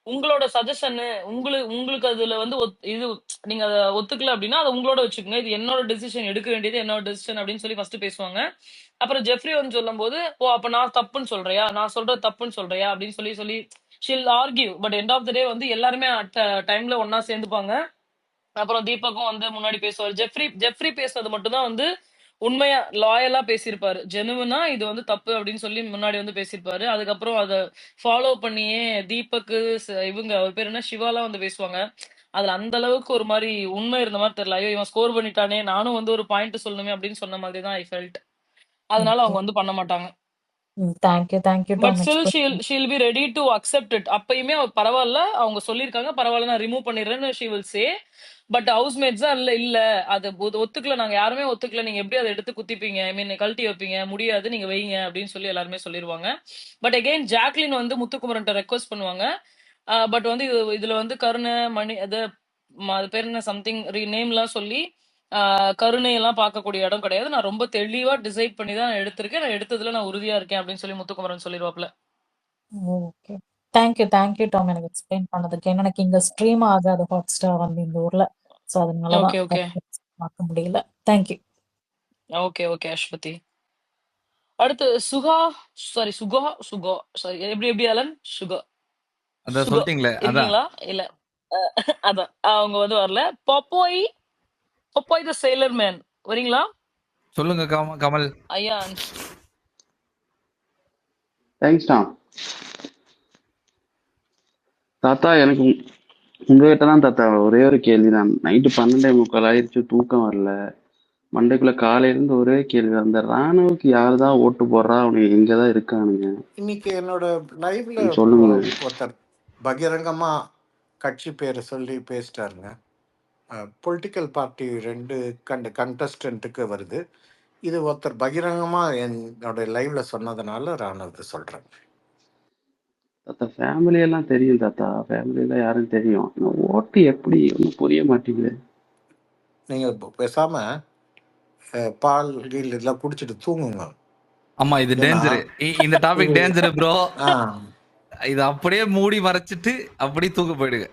உங்களோட சஜஷன் உங்களுக்கு அதுல வந்து இது நீங்க அதை ஒத்துக்கல அப்படின்னா அதை உங்களோட வச்சுக்கோங்க, இது என்னோட டெசிஷன், எடுக்க வேண்டியது என்னோட டெசிஷன் அப்படின்னு சொல்லி ஃபர்ஸ்ட் பேசுவாங்க. அப்புறம் ஜெஃப்ரி வந்து சொல்லும் போது, ஓ அப்ப நான் தப்புன்னு சொல்றியா, நான் சொல்றது தப்புன்னு சொல்றியா அப்படின்னு சொல்லி சொல்லி she'll argue. But end of the day வந்து எல்லாருமே டைம்ல ஒன்னா சேர்ந்துப்பாங்க. அப்புறம் தீபக்கும் வந்து முன்னாடி பேசுவார். ஜெஃப்ரி பேசுறது மட்டும் தான் வந்து உண்மையா லாயலா பேசியிருப்பாரு. ஜெனுவனா இது வந்து தப்பு அப்படின்னு சொல்லி முன்னாடி வந்து பேசியிருப்பாரு. அதுக்கப்புறம் அதை ஃபாலோ பண்ணியே தீபக்கு இவங்க அவர் பேர் என்ன சிவாலாம் வந்து பேசுவாங்க. அதுல அந்த அளவுக்கு ஒரு மாதிரி உண்மை இருந்த மாதிரி தெரியல. ஐயோ இவன் ஸ்கோர் பண்ணிட்டானே, நானும் வந்து ஒரு பாயிண்ட் சொல்லணுமே அப்படின்னு சொன்ன மாதிரி தான் ஐ ஃபெல்ட். அதனால ஓகே. அவங்க வந்து பண்ண மாட்டாங்க. Thank you but Tom still explain. She'll be ready to accept it. அப்பயுமே அவ பரவாயில்ல, அவங்க சொல்லியிருக்காங்க பரவாயில்ல நான் ரிமூவ் பண்ணிடுறேன்னு she will say. But housemates தான் இல்ல இல்ல அது ஒத்துக்கல, நாங்க யாருமே ஒத்துக்கல, நீங்க எப்படி அதை எடுத்து குத்திப்பீங்க, ஐ மீன் கழட்டி வைப்பீங்க, முடியாது நீங்க வைங்க அப்படின்னு சொல்லி எல்லாருமே சொல்லிடுவாங்க. பட் அகைன் ஜாக்லின் வந்து முத்துக்குமரன்ட்ட ரெக்வஸ்ட் பண்ணுவாங்க. பட் வந்து இதுல வந்து கருணை மணி அது அது பேர் என்ன சம்திங் நேம்லாம் சொல்லி கருணை எல்லாம் பார்க்கக்கூடிய இடம் கிடையாது, நான் ரொம்ப தெளிவா டிசைட் பண்ணி தான் எடுத்திருக்கேன், நான் எடுத்ததுல நான் உறுதியா இருக்கேன் அப்படின்னு சொல்லி முத்துக்குமரன் சொல்லிடுவாப்ல. ஓகே. தேங்க்யூ டாம் எனக்கு எக்ஸ்பிளைன் பண்ணதுக்கு. ஏன்னா எனக்கு இங்க ஸ்ட்ரீம் ஆகாது ஹாட் ஸ்டார் வந்து இந்த ஊர்ல. ஸோ அதனாலதான் ஓகே ஓகே பார்க்க முடியல. தேங்க்யூ. Okay okay Aswathi. அடுத்து சுகா சாரி எப்படி அலன் சுகா அதான் சுகா சொல்லிட்டீங்களே அதான். இருக்கீங்களா? இல்ல அதான் அவங்க வந்து வரல. பொப்பாய் த சேலர் மேன் வரீங்களா சொல்லுங்க கமல். ஐயா? Thanks Tom. தாத்தா எனக்கு உங்ககிட்ட தான் தாத்தா ஒரே ஒரு கேள்வி தான். நைட்டு 12:45 ஆயிடுச்சு, தூக்கம் வரல. மண்டைக்குள்ள காலையிலேருந்து ஒரே கேள்வி. அந்த ராணுவுக்கு யாரு தான் ஓட்டு போடுறா, அவனுக்கு எங்கதான் இருக்கானுங்க இன்னைக்கு என்னோட லைவ்ல சொல்லுங்க. ஒருத்தர் பகிரங்கமா கட்சி பேரை சொல்லி பேசிட்டாருங்க. பொலிட்டிக்கல் பார்ட்டி 2 கண்டஸ்டன்ட்டுக்கு வருது. இது ஒருத்தர் பகிரங்கமா என்னோட லைவ்ல சொன்னதுனால நான் அது சொல்றேன். தாத்தா ஃபேமிலியெல்லாம் தெரியும் தாத்தா, ஃபேமிலியெல்லாம் யாரும் தெரியும். ஆனா ஓட்டு எப்படி ஒன்றும் புரிய மாட்டேங்குது. நீங்க பேசாம பால் கீழ் இதெல்லாம் குடிச்சிட்டு தூங்குங்க. ஆமா இது டேஞ்சர், இந்த டாபிக் டேஞ்சர் ப்ரோ. இது அப்படியே மூடி மறைச்சிட்டு அப்படியே தூக்க போயிடுங்க.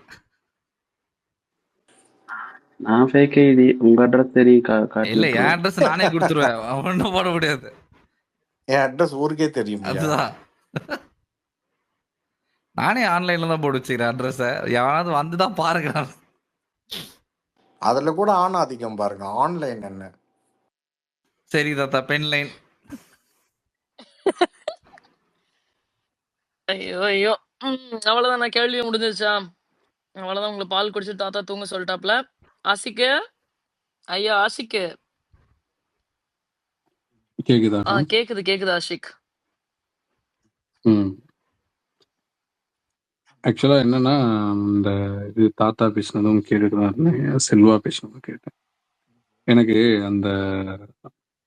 நான் ஃபேக் ஐடி, உங்க அட்ரஸ் தெரியும். இல்ல என் அட்ரஸ் நானே கொடுத்துருவேன், ஒன்றும் போட முடியாது. என் அட்ரஸ் ஊருக்கே தெரியும். அதுதான் நானே ஆன்லைன்ல தான் போட்டு வச்சுக்கிறேன் அட்ரஸ. யாராவது வந்துதான் பாருங்க. அதுல கூட ஆண் ஆதிக்கம் பாருங்க. ஆன்லைன் என்ன சரி தாத்தா, பென் லைன். ஐயோ ஐயோ அவ்வளவுதான், நான் கேள்வி முடிஞ்சிருச்சா? அவ்வளவுதான், உங்களுக்கு பால் குடிச்சு தாத்தா தூங்க சொல்லிட்டாப்ல. ஆசிக்கு ஐயா ஆசிக்கு கேக்குதா? கேக்குது ஆஷிக். ஆக்சுவலா என்னன்னா, இந்த இது தாத்தா பேசினதும் கேட்டுட்டு தான் இருந்தேன், செல்வா பேசினதும் கேட்டேன். எனக்கு அந்த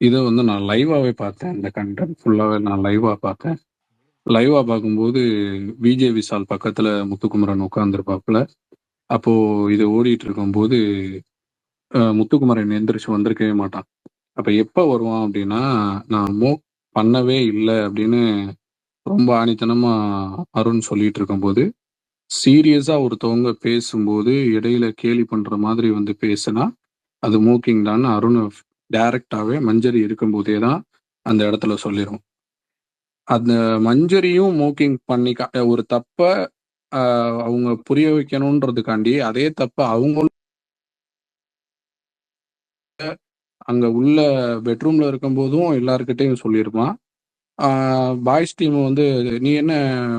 இதை வந்து நான் லைவாவே பார்த்தேன். இந்த கண்டென்ட் ஃபுல்லாவே நான் லைவா பார்த்தேன். லைவா பார்க்கும்போது விஜய் விஷால் பக்கத்துல முத்துக்குமரன் உட்காந்துருப்பாப்புல. அப்போ இது ஓடிட்டு இருக்கும்போது முத்துக்குமரன் எந்திரிச்சு வந்திருக்கவே மாட்டான். அப்ப எப்ப வருவான் அப்படின்னா, நான் பண்ணவே இல்லை அப்படின்னு ரொம்ப ஆணித்தனமா அருண் சொல்லிட்டு இருக்கும்போது, சீரியஸா ஒருத்தவங்க பேசும்போது இடையில கேலி பண்ற மாதிரி வந்து பேசுனா அது மூக்கிங் தான். அருண் டைரக்டாவே மஞ்சரி இருக்கும்போதே தான் அந்த இடத்துல சொல்லிடும். அந்த மஞ்சரியும் மூக்கிங் பண்ணி ஒரு தப்ப அவங்க புரிய வைக்கணும்ன்றதுக்காண்டி அதே தப்ப அவங்களும் அங்க உள்ள பெட்ரூம்ல இருக்கும் போதும் எல்லாருக்கிட்டையும் சொல்லியிருப்பான். பாய்ஸ் டீம் வந்து நீ என்ன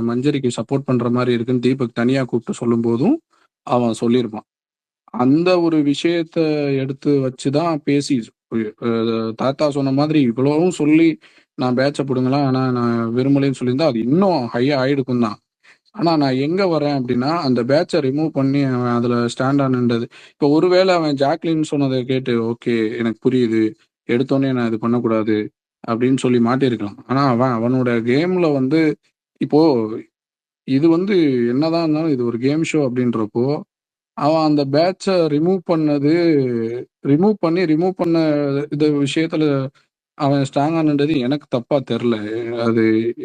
மஞ்சரிக்கு சப்போர்ட் பண்ற மாதிரி இருக்குன்னு தீபக் தனியா கூப்பிட்டு சொல்லும் போதும் அவன் சொல்லியிருப்பான். அந்த ஒரு விஷயத்த எடுத்து வச்சுதான் பேசி தாத்தா சொன்ன மாதிரி இவ்வளவும் சொல்லி நான் பேட்ச போடுங்களா, ஆனா நான் விரும்பலைன்னு சொல்லியிருந்தா அது இன்னும் ஹையா ஆயிடுக்கும் தான். ஆனா நான் எங்க வரேன் அப்படின்னா, அந்த பேட்சை ரிமூவ் பண்ணி அவன் அதுல ஸ்டாண்ட் ஆனது. இப்போ ஒருவேளை அவன் ஜாக்லின் சொன்னதை கேட்டு ஓகே எனக்கு புரியுது, எடுத்தோடனே நான் இது பண்ணக்கூடாது அப்படின்னு சொல்லி மாட்டிருக்கலாம். ஆனா அவனோட கேம்ல வந்து இப்போ இது வந்து என்னதான் இருந்தாலும் இது ஒரு கேம் ஷோ அப்படின்றப்போ அவன் அந்த பேட்சை ரிமூவ் பண்ண இந்த விஷயத்துல அவன் ஸ்ட்ராங் ஆனது எனக்கு தப்பா தெரில. அது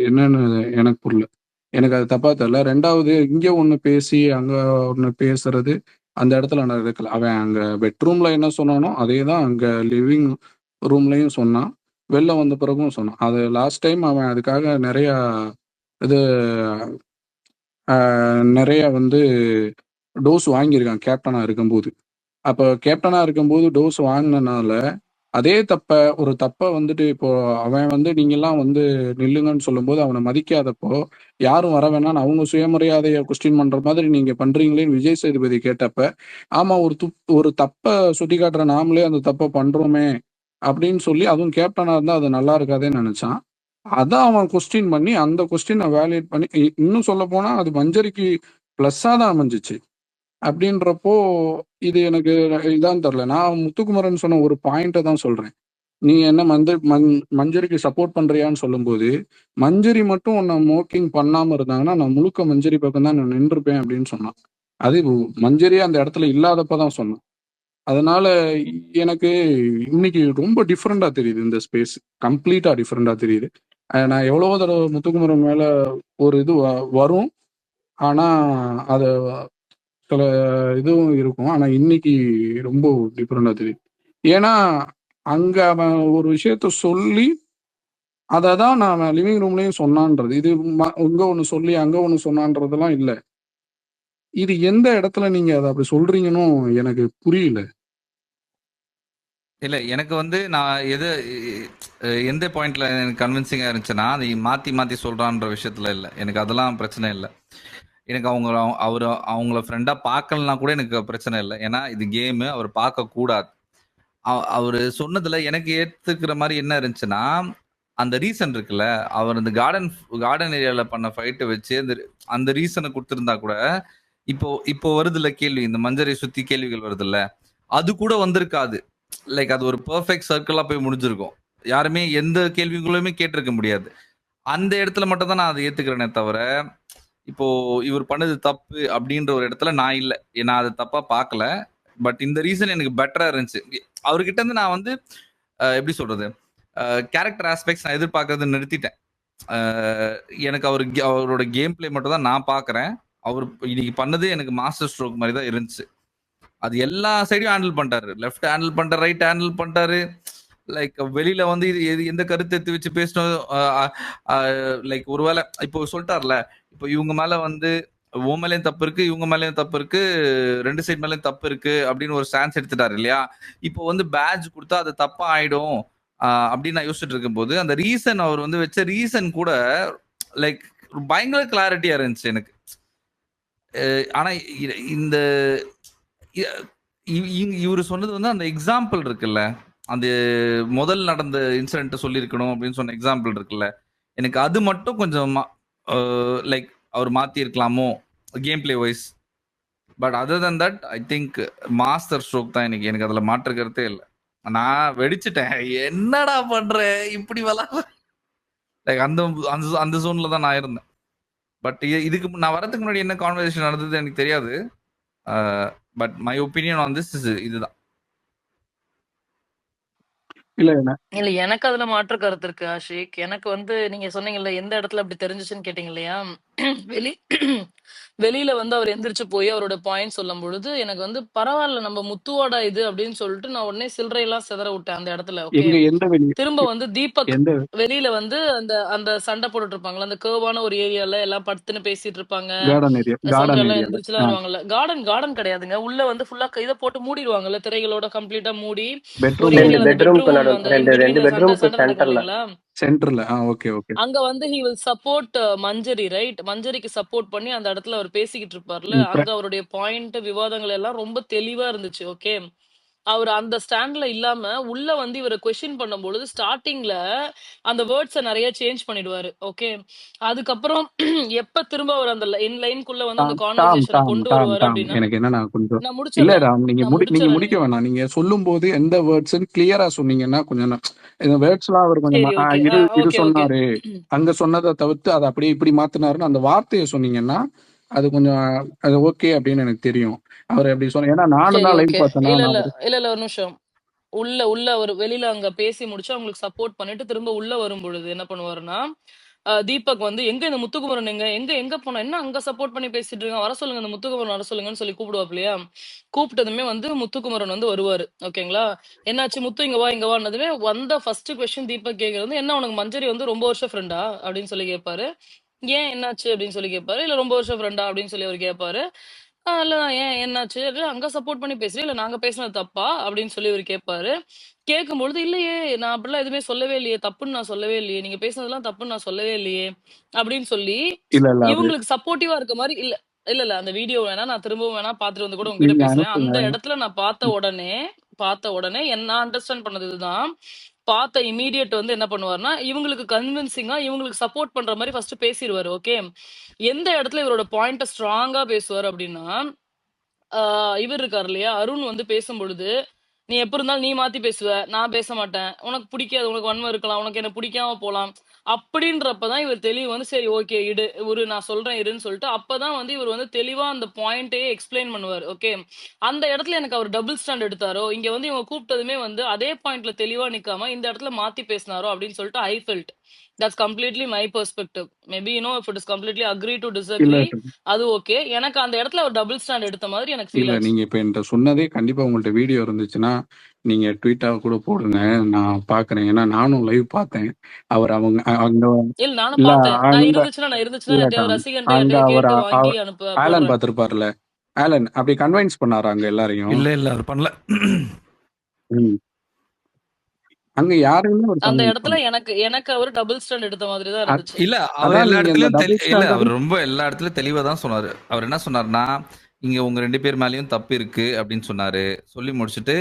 என்னன்னு எனக்கு புரியல. எனக்கு அது தப்பா தெரியல. ரெண்டாவது இங்க ஒண்ணு பேசி அங்க ஒண்ணு பேசுறது அந்த இடத்துல நடக்கல. அவன் அங்க பெட்ரூம்ல என்ன சொன்னானோ அதே தான் அங்க லிவிங் ரூம்லயும் சொன்னான், வெளில வந்த பிறகும் சொன்னான். அது லாஸ்ட் டைம் அவன் அதுக்காக இது நிறைய வந்து டோஸ் வாங்கியிருக்கான் கேப்டனா இருக்கும்போது. அப்ப கேப்டனா இருக்கும்போது டோஸ் வாங்கினனால அதே ஒரு தப்ப வந்துட்டு இப்போ அவன் வந்து நீங்கெல்லாம் வந்து நில்லுங்கன்னு சொல்லும்போது அவனை மதிக்காதப்போ யாரும் வர வேணாம்னு அவங்க சுயமரியாதையை கொஸ்டின் பண்ற மாதிரி நீங்க பண்றீங்களேன்னு விஜய் சேதுபதி கேட்டப்ப ஆமா ஒரு தப்ப சுட்டி காட்டுற நாமளே அந்த தப்பை பண்றோமே அப்படின்னு சொல்லி அதுவும் கேப்டனா இருந்தா அது நல்லா இருக்காதேன்னு நினைச்சான். அதான் அவன் கொஸ்டின் பண்ணி அந்த கொஸ்டினை வேலிடேட் பண்ணி இன்னும் சொல்ல போனா அது மஞ்சரிக்கு பிளஸ்ஸா தான் அமைஞ்சிச்சு. அப்படின்றப்போ இது எனக்கு இதான் தெரியல. நான் முத்துக்குமரன் சொன்ன ஒரு பாயிண்ட்டை தான் சொல்றேன். நீ என்ன மஞ்சரிக்கு சப்போர்ட் பண்றியான்னு சொல்லும்போது மஞ்சரி மட்டும் உன்னை மோக்கிங் பண்ணாம இருந்தாங்கன்னா நான் முழுக்க மஞ்சரி பக்கம் தான் நான் நின்றுப்பேன் அப்படின்னு சொன்னான். அது மஞ்சரியே அந்த இடத்துல இல்லாதப்பதான் சொன்னான். அதனால எனக்கு இன்னைக்கு ரொம்ப டிஃப்ரெண்டா தெரியுது இந்த ஸ்பேஸ். கம்ப்ளீட்டா டிஃப்ரெண்டா தெரியுது. நான் எவ்வளவோ தடவை முத்துக்குமரன் மேல ஒரு இது வரும். ஆனா அத சில இதுவும் இருக்கும். ஆனா இன்னைக்கு ரொம்ப டிஃப்ரெண்டா தெரியுது. ஏன்னா அங்க அவன் ஒரு விஷயத்த சொல்லி அததான் நான் லிவிங் ரூம்லயும் சொன்னான்றது. இது இங்க ஒண்ணு சொல்லி அங்க ஒண்ணு சொன்னான்றதெல்லாம் இல்ல. இது எந்த இடத்துல நீங்க அதை அப்படி சொல்றீங்கன்னு எனக்கு புரியல. இல்ல எனக்கு வந்து நான் எந்த பாயிண்ட்ல எனக்கு கன்வின்சிங்கா இருந்துச்சுன்னா அதை மாத்தி சொல்றான்ற விஷயத்துல இல்ல. எனக்கு அதெல்லாம் பிரச்சனை இல்லை. எனக்கு அவங்கள ஃப்ரெண்டா பார்க்கலனா கூட எனக்கு பிரச்சனை இல்லை. ஏன்னா இது கேமு, அவர் பார்க்க கூடாது. அவரு சொன்னதுல எனக்கு ஏத்துக்கிற மாதிரி என்ன இருந்துச்சுன்னா அந்த ரீசன் இருக்குல்ல, அவர் அந்த கார்டன் ஏரியால பண்ண ஃபைட்டை வச்சு அந்த ரீசனை கொடுத்திருந்தா கூட இப்போ வருதுல்ல கேள்வி, இந்த மஞ்சரை சுத்தி கேள்விகள் வருதுல்ல, அது கூட வந்திருக்காது. லைக் அது ஒரு பெர்ஃபெக்ட் சர்க்கிளா போய் முடிஞ்சிருக்கும். யாருமே எந்த கேள்விகளுமே கேட்டிருக்க முடியாது. அந்த இடத்துல மட்டும் தான் நான் அதை ஏத்துக்கிறேனே தவிர இப்போ இவர் பண்ணது தப்பு அப்படின்ற ஒரு இடத்துல நான் இல்லை. நான் அதை தப்பா பார்க்கல. பட் இந்த ரீசன் எனக்கு பெட்டரா இருந்துச்சு. அவர்கிட்ட இருந்து நான் வந்து எப்படி சொல்றது, கேரக்டர் ஆஸ்பெக்ட்ஸ் நான் எதிர்பார்க்கறத நிறுத்திட்டேன். எனக்கு அவரோட கேம் பிளே மட்டும் தான் நான் பார்க்கறேன். அவர் இன்னைக்கு பண்ணது எனக்கு மாஸ்டர் ஸ்ட்ரோக் மாதிரி தான் இருந்துச்சு. அது எல்லா சைடையும் ஹேண்டில் பண்ணிட்டாரு. லெஃப்ட் ஹேண்டில் பண்ணிட்டாரு, ரைட் ஹேண்டில் பண்ணிட்டாரு. லைக் வெளியில வந்து எந்த கருத்து எடுத்து வச்சு பேசணும். லைக் ஒருவேளை இப்போ சொல்லிட்டார்ல, இப்போ இவங்க மேல வந்து உன் மேலேயும் தப்பு இருக்கு, இவங்க மேலேயும் தப்பு இருக்கு, 2 சைடு மேலேயும் தப்பு இருக்கு அப்படின்னு ஒரு ஸ்டான்ஸ் எடுத்துட்டாரு இல்லையா. இப்போ வந்து பேட்ஜ் கொடுத்தா அது தப்பா ஆயிடும் அப்படின்னு நான் யோசிச்சுட்டு இருக்கும்போது அந்த ரீசன் அவர் வந்து வச்ச ரீசன் கூட லைக் பயங்கர கிளாரிட்டியா இருந்துச்சு எனக்கு. ஆனா இந்த இவரு சொன்னது வந்து அந்த எக்ஸாம்பிள் இருக்குல்ல, அந்த முதல் நடந்த இன்சிடென்ட் சொல்லியிருக்கணும் அப்படின்னு சொன்ன எக்ஸாம்பிள் இருக்குல்ல, எனக்கு அது மட்டும் கொஞ்சம் லைக் அவர் மாத்தி இருக்கலாமோ game play wise. But other than that I think master stroke தான் எனக்கு அதுல மாற்றுக்கிறதே இல்லை. நான் வெடிச்சிட்டேன், என்னடா பண்ற இப்படி விளாட, லைக் அந்த ஜோன்ல தான் நான் இருந்தேன். பட் இதுக்கு நான் வரதுக்கு முன்னாடி என்ன கான்வர்சேஷன் நடந்தது எனக்கு தெரியாது. But my opinion on this இதுதான். இல்ல எனக்கு அதுல மாற்று கருத்து இருக்கு ஆஷிக். எனக்கு வந்து நீங்க சொன்னீங்கல்ல எந்த இடத்துல அப்படி தெரிஞ்சுச்சுன்னு கேட்டீங்க இல்லையா. வெளியில வந்து அவர் எந்திரிச்சு போய் அவரோட பாயிண்ட் சொல்லும் பொழுது எனக்கு வந்து பரவாயில்ல நம்ம முத்துவோட இது அப்படின்னு சொல்லிட்டு நான் உடனே சில்லறையெல்லாம் சிதற விட்டேன் அந்த இடத்துல. ஓகே, திரும்ப வந்து தீபக் வெளியில வந்து அந்த அந்த சண்டை போட்டுட்டு இருப்பாங்களா அந்த கேர்வான ஒரு ஏரியால எல்லாம் படுத்துன்னு பேசிட்டு இருப்பாங்க. எல்லாம் எந்திரிச்சுலாம் வருவாங்கல்ல. கார்டன் கிடையாதுங்க, உள்ள வந்து ஃபுல்லா இதை போட்டு மூடிடுவாங்கல்ல, திரைகளோட கம்ப்ளீட்டா மூடி ஒரு ஏரியால அங்க வந்து he will support Manjari, right? மஞ்சரிக்கு சப்போர்ட் பண்ணி அந்த இடத்துல அவர் பேசிக்கிட்டு இருப்பார்ல, அங்க அவருடைய பாயிண்ட் விவாதங்கள் எல்லாம் ரொம்ப தெளிவா இருந்துச்சு. ஓகே, அவர் அந்த ஸ்டாண்ட்ல இல்லாம உள்ள வந்து இவரை கொஸ்டின் பண்ணும்பொழுது ஸ்டார்டிங்ல அந்த வேர்ட்ஸை நிறைய சேஞ்ச் பண்ணிடுவாரு. ஓகே, அதுக்கப்புறம் எப்ப திரும்ப அவர் அந்த லைன்குள்ள வந்து அந்த கான்வர்சேஷனை கொண்டு வருவாரு அப்படின்னா எனக்கு என்னன்னா கொஞ்சம் நான் இல்ல முடிச்சிடறேன். ராம், நீங்க முடிக்க வேணாம். நீங்க சொல்லும் போது எந்த வேர்ட்ஸ் கிளியரா சொன்னீங்கன்னா கொஞ்சம் இந்த வேர்ட்ஸ் எல்லாம் அவர் கொஞ்சம் சரி, ஓகே, இது ஓகே, ஓகே. சொன்னாரு அங்க சொன்னதை தவிர்த்து அதை அப்படியே இப்படி மாத்தினாருன்னு அந்த வார்த்தையை சொன்னீங்கன்னா அது கொஞ்சம் அது ஓகே அப்படின்னு எனக்கு தெரியும். அவர் எப்படி சொன்ன, ஏன்னா நானும் சரி, தான் லைவ் ஓகே. பார்த்தேன்னா இல்ல இல்ல நான் இல்ல இல்ல ஒரு நிமிஷம். உள்ள ஒரு வெளியில அங்க பேசி முடிச்சு அவங்களுக்கு சப்போர்ட் பண்ணிட்டு திரும்ப உள்ள வரும் பொழுது என்ன பண்ணுவாருன்னா, தீபக் வந்து எங்க இந்த முத்துக்குமரன் எங்க போனா என்ன அங்க சப்போர்ட் பண்ணி பேசிட்டு இருக்கான், வர சொல்லுங்க இந்த முத்துக்குமரன் வர சொல்லுங்கன்னு சொல்லி கூப்பிடுவாப்லையா. கூப்பிட்டதுமே வந்து முத்துக்குமரன் வந்து வருவாரு. ஓகேங்களா, என்னாச்சு முத்து இங்க வான்னதுமே வந்த ஃபர்ஸ்ட் கொஸ்டின் தீபக் கேக்குறது வந்து என்ன உனக்கு மஞ்சரி வந்து ரொம்ப வருஷம் ஃப்ரெண்டா அப்படின்னு சொல்லி கேட்பாரு. ஏன் என்னாச்சு அப்படின்னு சொல்லி கேட்பாரு. இல்ல ரொம்ப வருஷம் ஃப்ரெண்டா அப்படின்னு சொல்லி அவர் கேட்பாரு. இல்ல ஏன் என்னாச்சு? இல்ல அங்க சப்போர்ட் பண்ணி பேசுறியா? இல்ல நாங்க பேசுனது தப்பா? அப்படின்னு சொல்லி இவரு கேட்பாரு. கேட்கும்பொழுது, இல்லையே நான் அப்படிலாம் எதுவுமே சொல்லவே இல்லையே. தப்புன்னு நான் சொல்லவே இல்லையே. நீங்க பேசுனதெல்லாம் தப்புன்னு நான் சொல்லவே இல்லையே. அப்படின்னு சொல்லி இல்ல இல்ல அது இவங்களுக்கு சப்போர்ட்டிவா இருக்க மாரி இல்ல. இல்ல, இல்ல. அந்த வீடியோ வேணா நான் திரும்பவும் வேணா பார்த்துட்டு வந்து கூட உங்ககிட்ட நீங்க பேசுறேன். அனுப்புங்க. அந்த இடத்துல நான் பார்த்த உடனே நான் அண்டர்ஸ்டாண்ட் பண்ணது இதுதான். பார்த்த இம்மீடியேட் வந்து என்ன பண்ணுவாருன்னா, இவங்களுக்கு கன்வின்சிங்கா இவங்களுக்கு சப்போர்ட் பண்ற மாரி ஃபர்ஸ்ட் பேசிருவாரு. ஓகே. எந்த இடத்துல இவரோட பாயிண்ட்ட ஸ்ட்ராங்கா பேசுவாரு அப்படின்னா, இவர் இருக்காரு இல்லையா? அருண் வந்து பேசும்பொழுது, "நீ எப்ப இருந்தாலும் நீ மாத்தி பேசுவ. நான் பேச மாட்டேன். உனக்கு பிடிக்காது. உனக்கு வன்மம் இருக்கலாம். உனக்கு என்ன பிடிக்காம போலாம்." அப்படின்றப்ப தான் இவர் தெளிவு வந்து, "சரி ஓகே நான் சொல்றேன் இருன்னு" சொல்லிட்டு அப்பதான் வந்து இவர் வந்து தெளிவா அந்த பாயிண்ட்டயே எக்ஸ்பிளைன் பண்ணுவாரு. ஓகே. அந்த இடத்துல எனக்கு அவர் டபுள் ஸ்டாண்ட் எடுத்தாரோ, இங்க வந்து இவங்க கூப்பிட்டதுமே வந்து அதே பாயிண்ட்ல தெளிவா நிக்காம, இந்த இடத்துல மாத்தி பேசினாரோ அப்படின்னு சொல்லிட்டு I felt. That's completely my perspective. Maybe if it is completely agree to இல்ல டிஸ்அக்ரி அது ஓகே. எனக்கு அந்த இடத்துல ஒரு டபுள் ஸ்டாண்ட் எடுத்த மாதிரி எனக்கு ஃபீல் இல்ல ஆச்சு. நீங்க இப்ப என்கிட்ட சொன்னதே கண்டிப்பா உங்கள்ட்ட வீடியோ இருந்துச்சுன்னா நீங்க ட்வீட்டா கூட போடுங்க, நான் பாக்குறேன். ஏன்னா நானும் லைவ் பார்த்தேன். அவர் அவங்க அங்க இல்ல நானும் இல்ல பார்த்தேன். நான் அந்த இருந்துச்சுன்னா யார்ட்டயாவது இல்லக்கா ரசிகன்ட்ட அங்க யார்ட்டயாவது அவர் கேட்டு வாங்கி ஆலன் போடுறேன். பார்த்திருப்பார்ல, ஆலன் அப்படி கன்வின்ஸ் பண்ணாரு அங்க எல்லாரையும். இல்ல அவர் பண்ணல. ம். அங்க யாருமே ஒரு அந்த கன்வின்ஸ் இடத்துல பண்ணல. எனக்கு அவரு டபுள் ஸ்டாண்ட் எடுத்த மாதிரி தான் இருந்துச்சு. இல்ல அவர் அதான் எல்லா நீங்க இந்த இடத்துலயும் டபுள் இல்ல ஸ்டாண்டர்ட் அவர் ரொம்ப எல்லா இடத்துலயும் தெளிவா தான் சொன்னாரு. அவர் என்ன சொன்னாருன்னா, இங்க உங்க 2 பேர் மேலயும் தப்பு இருக்கு அப்படின்னு சொன்னாரு. சொல்லி முடிச்சுட்டு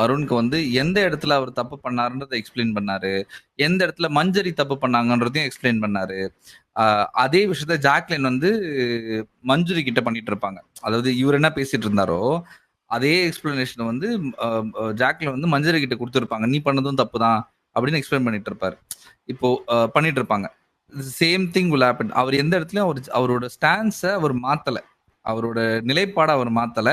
அருணுக்கு வந்து எந்த இடத்துல அவர் தப்பு பண்ணாருன்றத எக்ஸ்பிளைன் பண்ணாரு. எந்த இடத்துல மஞ்சரி தப்பு பண்ணாங்கன்றதையும் எக்ஸ்பிளைன் பண்ணாரு. அதே விஷயத்த ஜாக்லின் வந்து மஞ்சுரி கிட்ட பண்ணிட்டு இருப்பாங்க. அதாவது இவர் என்ன பேசிட்டு இருந்தாரோ அதே எக்ஸ்பிளனேஷன் வந்து ஜாக்லின் வந்து மஞ்சரி கிட்ட கொடுத்துருப்பாங்க. நீ பண்ணதும் தப்பு தான் அப்படின்னு எக்ஸ்பிளைன் பண்ணிட்டு இருப்பாரு. இப்போ பண்ணிட்டு இருப்பாங்க. Same thing will happen. அவர் எந்த இடத்துலயும் அவரோட ஸ்டான்ஸை அவர் மாத்தல. அவரோட நிலைப்பாடை அவர் மாத்தல.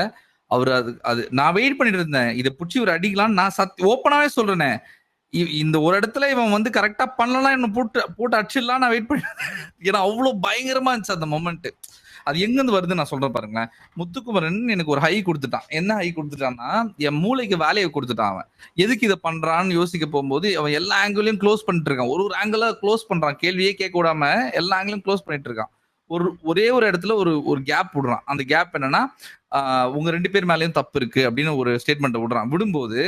அவர் அது நான் வெயிட் பண்ணிட்டு இருந்தேன். இதை புடிச்சு ஒரு அடிக்கலாம்னு நான் ஓப்பனாவே சொல்றேனே. இந்த ஒரு இடத்துல இவன் வந்து கரெக்டா பண்ணலாம் என்ன போட்டு அடிச்சிடலாம் நான் வெயிட் பண்ணி ஏன்னா அவ்வளவு பயங்கரமா இருந்துச்சு அந்த மொமெண்ட். அது எங்கிருந்து வருது நான் சொல்றேன் பாருங்களேன். முத்துக்குமரன் எனக்கு ஒரு ஹை கொடுத்துட்டான். என்ன ஹை கொடுத்துட்டான்னா என் மூளைக்கு வேலையை கொடுத்துட்டான். அவன் எதுக்கு இதை பண்றான்னு யோசிக்க போகும்போது அவன் எல்லா ஆங்கிளையும் க்ளோஸ் பண்ணிட்டு இருக்கான். ஒரு ஆங்கிளா க்ளோஸ் பண்றான். கேள்வியே கேட்க விடாம எல்லா ஆங்கிளையும் க்ளோஸ் பண்ணிட்டு இருக்கான். ஒரே ஒரு இடத்துல ஒரு கேப் விடுறான். அந்த கேப் என்னன்னா உங்க 2 பேர் மேலேயும் தப்பு இருக்கு அப்படின்னு ஒரு ஸ்டேட்மெண்ட் விடுறான். விடும்போது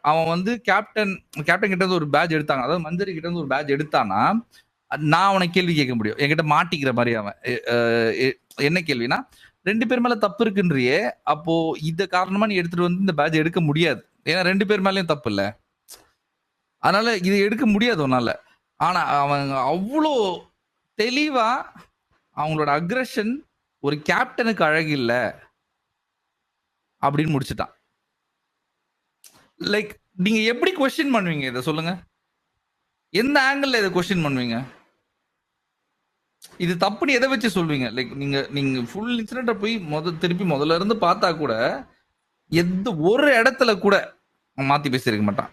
அவன் வந்து கேப்டன் கிட்ட இருந்து ஒரு பேட்ச் எடுத்தாங்க. அதாவது மஞ்சரி கிட்ட இருந்து ஒரு பேட்ச் எடுத்தானா நான் அவனை கேள்வி கேட்க முடியும். என்கிட்ட மாட்டிக்கிற மாதிரி அவன் என்ன கேள்வினா 2 பேர் மேல தப்பு இருக்குன்றியே, அப்போ இத காரணமா நீ எடுத்துட்டு வந்து இந்த பேட்ச் எடுக்க முடியாது. ஏன்னா 2 பேர் மேலயும் தப்பு இல்ல. அதனால இதை எடுக்க முடியாது உன்னால. ஆனா அவன் அவ்வளோ தெளிவா அவங்களோட அக்ரஷன் ஒரு கேப்டனுக்கு அழகு இல்ல அப்படின்னு முடிச்சுட்டான். லைக் நீங்க எப்படி கொஸ்டின் பண்ணுவீங்க இதை சொல்லுங்க? எந்த ஆங்கிள் இதை கொஸ்டின் பண்ணுவீங்க? இது தப்புன்னு எதை வச்சு சொல்வீங்க? லைக் நீங்க ஃபுல் இன்சிடென்ட்டை போய் திருப்பி முதல்ல இருந்து பார்த்தா கூட எந்த ஒரு இடத்துல கூட மாத்தி பேசியிருக்க மாட்டான்.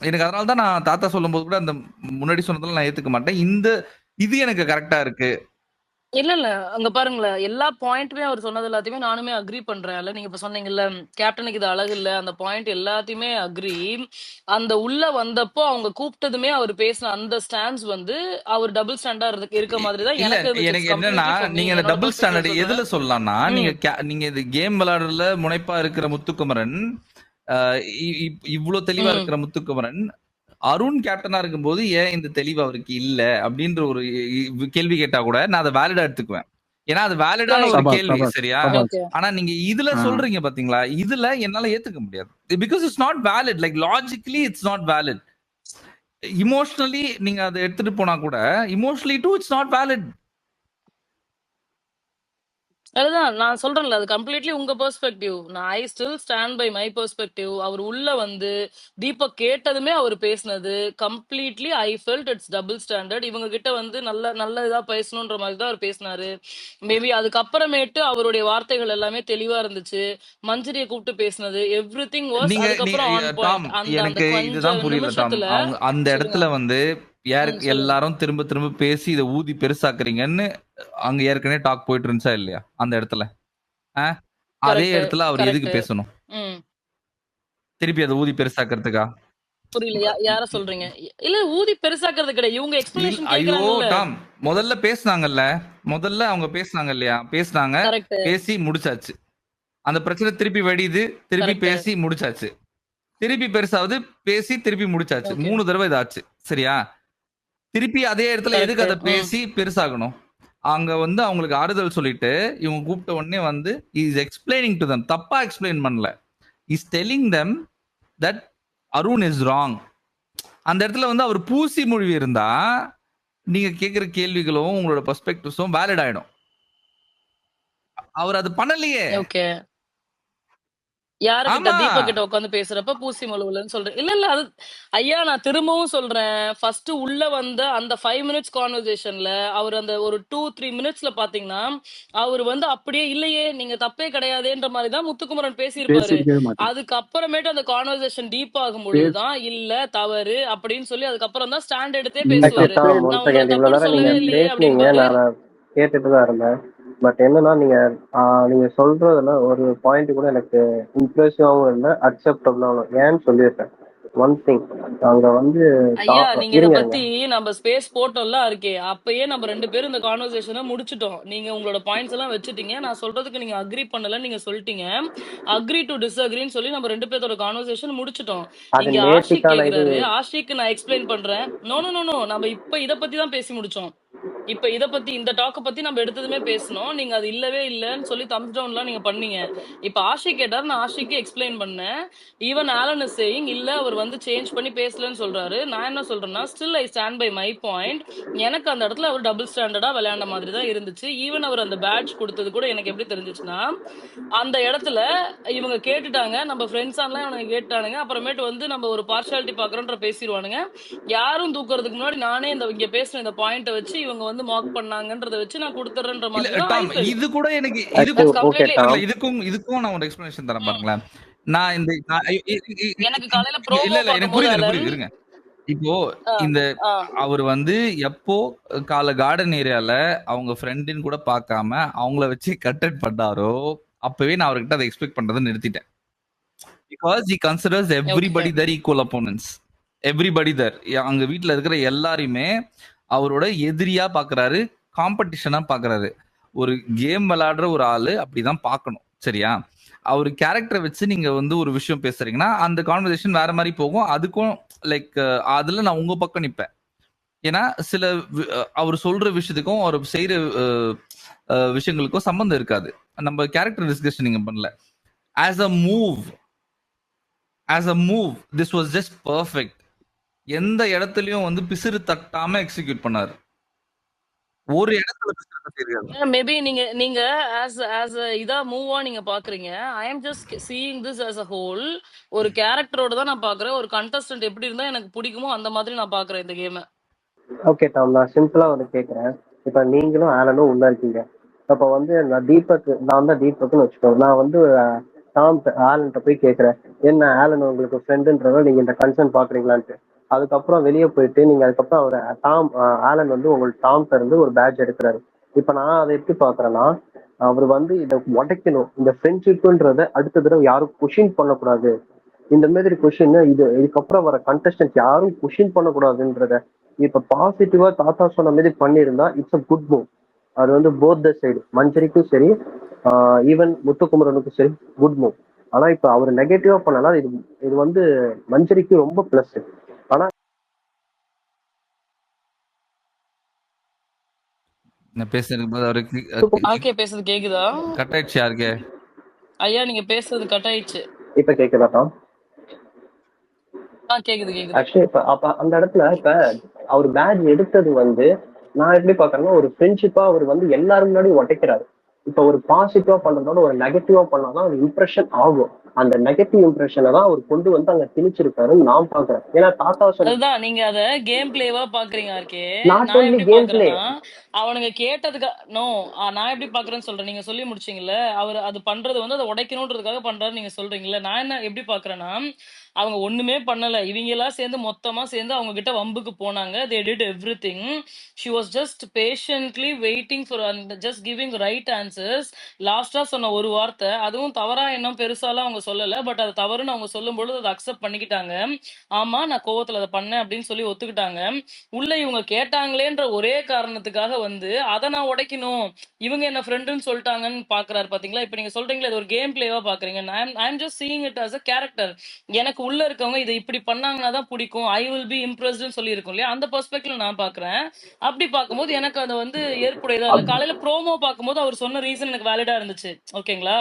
எனக்கு அதனால தான் நான் தாத்தா சொல்லும்போது கூட அந்த முன்னாடி சொன்னதெல்லாம் நான் ஏத்துக்க மாட்டேன். இது எனக்கு கரெக்டா இருக்கு. இல்ல. அங்க பாருங்களேன். எல்லா பாயிண்ட்டுமே அவர் சொன்னது எல்லாத்தையுமே நானுமே அக்ரி பண்றேன். இல்ல நீங்க இப்ப சொன்னீங்கல்ல, கேப்டனுக்கு இது அழகு இல்ல. அந்த பாயிண்ட் எல்லாத்தையுமே அக்ரி. அந்த உள்ள வந்தப்போ அவங்க கூப்பிட்டதுமே அவர் பேசின அந்த ஸ்டாண்ட்ஸ் வந்து அவர் டபுள் ஸ்டாண்டா இருக்க மாதிரி தான் இல்ல எனக்கு இருந்துச்சு. எனக்கு இட்ஸ் என்னன்னா கம்ப்ளீட்லி ஃபார் மீ. நீங்க அந்த என்னோட டபுள் பெர்ஸ்பெக்டிவ்ல ஸ்டாண்டர்ட் சொல்றேன். எதுல சொல்லலாம்னா நீங்க இது கேம் விளையாடுறதுல முனைப்பா இருக்கிற முத்துக்குமரன், இவ்வளவு தெளிவா இருக்கிற முத்துக்குமரன் அருண் கேப்டனா இருக்கும்போது ஏன் இந்த தெளிவு அவருக்கு இல்ல அப்படின்ற ஒரு கேள்வி கேட்டா கூட நான் அதை வேலிடா எடுத்துக்குவேன். ஏன்னா அது வேலிடான ஒரு கேள்வி. சரியா? ஆனா நீங்க இதுல சொல்றீங்க பாத்தீங்களா, இதுல என்னால ஏத்துக்க முடியாது. Because it's not valid. Like logically it's not valid. Emotionally நீங்க அதை எடுத்துட்டு போனா கூட emotionally too it's not valid. அதுதான் நான் சொல்றேன்ல, அது கம்ப்ளீட்லி உங்க perspective. I still stand by my perspective. அவர் உள்ள வந்து தீபக் கேட்டதுமே அவர் பேசினது completely I felt it's double standard. இவங்க கிட்ட வந்து நல்ல இதா பேசணுன்ற மாதிரி தான் அவர் பேசினாரு. மேபி அதுக்கப்புறமேட்டு அவருடைய வார்த்தைகள் எல்லாமே தெளிவா இருந்துச்சு. மஞ்சரியை கூப்பிட்டு பேசினது எவ்ரிதிங் வாஸ் அதுக்கப்புறம் ஆன் டாம் பாயிண்ட். அந்த எனக்கு இதுதான் கொஞ்ச புரியல டாம். நிமிஷத்துல அவங்க அந்த இடத்துல வந்து எல்லாரும் திரும்ப திரும்ப பேசி இதை ஊதி பெருசாக்குறீங்கன்னு அங்க ஏற்கனவே டாக் போயிட்டு இருந்துச்சா இல்லையா அந்த இடத்துல? அதே இடத்துல அவர் எதுக்கு பேசணும் திருப்பி அதை ஊதி பெருசாக்குறதுக்கா? புரியல. யார சொல்றீங்க? இல்ல ஊதி பெருசாக்குறது கிடையாது. இவங்க எக்ஸ்பிளனேஷன் ஐயோ கேக்குறாங்கல்ல. டாம், முதல்ல அவங்க பேசுனாங்க இல்லையா? கரெக்ட். பேசி முடிச்சாச்சு. அந்த பிரச்சனை திருப்பி வெடியுது, திருப்பி கரெக்ட். பேசி முடிச்சாச்சு. திருப்பி பெருசாவது, பேசி திருப்பி முடிச்சாச்சு. ஓகே. 3 தடவை இதாச்சு. சரியா? திருப்பி அதே இடத்துல எதுக்கு கரெக்ட். அதை பேசி பெருசாகணும்? அங்க வந்து அவங்களுக்கு ஆறுதல் சொல்லிட்டு இவங்க கூப்பிட்ட உடனே வந்து இஸ் எக்ஸ்பிளைனிங் டு தம். தப்பா எக்ஸ்பிளைன் பண்ணல, is telling them that Arun is wrong. அந்த இடத்துல வந்து அவர் பூசி மொழி இருந்தா நீங்க கேட்கிற கேள்விகளும் உங்களோட பெர்ஸ்பெக்டிவ்ஸும் வேலிட் ஆயிடும். அவர் அது பண்ணலையே. ஓகே. யாருக்கிட்ட? ஆமா, தீபக் கிட்ட உட்காந்து பேசுறப்ப பூசி மொழுவலன்னு சொல்றேன். இல்ல அது ஐயா நான் திரும்பவும் சொல்றேன். ஃபர்ஸ்ட் உள்ள வந்த அந்த 5 மினிட்ஸ் கான்வர்சேஷன்ல அவர் அந்த ஒரு 2-3 மினிட்ஸ்ல பாத்தீங்கன்னா அவர் வந்து அப்படியே இல்லையே நீங்க தப்பே கிடையாதுன்ற மாதிரி தான் முத்துக்குமரன் பேசியிருப்பாரு. பேசியிருக்கவே மாட்டேன். அதுக்கப்புறமேட்டு அந்த கான்வர்சேஷன் டீப் ஆகும் பொழுதுதான் இல்ல தவறு அப்படின்னு சொல்லி அதுக்கப்புறம் தான் ஸ்டாண்ட் எடுத்தே நீ ஓகே பேசுவாரு. டாம், தப்பே ஒன் நான் உங்களை செகண்ட். இவ்வளவு தப்புன்னு நேரம் நீங்க சொல்லவே இல்லையே பேசுனீங்க, அப்படின்பாரு. நான் கேட்டுட்டு தான் இருந்தேன். பட் என்னன்னா நீங்க சொல்றதுல ஒரு பாயிண்ட் கூட எனக்கு இம்ப்ரெசிவாகவும் இல்லை, அக்செப்டபிளாகவும் ஏன்னு சொல்லியிருக்கேன். ஒன் திங், அங்க வந்து ஐயா நீங்க இத இருங்க பத்தி நம்ம ஸ்பேஸ் போட்டோம்ல இருக்கே, அப்பயே நம்ம 2 பேரும் இந்த கான்வர்சேஷனை முடிச்சிட்டோம். நீங்க உங்களோட பாயிண்ட்ஸ் எல்லாம் வச்சுட்டீங்க. நான் சொல்றதுக்கு நீங்க அக்ரி பண்ணல, நீங்க சொல்லிட்டீங்க. அக்ரி டு டிஸ்அக்ரின்னு சொல்லி நம்ம 2 பேரோட கான்வர்சேஷன் முடிச்சிட்டோம். அது இங்க ஆஷிக் நேத்திக்கான இது. கேக்குறாரு, ஆஷிக்கு நான் எக்ஸ்பிளைன் பண்றேன். நோ நோ நோ நோ, நம்ம இப்ப இத பத்தி தான் பேசி முடிச்சோம். இப்ப இத பத்தி இந்த டாக்க பத்தி நம்ம எடுத்ததுமே பேசணும். நீங்க அது இல்லவே இல்லன்னு சொல்லி தம்ஸ் டவுன்லாம் நீங்க பண்ணீங்க. இப்ப ஆஷிக் கேட்டார், நான் ஆஷிக்கு எக்ஸ்பிளைன் பண்ணேன். ஈவன் ஆலன் இஸ் சேயிங் இல்ல அவர் வந்து சேஞ்ச் பண்ணி பேசலன்னு சொல்றாரு. நான் என்ன சொல்றேன்னா still I stand by my point. எனக்கு அந்த இடத்துல அவர் டபுள் ஸ்டாண்டர்டா விளையாண்ட மாதிரி தான் இருந்துச்சு. ஈவன் அவர் அந்த பேட்ச் கொடுத்தது கூட எனக்கு எப்படி தெரிஞ்சிச்சுன்னா அந்த இடத்துல இவங்க கேட்டுட்டாங்க, நம்ம ஃப்ரெண்ட்ஸ் எல்லாம் இவனுங்க கேட்டானுங்க. அப்புறமேட்டு வந்து நம்ம ஒரு பார்ஷாலிட்டி பாக்குறோன்ற பேசிடுவானுங்க. யாரும் தூக்குறதுக்கு முன்னாடி நானே இந்த இங்க பேசுற இந்த பாயிண்ட வச்சு இவங்க வந்து மார்க் பண்ணாங்கன்றத வச்சு நான் கொடுத்துறேன்ற இல்ல மாதிரி தான் ஐ டாம், ஃபெல்ட். இது கூட எனக்கு Actually, that's okay completely Tom, இல்ல, இதுக்கும் நான் ஒரு எக்ஸ்பிளனேஷன் தரேன் பாருங்களேன். நான் இந்த எனக்கு காலையில இல்ல ப்ரோமோ இல்ல எனக்கு பார்க்கும்போது புரியுது, எனக்கு அலன் புரியுது. இருங்க. இப்போ ஆ, இந்த ஆ, அவர் வந்து எப்போ கார்டன் ஏரியால அவங்க ஃப்ரெண்டின்னு கூட பார்க்காம அவங்கள வச்சு கட்டட் பண்ணாரோ அப்பவே நான் அவர்கிட்ட அதை எக்ஸ்பெக்ட் பண்றதை நிறுத்திட்டேன். Because he considers okay. everybody their equal opponents. everybody there, அங்க வீட்ல இருக்கிற எல்லாரையுமே அவரோட எதிரியா பாக்குறாரு, காம்படிஷனா பாக்குறாரு. ஒரு கேம் விளையாடுற ஒரு ஆளு அப்படிதான் பார்க்கணும். சரியா? அவர் கேரக்டரை வச்சு நீங்க வந்து ஒரு விஷயம் பேசுறீங்கன்னா அந்த கான்வர்சேஷன் வேற மாதிரி போகும். அதுக்கும் லைக் அதுல நான் உங்க பக்கம் நிப்பேன். ஏன்னா சில அவர் சொல்ற விஷயத்துக்கும் அவர் செய்யற விஷயங்களுக்கும் சம்பந்தம் இருக்காது. நம்ம கேரக்டர் டிஸ்கஷன் நீங்க பண்ணல. As a move this was just perfect. எந்த இடத்துலயும் வந்து பிசிறு தட்டாம எக்ஸிக்யூட் பண்ணாரு. ஒரு இடத்துல பிசிறு தட்டிருக்காரு. மேபி நீங்க நீங்க ஆஸ் இதா மூவா நீங்க பாக்குறீங்க. I am just seeing this as a whole. ஒரு கேரக்டரோட தான் நான் பாக்குறேன். ஒரு கண்டஸ்டன்ட் எப்படி இருந்தா எனக்கு பிடிக்குமோ அந்த மாதிரி நான் பாக்குறேன் இந்த கேமை. ஓகே டாம், நான் சிம்பிளா வந்து கேட்குறேன். இப்போ நீங்களும் ஆலனும் உள்ள இருக்கீங்க. அப்போ வந்து நான் தான் தீபக்னு வச்சுக்கோங்க. நான் வந்து டாம் ஆலன்ட்ட போய் கேட்குறேன், என்ன ஆலன் உங்களுக்கு ஃப்ரெண்டுன்றத நீங்க இந்த கன்சர்ன் பாக்குறீங்களான்ட்டு. அதுக்கப்புறம் வெளியே போயிட்டு நீங்க அதுக்கப்புறம் அவர் ஆலன் வந்து உங்களுக்கு டாம்கிட்ட இருந்து ஒரு பேட்ச் எடுக்கிறாரு. இப்போ நான் அதை எப்படி பாக்குறேன்னா, அவர் வந்து இதை உடைக்கணும், இந்த ஃப்ரெண்ட்ஷிப்புன்றத அடுத்த தடவை யாரும் கொஷின் பண்ணக்கூடாது. இந்த மாதிரி கொஷின் இதுக்கப்புறம் வர கண்டஸ்டன்ட் யாரும் கொஷின் பண்ணக்கூடாதுன்றத இப்ப பாசிட்டிவா தாத்தா சொன்ன மாதிரி பண்ணியிருந்தா இட்ஸ் அ குட் மூவ். அது வந்து போத் த சைடு, மஞ்சரிக்கும் சரி, ஈவன் முத்துக்குமரனுக்கும் சரி, குட் மூவ். ஆனா இப்ப அவர் நெகட்டிவா பண்ணலாம், இது இது வந்து மஞ்சரிக்கு ரொம்ப பிளஸ். ஆனா நான் பேசுறதுக்கு போது அவருக்கு ஆர்கே பேசுறது கேக்குதா? கட் ஆயிடுச்சு. யாருக்கு? ஐயா நீங்க பேசுறது கட் ஆயிடுச்சு. இப்ப கேட்கலாட்டா? கேக்குது. ஆக்சுவலி இப்ப அப்ப அந்த இடத்துல இப்ப அவர் பேட்ச் எடுத்தது வந்து நான் எப்படி பாக்குறேன்னா, ஒரு ஃப்ரெண்ட்ஷிப்பா அவர் வந்து எல்லாரும் முன்னாடியும் உடைக்கிறாரு. இப்ப ஒரு பாசிட்டிவா பண்றதோட ஒரு நெகட்டிவா பண்ணாதான் ஒரு இம்ப்ரெஷன் ஆகும். அந்த நெகட்டிவ் இம்ப்ரெஷனை தான் அவர் கொண்டு வந்து அங்க திணிச்சிருக்காருன்னு நான் பாக்குறேன். ஏன்னா தாத்தா சொன்ன அதுதான் நீங்க அத கேம் பிளேவா பாக்குறீங்க ஆர்கே. நாட் நான் ஒன்லி எப்படி கேம் பிளே. பாக்குறேன்னா அவனுங்க கேட்டதுக்கு நோ நான் எப்படி பாக்குறேன்னு சொல்றேன். நீங்க சொல்லி முடிச்சீங்கல்ல, அவர் அது பண்றது வந்து அதை உடைக்கணும்ன்றதுக்காக பண்றாரு நீங்க சொல்றீங்கல்ல. நான் என்ன எப்படி பாக்குறேன்னா அவங்க ஒண்ணுமே பண்ணல. இவங்க எல்லாம் சேர்ந்து மொத்தமா சேர்ந்து அவங்க கிட்ட வம்புக்கு போனாங்க. They did everything. She was just patiently waiting for and just giving right answers. லாஸ்டா சொன்ன ஒரு வார்த்தை, அதுவும் தவறா எண்ணம் பெருசாலாம் அவங்க சொல்லல. பட் அது தவறுன்னு அவங்க சொல்லும்பொழுது அத அக்செப்ட் பண்ணிக்கிட்டாங்க. ஆமா, நான் கோவத்துல அத பண்ணேன் அப்படின்னு சொல்லி ஒத்துக்கிட்டாங்க. உள்ள இவங்க கேட்டாங்களேன்ற ஒரே காரணத்துக்காக வந்து அத நான் உடைக்கணும். இவங்க என்ன ஃப்ரெண்டுன்னு சொல்லிட்டாங்கன்னு பாக்குறாரு பாத்தீங்களா? இப்ப நீங்க சொல்றீங்களா இது ஒரு கேம் பிளேவா பாக்குறீங்க. I am just seeing it as a character. எனக்கு உள்ள இருக்கவங்க இதை இப்படி பண்ணாங்கன்னா தான் பிடிக்கும். ஐ வில் பி இம்ப்ரெஸ்ட்னு சொல்லி இருக்கும் இல்லையா? அந்த பெர்ஸ்பெக்டிவ்ல நான் பாக்குறேன். அப்படி பார்க்கும்போது எனக்கு அது வந்து ஏற்புடையதா இல்ல. காலையில ப்ரோமோ பார்க்கும்போது அவர் சொன்ன ரீசன் எனக்கு வேலிடா இருந்துச்சு. ஓகேங்களா?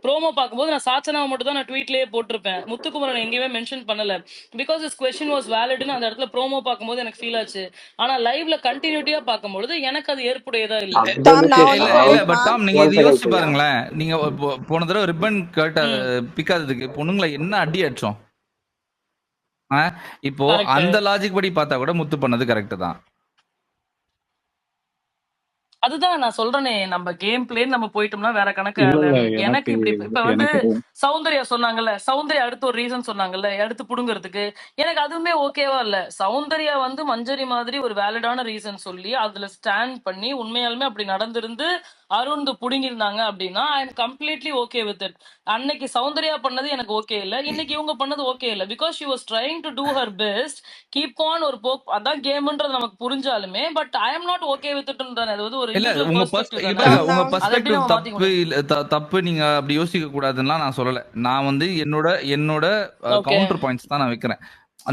ப்ரோமோ பார்க்கும்போது நான் சாச்சனாவை மட்டும் தான் நான் ட்வீட்லயே போட்டிருப்பேன். முத்துக்குமரன் எங்கேயுமே மென்ஷன் பண்ணல. பிகாஸ் இஸ் கொஸ்டின் வாஸ் வேலிட்னு அந்த இடத்துல ப்ரோமோ பார்க்கும்போது எனக்கு ஃபீல் ஆச்சு. ஆனா லைவ்ல கண்டினியூட்டியா பார்க்கும்பொழுது எனக்கு அது ஏற்புடையதா இல்ல. டாம் நான் ஒண்ணு இல்ல இல்ல பட் சொல்லட்டுமா? டாம் நீங்க ஒன் இது செகண்ட் யோசிச்சு பாருங்களேன். நீங்க போன தடவை ரிப்பன் கட்ட ம். பிக்காததுக்கு பொண்ணுங்களை என்ன அடி அடிச்சோம். இப்போ கரெக்ட். அந்த லாஜிக் படி பார்த்தா கூட முத்து பண்ணது கரெக்ட் தான். அதுதான் நான் சொல்றேனே, நம்ம கேம் பிளேன்னு நம்ம போயிட்டோம்னா வேற கணக்கு இல்ல ஆலன். இல்ல எனக்கு இப்படி இப்ப வந்து எனக்கு சௌந்தர்யா சொன்னாங்கல்ல, சௌந்தர்யா அடுத்து ஒரு ரீசன் சொன்னாங்கல்ல, அடுத்து புடுங்கிறதுக்கு. எனக்கு அதுவுமே ஓகேவா இல்ல. சௌந்தர்யா வந்து மஞ்சரி மாதிரி ஒரு வேலிடான ரீசன் சொல்லி அதுல ஸ்டாண்ட் பண்ணி உண்மையாலுமே அப்படி நடந்திருந்து அருண் புடுங்கிருந்தாங்க அப்படின்னா I am completely okay with it. அன்னைக்கு சௌந்தர்யா பண்ணது எனக்கு ஓகே இல்ல, இன்னைக்கு இவங்க பண்ணது ஓகே இல்ல. Because she was trying to do her best, keep on ஒரு போக், அதான் கேம்ன்றது நமக்கு புரிஞ்சாலுமே but I am not okay with it. அது வந்து ஒரு இல்ல இண்டிவிஜுவல் உங்க பெர்ஸ்பெக்டிவ் தானே. பாருங்க டாம் உங்க நான் அதை எப்படி பெர்ஸ்பெக்டிவ் நம்ம மாத்திக்க தப்பு முடியும்? தப்பு நீங்க அப்படி யோசிக்க கூடாதுன்னா நான் சொல்லல. நான் வந்து என்னோட ஓகே, கவுண்டர் பாயிண்ட்ஸ் தான் நான் வைக்கிறேன்.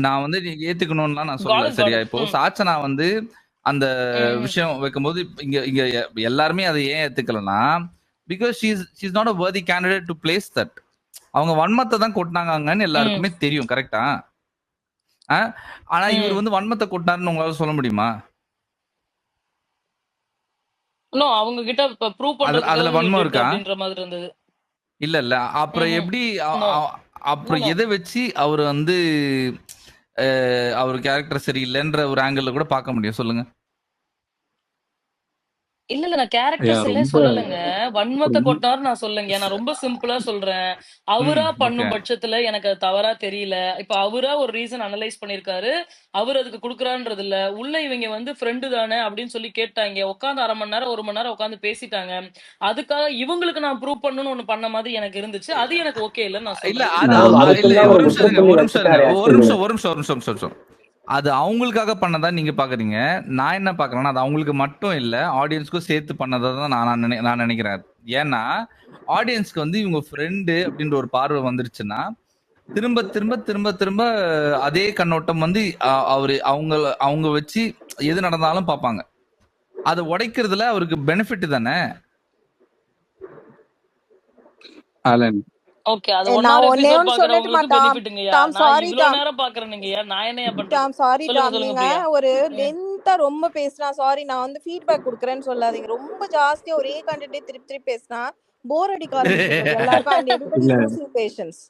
நான் வந்து நீங்க ஏத்துக்கணும்லாம் நான் சொல்லல. காட் சரியா? காட். இப்போ ம் சாச்சனா வந்து அந்த ம் விஷயம் வைக்கும்போது இங்க இங்க எல்லாருமே அதை ஏன் ஏத்துக்கலன்னா because she's not a worthy candidate to place that. அவங்க வன்மத்தை தான் கொட்டினாங்கன்னு ம் எல்லாருக்குமே தெரியும். கரெக்டா? ஆனா இவர் ம் வந்து வன்மத்தை கொட்டினாருன்னு உங்களால சொல்ல முடியுமா? இன்னும் அவங்க கிட்ட ப்ரூவ் அதுல பண்றதுக்காக he வன்மம் did இருக்கா? அப்படின்ற மாதிரி இருந்தது. இல்ல அப்புறம் ம் எப்படி நோ அப்புறம் நோ எதை வச்சு அவர் வந்து அவர் கேரக்டர் சரியில்லைன்ற ஒரு ஆங்கிள் கூட பார்க்க முடியும்? சொல்லுங்க. இல்ல நான் ஐயா கேரக்டர்ஸ் எல்லாம் ரொம்ப சொல்லலைங்க. வன்மத்தை ரொம்ப கொட்டினாரு நான் சொல்லலைங்க. நான் ரொம்ப சிம்பிளா சொல்றேன். அவரா ஓகே. பண்ணும் பட்சத்துல எனக்கு அது தவறா தெரியல. இப்ப அவரா ஒரு ரீசன் அனலைஸ் பண்ணிருக்காரு, அவர் அதுக்கு குடுக்குறான்றது இல்ல. உள்ள இவங்க வந்து ஃப்ரெண்டு தானே அப்படின்னு சொல்லி கேட்டாங்க. உட்காந்து 1/2 மணி நேரம் 1 மணி நேரம் உட்காந்து பேசிட்டாங்க. அதுக்காக இவங்களுக்கு நான் ப்ரூவ் பண்ணணும்னு ஒண்ணு பண்ண மாதிரி எனக்கு இருந்துச்சு. அது எனக்கு ஓகே இல்லன்னு நான் இல்ல சொல்றேன். அது மேடம் நான் இல்ல அதுக்குன்னு ஒரு ஒரு நிமிஷம் இருங்க முற்றுப்புள்ளி ஒரு நிமிஷம் இருங்க வச்சுட்டாரு ஒரு ஆக்சுவலி. நிமிஷம். அது அவங்களுக்காக பண்ணதா நீங்க பாக்குறீங்க. நான் என்ன பாக்குறேன்னா அது அவங்களுக்கு மட்டும் இல்ல ஆடியன்ஸ்க்கும் சேர்த்து பண்ணதா தான் நான் நினைக்கிறேன். ஏன்னா ஆடியன்ஸ்க்கு வந்து இவங்க ஃப்ரெண்டு அப்படின்ற ஒரு பார்வை வந்துருச்சுன்னா திரும்ப திரும்ப திரும்ப திரும்ப அதே கண்ணோட்டம் வந்து அவங்க வச்சு எது நடந்தாலும் பார்ப்பாங்க. அதை உடைக்கிறதுல அவருக்கு பெனிஃபிட் தானே. ஆலன் ஓகே, அது 1 நான் hour ஒன்னே எபிசோட் ஒன்னு சொல்லட்டுமா பாக்குறவங்களுக்கு டாம்? பெனிஃபிட்டுங்கய்யா. டாம் நான் சாரி இவ்ளோ டாம். நேரம் பாக்குறேனுங்கய்யா. நான் என்னய்யா பண்றது? டாம் சாரி சொல்லுங்க டாம். சொல்லுங்க நீங்க பிரியா. ஒரு ம் லென்த்தா ரொம்ப பேசினா சாரி, நான் வந்து ஃபீட்பேக் கொடுக்குறேன்னு சொல்லாதீங்க. ரொம்ப ஜாஸ்தியா ஒரே கண்டென்ட்டே திருப்பி திருப்பி பேசினா போர் அடிக்க ஆரம்பிச்சிடும் எல்லாருக்கும் அண்ட் எவ்ரிபடி இல்ல லூசிங் பேஷன்ஸ்.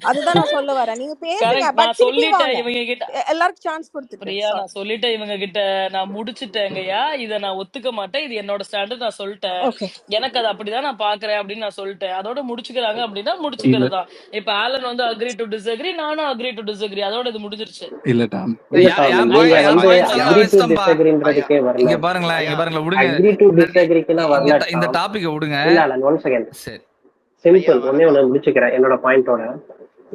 அதுதான் நான் சொல்ல வரேன். நீங்க பேசுங்க கரெக்ட். பட் நான் திருப்பி சொல்லிட்டேன் வாங்க. இவங்க கிட்ட. எல்லாருக்கும் சான்ஸ் கொடுத்துட்டு. பிரியா சாரி. நான் சொல்லிட்டேன் இவங்க கிட்ட. நான் முடிச்சிட்டேங்கய்யா. இத நான் ஒத்துக்க மாட்டேன். இது என்னோட ஸ்டாண்டர்ட் நான் சொல்லிட்டேன். ஓகே. எனக்கு அது அப்படிதான் நான் பாக்குறேன் அப்படின்னு நான் சொல்லிட்டேன். அதோட முடிச்சுக்கிறாங்க அப்படின்னா இல்ல முடிச்சுக்கிறது தான். இப்ப ஆலன் வந்து அக்ரி டு டிஸ்அக்ரி, நானும் அக்ரி டு டிஸ்அக்ரி. அதோட இது முடிஞ்சிருச்சு. இல்ல டாம் இல்ல டாம், என் நீங்க பாயிண்ட் வந்து எல்லாம் நான் அக்ரி டு வச்சிட்டேன்பா. டிஸ்அக்ரின்றதுக்கே வரல. இங்க பாருங்களேன் விடுங்க. அக்ரி டு டிஸ்அக்ரிக்குலாம் வரல இந்த டாம். டாபிக்க விடுங்க. இல்ல இல்ல ஒன் செகண்ட், சரி சிம்பிள். ஒன்னே ஒண்ணு முடிச்சுக்கிறேன் என்னோட பாயிண்டோட.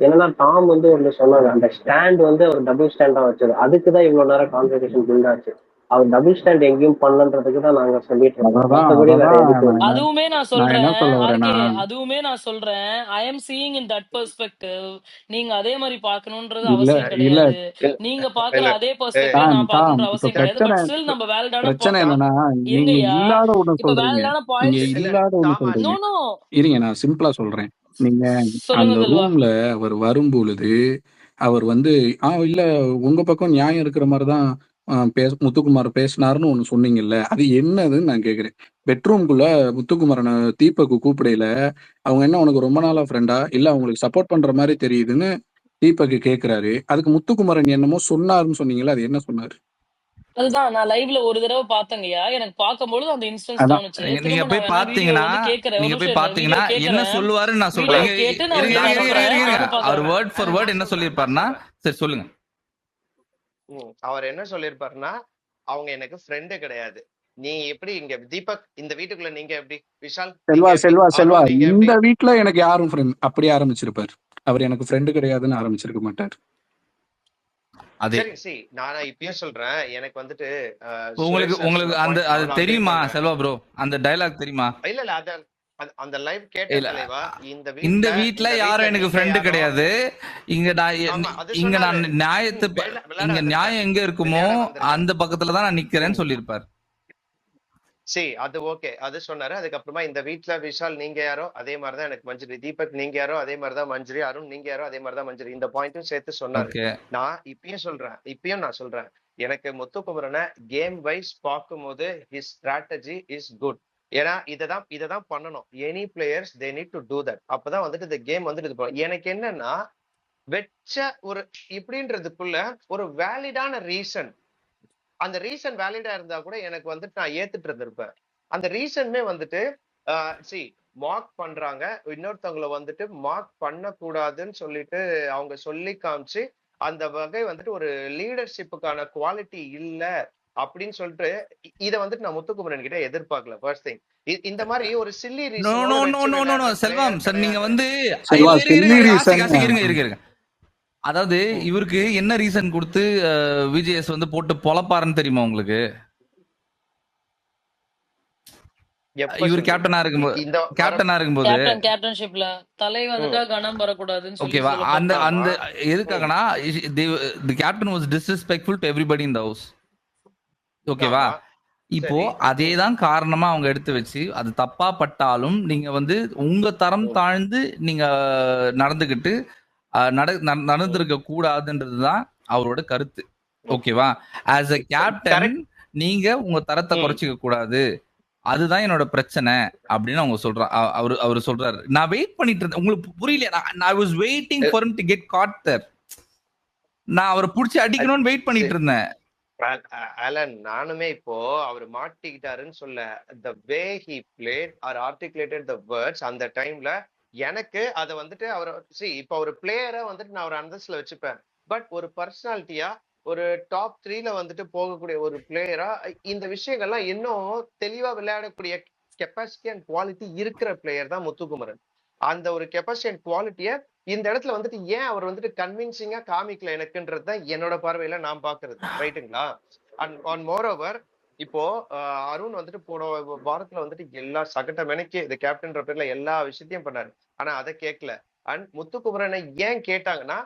என்னன்னா டாம் வந்து ஒண்ணு சொன்னாங்க, அந்த ஸ்டாண்ட் வந்து அவர் டபுள் ஸ்டாண்டா வச்சது, அதுக்கு தான் இவ்வளவு நேரம் கான்வர்சேஷன் பில்ட் ஆச்சு. அவர் டபுள் ஸ்டாண்ட் எங்கேயும் பண்ணலன்றதுக்கு தான் நாங்க சொல்லிட்டு இருக்கோம். மத்தபடி வேற எதுக்கும் இல்லை. அதுவுமே நான் நான் சொல்றேன் என்ன சொல்ல வரேன்னா ஆர்கே, அதுவுமே நான் சொல்றேன். I am seeing in that perspective. நீங்க அதே மாதிரி பார்க்கணும்ன்றது இல்ல அவசியம் இல்ல கிடையாது. நீங்க பாக்குற அதே பெர்ஸ்பெக்டிவ் டாம் நான் டாம் பார்க்கணுன்ற இப்ப அவசியம் கிடையாது. பட் ஸ்டில் நம்ம வேலிடான பிரச்சனை என்னன்னா நீங்க இருங்கய்யா. இல்லாத ஒண்ணு இப்ப சொல்றீங்க. வேலிடான நீங்க பாயிண்ட்ஸ். இல்லாத ஒண்ணு நோ சொல்றீங்க. நோ இருங்க நான் சிம்பிளா சொல்றேன். நீங்க சொல்லுங்க அந்த செல்வா. ரூம்ல அவர் வரும்பொழுது அவர் வந்து இல்ல உங்க பக்கம் நியாயம் இருக்கிற மாதிரிதான் முத்துக்குமார் பேசினாருன்னு ஒண்ணு சொன்னீங்கல்ல, அது என்னதுன்னு நான் கேக்குறேன். பெட்ரூம்குள்ள முத்துக்குமாரனை தீபக்கு கூப்பிடையில அவங்க என்ன உனக்கு ரொம்ப நாளா ஃப்ரெண்டா இல்ல அவங்களுக்கு சப்போர்ட் பண்ற மாதிரி தெரியுதுன்னு தீபக்கு கேக்குறாரு. அதுக்கு முத்துக்குமாரன் என்னமோ சொன்னாருன்னு சொன்னீங்கல்ல, அது என்ன சொன்னாரு? அதுதான் நான் லைவ்ல ஒரு தடவை பார்த்தேங்கய்யா. எனக்கு பார்க்கும்பொழுது அந்த இன்ஸ்டன்ஸ் அதான் தோணுச்சு. நீங்க திரும்ப போய் நான் வேணா வீடியோ பாத்தீங்கன்னா வந்து கேட்கிறேன். ஒரு நீங்க நிமிஷம் போய் இருங்க. பாத்தீங்கன்னா வீடியோ என்ன கேட்கிறேன். சொல்லுவாருன்னு நான் வீடியோ சொல்றேன். கேட்டு நான் இருங்க உங்களுக்கு இருங்க இருங்க சொல்றேன். இருங்க நானும் அவர் பார்க்கறேன். வேர்ட் ஃபார் வேர்ட் என்ன சொல்லியிருப்பாருன்னா சரி சொல்லுங்க. அவர் என்ன சொல்லியிருப்பாருன்னா, அவங்க எனக்கு ஃப்ரெண்டு கிடையாது. நீ எப்படி இங்க தீபக் இந்த வீட்டுக்குள்ள நீங்க எப்படி? விஷால் செல்வா நீங்க எப்படி? செல்வா செல்வா அருண் நீங்க எப்படி? இந்த வீட்ல எனக்கு யாரும் ஃப்ரெண்ட் அப்படி ஆரம்பிச்சிருப்பாரு. அவர் எனக்கு ஃப்ரெண்டு கிடையாதுன்னு ஆரம்பிச்சிருக்க மாட்டார். அதே சரி நான் இப்பயும் சொல்றேன். எனக்கு வந்துட்டு உங்களுக்கு சுரேஷ் சார் உங்களுக்கு சொன்ன அந்த பாயிண்ட் அது நானும் அக்ரி தெரியுமா பண்றேன். செல்வா ப்ரோ? அந்த டயலாக் தெரியுமா? இல்ல அந்த லைவ் கேட்ட இல்ல தலைவா. இந்த இந்த வீட்ல வீட்ல யாரும் எனக்கு நீங்க ஃப்ரெண்டு யாரோ கிடையாது. இங்க நான் ஆமா அது இங்க சொன்னாரு. நான் நியாயத்தை விளையாட இங்க வந்திருக்காரு நியாயம் எங்க இருக்குமோ விளையாட வந்திருக்காரு. அந்த பக்கத்துல தான் நான் நிக்கிறேன்னு சொல்லியிருப்பாரு. சரி அது ஓகே அது சொன்னாரு. அதுக்கப்புறமா இந்த வீட்ல விஷால் நீங்க யாரோ அதே மாதிரிதான் எனக்கு மஞ்சரி, தீபக் நீங்க யாரோ அதே மாதிரிதான் மஞ்சரி, அருண் நீங்க யாரோ அதே மாதிரிதான் மஞ்சரி, இந்த பாயிண்ட்டும் சேர்த்து சொன்னாரு. ஓகே நான் இப்பயும் நான் சொல்றேன், எனக்கு முத்துக்குமரனை கேம் வைஸ் பார்க்கும்போது ஹிஸ் ஸ்ட்ராட்டஜி இஸ் குட். ஏன்னா இததான் பண்ணணும். Any players they need to do that. அப்பதான் வந்துட்டு இந்த கேம் வந்துட்டு இது பண்ணணும். எனக்கு என்னன்னா வெச்ச ஒரு இப்படின்றதுக்குள்ள ஒரு வேலிடான ரீசன், அந்த ரீசன் வேலிடா இருந்தா கூட எனக்கு வந்துட்டு நான் ஏத்துட்டு இருந்திருப்பேன். அந்த ரீசனுமே வந்துட்டு மார்க் பண்றாங்க, இன்னொருத்தவங்களை வந்துட்டு மார்க் பண்ணக்கூடாதுன்னு சொல்லிட்டு அவங்க சொல்லி காமிச்சு அந்த வகை வந்துட்டு ஒரு லீடர்ஷிப்புக்கான குவாலிட்டி இல்ல அப்படின்னு சொல்லிட்டு இத வந்துட்டு நான் முத்துக்குமரன் கிட்ட எதிர்பார்க்கல. ஃபர்ஸ்ட் திங் இந்த மாதிரி ஒரு சில்லி நோ ரீசனோட நோ நோ வச்சு நோ நோ நோ விளையாடுற செல்வம் பிளேயர் சார் நீங்க கிடையாது. வந்து செல்வா இருங்க இருங்க சில்லி இருங்க ரீசன் காசி இருங்க இருங்க இருங்க. அதாவது இவருக்கு என்ன ரீசன் கொடுத்து விஜிஎஸ் வந்து போட்டு பொழப்பாருன்னு தெரியுமா உங்களுக்கு? எப்ப இவர் சொல்லி கேப்டனா இருக்கும்போது இந்த வர கேப்டனா இருக்கும்போது கேப்டன்ஷிப்ல தலை வந்துட்டா கனம் வரக்கூடாதுன்னு சொல்லி ஓகேவா சொல்ல அந்த பார்ப்பாங்க. அந்த ஆமா எதுக்காகனா தி captain was disrespectful to everybody in the house. ஓகேவா? ஆமா இப்போ சரி அதே தான் காரணமா அவங்க எடுத்து வச்சு அது தப்பா பட்டாலும் நீங்க வந்து உங்க தரம் தாழ்ந்து நீங்க நடந்துகிட்டு நடந்திருக்க கூடாதுன்றதுதான் அவரோட கருத்து. ஓகேவா? As a captain correct. நீங்க உங்க தரத்தை குறைச்சிக்க கூடாது, அதுதான் என்னோட பிரச்சனை அப்படின்னு அவங்க அவரு சொல்றாரு. நான் வெயிட் பண்ணிட்டு இருந்தேன். உங்களுக்கு புரியல? நான் was waiting for him to get caught there. நான் அவரை புடிச்சு அடிக்கணும்னு வெயிட் பண்ணிட்டு இருந்தேன். அலன் நானுமே இப்போ அவர் மாட்டிக்கிட்டாருன்னு சொல்ல, the way he played or articulated the words அந்த டைம்ல எனக்கு அதை வந்துட்டு அவர் இப்போ ஒரு பிளேயரை வந்துட்டு நான் ஒரு அந்தஸ்துல வச்சுப்பேன். பட் ஒரு பர்சனாலிட்டியா ஒரு டாப் 3ல வந்துட்டு போகக்கூடிய ஒரு பிளேயரா இந்த விஷயங்கள்லாம் இன்னும் தெளிவா விளையாடக்கூடிய கெப்பாசிட்டி அண்ட் குவாலிட்டி இருக்கிற பிளேயர் தான் முத்துக்குமரன். அந்த ஒரு கெப்பாசிட்டி அண்ட் குவாலிட்டிய இந்த இடத்துல வந்துட்டு ஏன் அவர் வந்துட்டு கன்வின்சிங்கா காமிக்கல எனக்குன்றது தான் என்னோட பார்வையில நான் பாக்குறது. ரைட்டுங்களா? அண்ட் மோர் ஓவர் இப்போ அருண் வந்துட்டு போன வாரத்துல வந்துட்டு எல்லா சகட்ட மெனக்கே இந்த கேப்டன்ற பேர்ல எல்லா விஷயத்தையும் பண்ணாரு. ஆனா அதை கேட்கல. அண்ட் முத்துக்குமரனை ஏன் கேட்டாங்கன்னா,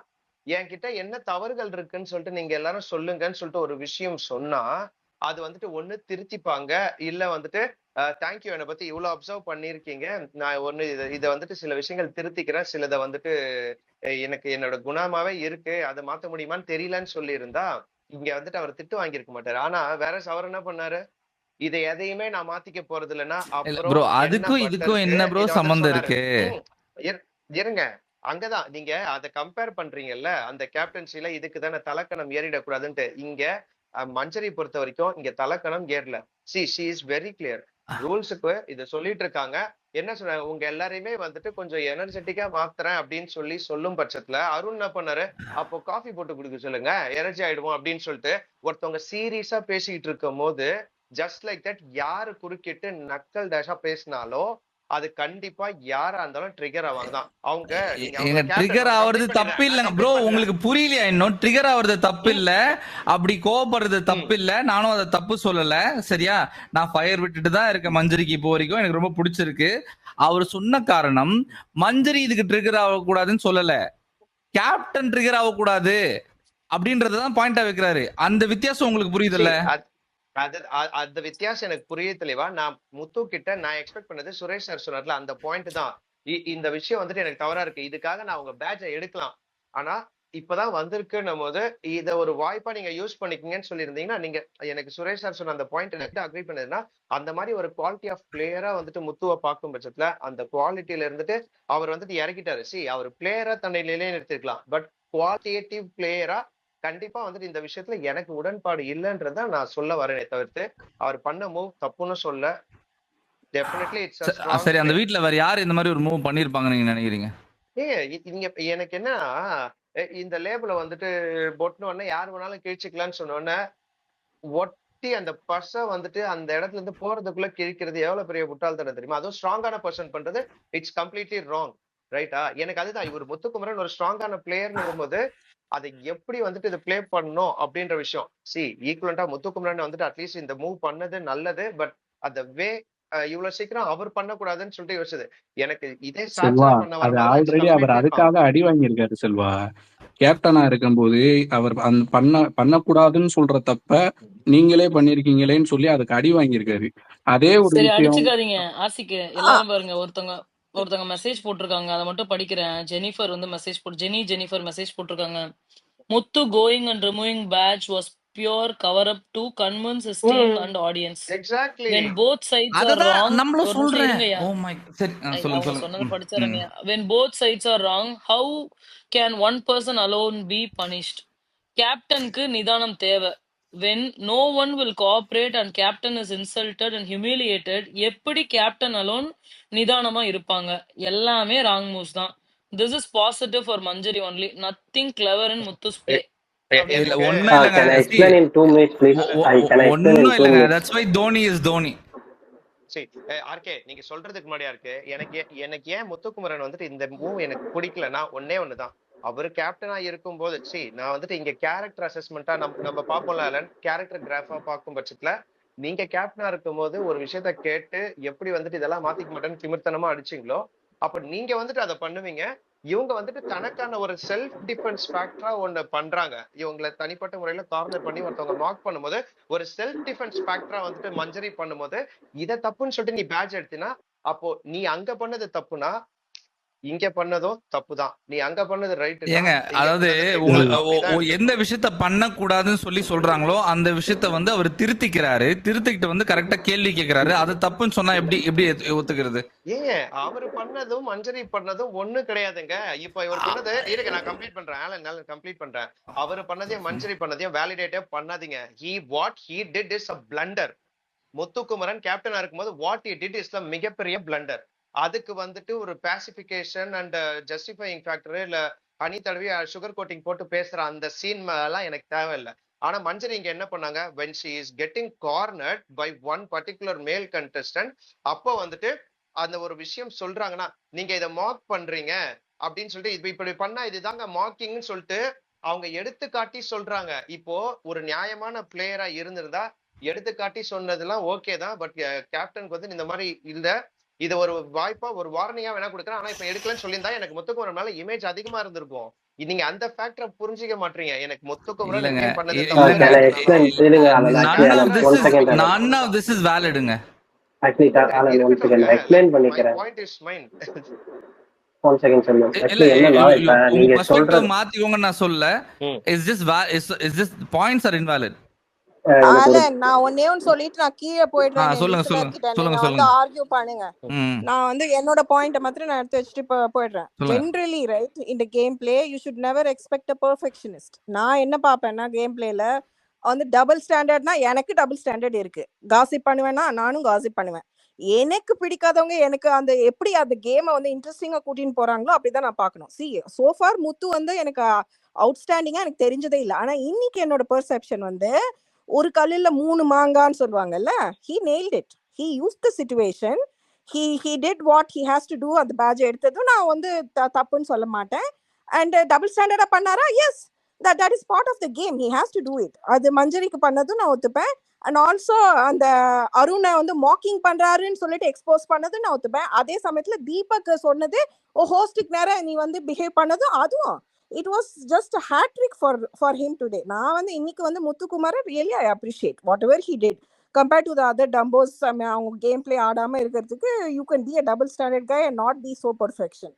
என்கிட்ட என்ன தவறுகள் இருக்குன்னு சொல்லிட்டு நீங்க எல்லாரும் சொல்லுங்கன்னு சொல்லிட்டு ஒரு விஷயம் சொன்னா அது வந்துட்டு ஒண்ணு திருத்திப்பாங்க, இல்ல வந்துட்டு தேங்க்யூ என்னை பத்தி இவ்வளவு அப்சர்வ் பண்ணிருக்கீங்க, நான் ஒண்ணு இதை வந்துட்டு சில விஷயங்கள் திருத்திக்கிறேன், சிலதை வந்துட்டு எனக்கு என்னோட குணமாவே இருக்கு, அதை மாத்த முடியுமான்னு தெரியலன்னு சொல்லி இருந்தா இங்க வந்துட்டு அவர் திட்டு வாங்கியிருக்க மாட்டாரு. ஆனா வேற அவர் என்ன பண்ணாரு, இதை எதையுமே நான் மாத்திக்க போறது இல்லைன்னா அப்புறம் ப்ரோ என்ன அதுக்கும் இதுக்கும் என்ன ப்ரோ இதை வந்து சம்பந்தம் சொன்னாரு. இருக்கு? இருங்க அங்கதான் நீங்க அதை கம்பேர் பண்றீங்கல்ல, அந்த கேப்டன்சில இதுக்கு தானே தலக்கணம் ஏறிடக்கூடாதுன்ட்டு. இங்க மஞ்சரி பொறுத்த வரைக்கும் இங்க தலக்கணம் ஏறல. She is very clear. ரூல்ஸுக்கு இதை சொல்லிட்டு இருக்காங்க. என்ன சொல்றாங்க, உங்க எல்லாரையுமே வந்துட்டு கொஞ்சம் எனர்ஜெட்டிக்கா மாத்துறேன் அப்படின்னு சொல்லும் பட்சத்துல அருண் என்ன பண்ணாரு, அப்போ காஃபி போட்டு குடிக்க சொல்லுங்க எனர்ஜி ஆயிடுவோம் அப்படின்னு சொல்லிட்டு ஒருத்தவங்க சீரியஸா பேசிக்கிட்டு இருக்கும் போது ஜஸ்ட் லைக் தட் யாரு குறுக்கிட்டு நக்கல் டேஷா பேசினாலோ அது கண்டிப்பா யாரா இருந்தாலும் ட்ரிகர் ஆவாங்க தான். அவங்க ட்ரிகர் ஆவறது தப்பு இல்லைங்க ப்ரோ. உங்களுக்கு புரியலையா? இன்னும் ட்ரிகர் ஆவறது தப்பு இல்ல, அப்படி கோபப்படுறது தப்பு இல்ல, நானும் அதை தப்பு சொல்லல. சரியா? நான் ஃபயர் விட்டுட்டு தான் இருக்கேன் மஞ்சரிக்கு இப்போ வரைக்கும். எனக்கு ரொம்ப பிடிச்சிருக்கு. அவர் சொன்ன காரணம் மஞ்சரி இதுக்கு ட்ரிகர் ஆகக்கூடாதுன்னு சொல்லல, கேப்டன் ட்ரிகர் ஆகக்கூடாது அப்படின்றதான் பாயிண்டா வைக்கிறாரு. அந்த வித்தியாசம் உங்களுக்கு புரியுதுல்ல? அந்த வித்தியாசம் எனக்கு புரிய தெளிவா. நான் முத்து கிட்ட நான் எக்ஸ்பெக்ட் பண்ணது சுரேஷ் சார் சொன்னார்ல அந்த பாயிண்ட் தான். இந்த விஷயம் வந்துட்டு எனக்கு தவறா இருக்கு, இதுக்காக நான் உங்க பேட்சை எடுக்கலாம், ஆனா இப்பதான் வந்திருக்குன்னும் போது இதை ஒரு வாய்ப்பா நீங்க யூஸ் பண்ணிக்கீங்கன்னு சொல்லியிருந்தீங்கன்னா, நீங்க எனக்கு சுரேஷ் சார் சொன்ன அந்த பாயிண்ட் எனக்கு அக்ரி பண்ணதுன்னா அந்த மாதிரி ஒரு குவாலிட்டி ஆஃப் பிளேயரா வந்துட்டு முத்துவை பார்க்கும் பட்சத்துல அந்த குவாலிட்டியில இருந்துட்டு அவர் வந்துட்டு இறக்கிட்டாரு. அவர் பிளேயரா தன்னை நிலைநிறுத்திருக்கலாம், பட் குவாலிட்டேட்டிவ் பிளேயரா கண்டிப்பா வந்துட்டு இந்த விஷயத்துல எனக்கு உடன்பாடு இல்லைன்றத நான் சொல்ல வரேனே தவிர்த்து அவர் பண்ண மூவ் தப்புன்னு சொல்ல. டெஃபினெட்லி இட்ஸ் a strong சரி, அந்த play. வீட்ல வேற யார் இந்த மாதிரி ஒரு மூவ் பண்ணிருப்பாங்கன்னு நீங்க நினைக்கிறீங்க? நீங்க எனக்கு என்ன இந்த லேபிள வந்துட்டு பொட்னு உடனே யார் வேணாலும் கிழிச்சுக்கலாம்னு சொன்ன உடனே ஒட்டி அந்த பர்ச வந்துட்டு அந்த இடத்துல இருந்து போறதுக்குள்ள கிழிக்கிறது எவ்வளவு பெரிய முட்டாள்தனம் தெரியுமா? அதுவும் ஸ்ட்ராங்கான பர்சன் பண்றது இட்ஸ் கம்ப்ளீட்லி ராங். ரைட்டா? எனக்கு அதுதான் இவர் முத்துக்குமரன் ஒரு ஸ்ட்ராங்கான பிளேயர்னும் போது அதை எப்படி வந்துட்டு இது பிளே பண்ணணும் அப்படின்ற விஷயம். ஈக்குவலண்டா முத்துக்குமரன் வந்துட்டு அட்லீஸ்ட் இந்த மூவ் பண்ணது நல்லது. பட் அந்த வே இவ்வளவு சீக்கிரம் அவர் பண்ணக்கூடாதுன்னு சொல்லிட்டு யோசிச்சது. எனக்கு இதே செல்வா, சாட்சா பண்ண அது வரலாம் ஆல்ரெடி அவர் அதுக்காக அடி வாங்கியிருக்காரு செல்வா. கேப்டனா இருக்கும்போது அவர் பண்ணக்கூடாதுன்னு சொல்ற தப்ப நீங்களே பண்ணிருக்கீங்களேன்னு சொல்லி அதுக்கு அடி வாங்கியிருக்காரு. அதே ஒரு சரி, விஷயம். அடிச்சுக்காதீங்க. ஆசிக்கு எல்லாரும் பாருங்க, ஒருத்தவங்க மெசேஜ் போட்டிருக்காங்க, அதை மட்டும் படிக்கிறேன். ஜெனிஃபர் வந்து மெசேஜ் ஜெனிஃபர் மெசேஜ் போட்டிருக்காங்க. Muthu going and removing patch was pure cover up to convince his team and audience. Exactly When both sides are அததான் wrong, நம்மளும் ஒரு நிமிஷம் சொல்றேன். இருங்கய்யா. ஓ மை சரி, சொல்லுங்க அவங்க சொல்லுங்க. சொன்னதை படிச்சாருங்க. When both sides are wrong, how can one person alone be punished? கேப்டனுக்கு நிதானம் தேவை. When no one will cooperate and captain is insulted and humiliated, எப்படி கேப்டன் alone நிதானமா இருப்பாங்க? எல்லாமே wrong moves தான். This is positive for Manjari only. Nothing clever in Muthu's play. இல்ல எனக்கு ஒண்ணும் இல்லைங்க. Can I explain in 2 minutes, please? Can I explain in ஒண்ணும் 2 இல்லைங்க. minutes? That's why Dhoni is Dhoni. RK நீங்க சொல்றதுக்கு முன்னாடியா இருக்கு. எனக்கு ஏன் முத்துக்குமரன் வந்துட்டு இந்த மூவ் எனக்கு பிடிக்கலன்னா ஒண்ணுதான். அவரு கேப்டனா இருக்கும்போது நான் வந்துட்டு இங்க கேரக்டர் அசஸ்மெண்டா நம்ம பார்ப்போம்ல, கேரக்டர் கிராஃபா பார்க்கும் பட்சத்துல நீங்க கேப்டனா இருக்கும்போது ஒரு விஷயத்த கேட்டு எப்படி வந்துட்டு இதெல்லாம் மாத்திக்க மாட்டேன்னு திமிர்த்தனமா அடிச்சீங்களோ, அப்ப நீங்க வந்துட்டு அதை பண்ணுவீங்க. இவங்க வந்துட்டு தனக்கான ஒரு செல்ஃப் டிஃபென்ஸ் ஃபேக்டரா ஒண்ணு பண்றாங்க. இவங்களை தனிப்பட்ட முறையில கார்னர் பண்ணி ஒருத்தவங்க மார்க் பண்ணும்போது ஒரு செல்ஃப் டிஃபென்ஸ் ஃபேக்டரா வந்துட்டு மஞ்சரி பண்ணும்போது இதை தப்புன்னு சொல்லிட்டு நீ பேட்ச் எடுத்தினா, அப்போ நீ அங்க பண்ணது தப்புனா இங்க பண்ணதும் தப்புதான். நீ அங்க பண்ணது ரைட். ஏங்க, அதாவது எந்த விஷயத்த பண்ண கூடாதுன்னு சொல்லி சொல்றாங்களோ அந்த விஷயத்த வந்து அவர் திருத்திக்கிறாரு. திருத்திக்கிட்டு வந்து கரெக்டா கேள்வி கேட்கிறாரு. அது தப்புன்னு சொன்னா எப்படி ஒத்துக்கிறது? அவரு பண்ணதும் மஞ்சரி பண்ணதும் ஒண்ணு கிடையாதுங்க. இப்ப இவர் பண்ணது இருக்கு, நான் கம்ப்ளீட் பண்றேன். கம்ப்ளீட் பண்றேன். அவரு பண்ணதையும் மஞ்சரி பண்ணதையும் வேலிடேட்டே பண்ணாதீங்க. what he did is a blunder. Muthukumaran கேப்டனா இருக்கும்போது what he did is a மிகப்பெரிய பிளண்டர். அதுக்கு வந்துட்டு ஒரு பாசிபிகேஷன் அண்ட் ஜஸ்டிஃபைங் ஃபேக்டர் இல்ல ஹனி தடவி சுகர் கோட்டிங் போட்டு பேசுற அந்த சீன் எல்லாம் எனக்கு தேவையில்லை. ஆனா மஞ்சரி இங்க என்ன பண்ணாங்க, when she is getting cornered by one particular male contestant, அப்போ வந்துட்டு அந்த ஒரு விஷயம் சொல்றாங்கன்னா நீங்க இதை மார்க் பண்றீங்க அப்படின்னு சொல்லிட்டு இப்படி பண்ணா இதுதாங்க மார்க்கிங்னு சொல்லிட்டு அவங்க எடுத்துக்காட்டி சொல்றாங்க. இப்போ ஒரு நியாயமான பிளேயரா இருந்திருந்தா எடுத்துக்காட்டி சொன்னதெல்லாம் ஓகே தான். பட் கேப்டனுக்கு வந்து இந்த மாதிரி இல்ல, இது ஒரு வாய்ப்பா ஒரு வார்னிங்கா வேணா கொடுக்குறேன். ஆனா இப்ப எடுக்கலன்னு சொல்லியிருந்தா எனக்கு முத்துக்குமரன் மேல இமேஜ் அதிகமா இருந்திருக்கும். நீங்க அந்த ஃபேக்டரை புரிஞ்சிக்க மாட்டீங்க. எனக்கு முத்துக்குமரன் பண்ணது none of this is validங்க. explain பண்ணிக்கிறேன். One second sir. Actually என்னன்னா இப்ப நீங்க சொல்றது மாத்திக்கோங்க நான் சொல்ல. is just points are invalid. நான் ஒன்னே ஒன்னு சொல்லிட்டு நான் கீழே போயிடுறேன். சொல்லுங்க ஆர்கியூ பண்ணுங்க. நான் வந்து என்னோட பாயிண்ட் மாத்திரம் நான் எடுத்து வச்சுட்டு போயிடுறேன். ஜெனரலி ரைட் இந்த game play you should never expect a perfectionist. நான் என்ன பாப்பேன்னா கேம் பிளேல வந்து டபுள் ஸ்டாண்டர்ட்னா எனக்கு டபுள் ஸ்டாண்டர்ட் இருக்கு. காசிப் பண்ணுவேன்னா நானும் காசிப் பண்ணுவேன். எனக்கு பிடிக்காதவங்க எனக்கு அந்த எப்படி அந்த கேமை வந்து இன்ட்ரெஸ்டிங்கா கூட்டின்னு போறாங்களோ அப்படிதான் நான் பார்க்கணும். சோஃபார் முத்து வந்து எனக்கு அவுட்ஸ்டாண்டிங்கா எனக்கு தெரிஞ்சதே இல்லை. ஆனா இன்னைக்கு என்னோட பெர்செப்ஷன் வந்து ஒரு கல்லுல 3 மாங்கான்னு சொல்லுவாங்கல்ல, he nailed it. He used the situation. He did what he has to do. அந்த பேட்ஜ் எடுத்ததும் நான் வந்து தப்புன்னு சொல்ல மாட்டேன். அண்ட் டபுள் ஸ்டாண்டர்டா பண்ணாரா? Yes, that is part of the game. He has to do it. அது மஞ்சரிக்கு பண்ணதும் நான் ஒத்துப்பேன். அண்ட் ஆல்சோ அந்த அருணை வந்து மாக்கிங் பண்றாருன்னு சொல்லிட்டு எக்ஸ்போஸ் பண்ணதும் நான் ஒத்துப்பேன். அதே சமயத்துல தீபக் சொன்னது ஹோஸ்டுக்கு நேரம் நீ வந்து பிஹேவ் பண்ணதும் அதுவும் it was just a hat trick for him today. நான் வந்து இன்னைக்கு வந்து முத்துக்குமாரை really I appreciate whatever he did compared to the other dumbos. அவங்க கேம் பிளே ஆடாம இருக்கிறதுக்கு you can be a double standard guy and not be so perfection.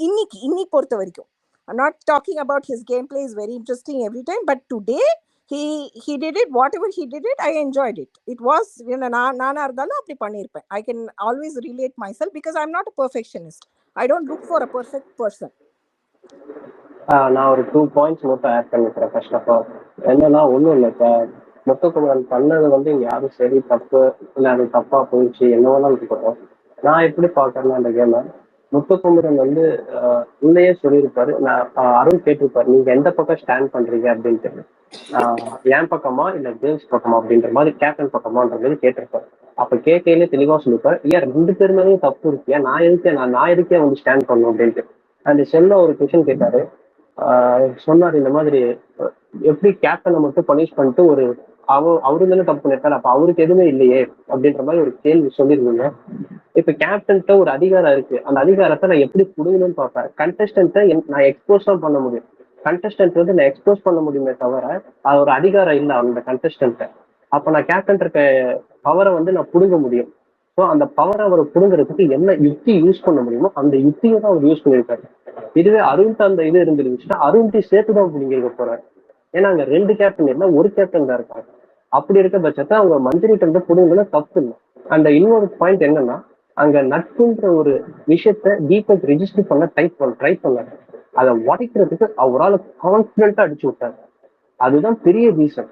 இன்னைக்கு பொறுத்த வரைக்கும் I'm not talking about his gameplay is very interesting every time, but today he did it, whatever he did it, I enjoyed it. It was நானா இருந்தாலும் அப்படி பண்ணியிருப்பேன். I can always relate myself because I'm not a perfectionist. I don't look for a perfect person. நான் ஒரு 2 points மட்டும் add பண்ணிக்கிறேன். First of all என்னன்னா ஒன்றும் இல்லை. இப்போ முத்துக்குமரன் பண்ணது வந்து இங்க யாரும் சரி தப்பு இல்லை அது தப்பா போயிடுச்சு என்ன வேணாலும் இருக்கட்டும். நான் எப்படி பார்க்கறேன்னா அந்த கேமை முத்துக்குமரன் வந்து உள்ளேயே சொல்லியிருப்பாரு. நான் அருண் கேட்டிருப்பாரு நீங்க எந்த பக்கம் ஸ்டாண்ட் பண்றீங்க அப்படின்ட்டு. என் பக்கமா இல்ல கேர்ள்ஸ் பக்கமா அப்படின்ற மாதிரி கேப்டன் பக்கமான்ற மாதிரி கேட்டிருப்பாரு. அப்ப கேட்கையிலே தெளிவா சொல்லிப்பாரு ஏன் 2 பேர் மேலேயும் தப்பு இருக்கு நான் எதுக்கே வந்து ஸ்டாண்ட் பண்ணும் அப்படின்ட்டு. அந்த செல்ல ஒரு கொஸ்டின் கேட்டாரு. சொன்னார் இந்த மாதிரி எப்படி கேப்டனை மட்டும் பனிஷ் பண்ணிட்டு ஒரு அவரு தானே தப்பு பண்ணிருக்காரு அப்ப அவருக்கு எதுவுமே இல்லையே அப்படின்ற மாதிரி ஒரு கேள்வி சொல்லியிருந்தீங்க. இப்ப கேப்டன்ட்ட ஒரு அதிகாரம் இருக்கு. அந்த அதிகாரத்தை நான் எப்படி புடுங்கணும்னு பார்ப்பேன். கண்டஸ்டன்ட்டை நான் எக்ஸ்போஸ் தான் பண்ண முடியும். கண்டஸ்டன்ட் வந்து நான் எக்ஸ்போஸ் பண்ண முடியுமே தவிர அது ஒரு அதிகாரம் இல்லை அந்த கண்டஸ்டன்ட்டை. அப்ப நான் கேப்டன் இருக்க பவரை வந்து நான் புடுங்க முடியும். ஸோ அந்த பவரை அவரை புடுங்கிறதுக்கு என்ன யுக்தி யூஸ் பண்ண முடியுமோ அந்த யுக்தியை தான் அவர் யூஸ் பண்ணியிருக்காரு. இதுவே அருண்ட்டு அந்த இது இருந்துருந்துச்சுன்னா அருண்ட்டு சேர்த்து தான் புடுங்கிருக்க போறாரு. ஏன்னா அங்க 2 கேப்டன் இல்லை ஒரு கேப்டன் தான் இருக்காங்க. அப்படி இருக்க பட்சத்தை அவங்க மந்திரிட்ட இருந்து புடுங்குல தப்பு இல்லை. அந்த இன்னொரு பாயிண்ட் என்னன்னா அங்க நட்புன்ற ஒரு விஷயத்த தீபக் ரெஜிஸ்டர் பண்ண ட்ரை பண்ணாரு. அதை உடைக்கிறதுக்கு அவரால் கான்பிடண்டா அடிச்சு விட்டாரு. அதுதான் பெரிய ரீசன்.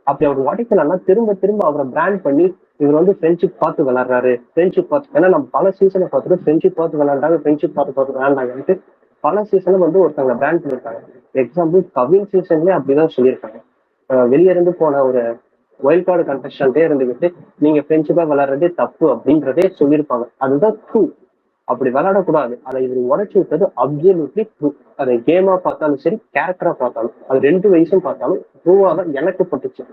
அப்படி அவர் உடைக்கலன்னா திரும்ப திரும்ப அவரை பிராண்ட் பண்ணி இவர் வந்து ஃப்ரெண்ட்ஷிப் பார்த்து விளையாடுறாரு. ஃப்ரெண்ட்ஷிப் பார்த்து ஏன்னா நம்ம பல சீசனை பார்த்துட்டு ஃப்ரெண்ட்ஷிப் பார்த்து விளையாண்டாங்க ஃப்ரெண்ட்ஷிப் பார்த்து விளையாண்டாங்கன்ட்டு பல சீசனும் வந்து ஒருத்தவங்க பிராண்ட் பண்ணியிருக்காங்க. எக்ஸாம்பிள் கவின் சீசன்லேயே அப்படிதான் சொல்லியிருக்காங்க. வெளியே இருந்து போன ஒரு ஒயில்ட் கார்டு கண்டஸ்டன்டே இருந்துகிட்டு நீங்க ஃப்ரெண்ட்ஷிப்பா விளையாடுறதே தப்பு அப்படின்றதே சொல்லியிருப்பாங்க. அதுதான் ட்ரூ. அப்படி விளையாடக்கூடாது. அதை இவர் உடைச்சு விட்டது அப்சல்யூட்லி ட்ரூ. அதை கேமா பார்த்தாலும் சரி கேரக்டரா பார்த்தாலும் அது 2 வயசும் பார்த்தாலும் ட்ரூவா தான் எனக்கு பட்டுச்சு.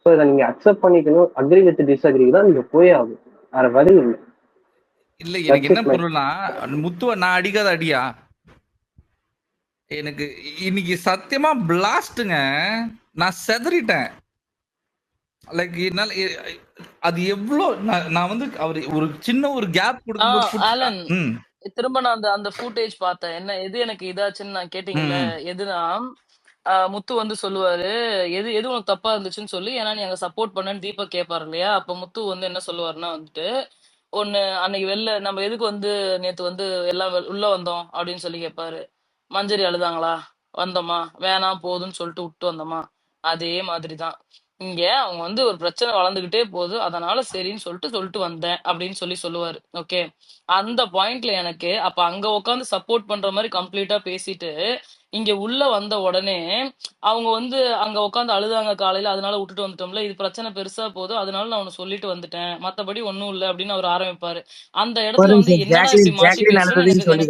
ஸோ இதை நீங்க அக்செப்ட் பண்ணிக்கணும். அக்ரி வித் டிஸ்அக்ரி தான் நீங்க போயே ஆகும். வேற வழி இல்லை. இல்ல எனக்கு என்ன பொருள்னா முத்துவ நான் அடிக்காத அடியா எனக்கு இன்னைக்கு சத்தியமா பிளாஸ்டுங்க. நான் செதறிட்டேன். லைக் என்னால அது எவ்வளோ நான் வந்து அவர் ஒரு சின்ன ஒரு கேப் ஆலன் கொடுக்கும்போது திரும்ப நான் அந்த ஃபுட்டேஜ் பார்த்தேன். என்ன எது எனக்கு இதாச்சுன்னு நான் கேட்டீங்கல்ல எதுனா முத்து வந்து சொல்லுவாரு எது உனக்கு தப்பா இருந்துச்சுன்னு சொல்லி ஏன்னா நீ அங்க சப்போர்ட் பண்ணன்னு தீபக் கேட்பாரு இல்லையா. அப்ப முத்து வந்து என்ன சொல்லுவாருன்னா வந்துட்டு ஒண்ணு அன்னைக்கு வெளில நம்ம எதுக்கு வந்து நேத்து வந்து எல்லாம் உள்ள வந்தோம் அப்படின்னு சொல்லி கேட்பாரு. மஞ்சரி அழுதாங்களா வந்தோமா வேணாம் போதுன்னு சொல்லிட்டு விட்டு வந்தோமா அதே மாதிரிதான் இங்க அவங்க வந்து ஒரு பிரச்சனை வளர்ந்துகிட்டே போகுது அதனால சரின்னு சொல்லிட்டு வந்தேன் அப்படின்னு சொல்லுவாரு. ஓகே அந்த பாயிண்ட்ல எனக்கு அப்ப அங்க உட்காந்து சப்போர்ட் பண்ற மாதிரி கம்ப்ளீட்டா பேசிட்டு இங்க உள்ள வந்த உடனே அவங்க வந்து அங்க உட்காந்து அழுதாங்க காலையில அதனால விட்டுட்டு வந்துட்டோம்ல இது பிரச்சனை பெருசா போதும் அதனால நான் உனக்கு சொல்லிட்டு வந்துட்டேன் மத்தபடி ஒண்ணும் இல்லை அப்படின்னு அவர் ஆரம்பிப்பாரு. அந்த இடத்துல வந்து என்னடா இப்படி மாத்தி பேசுறேன்னு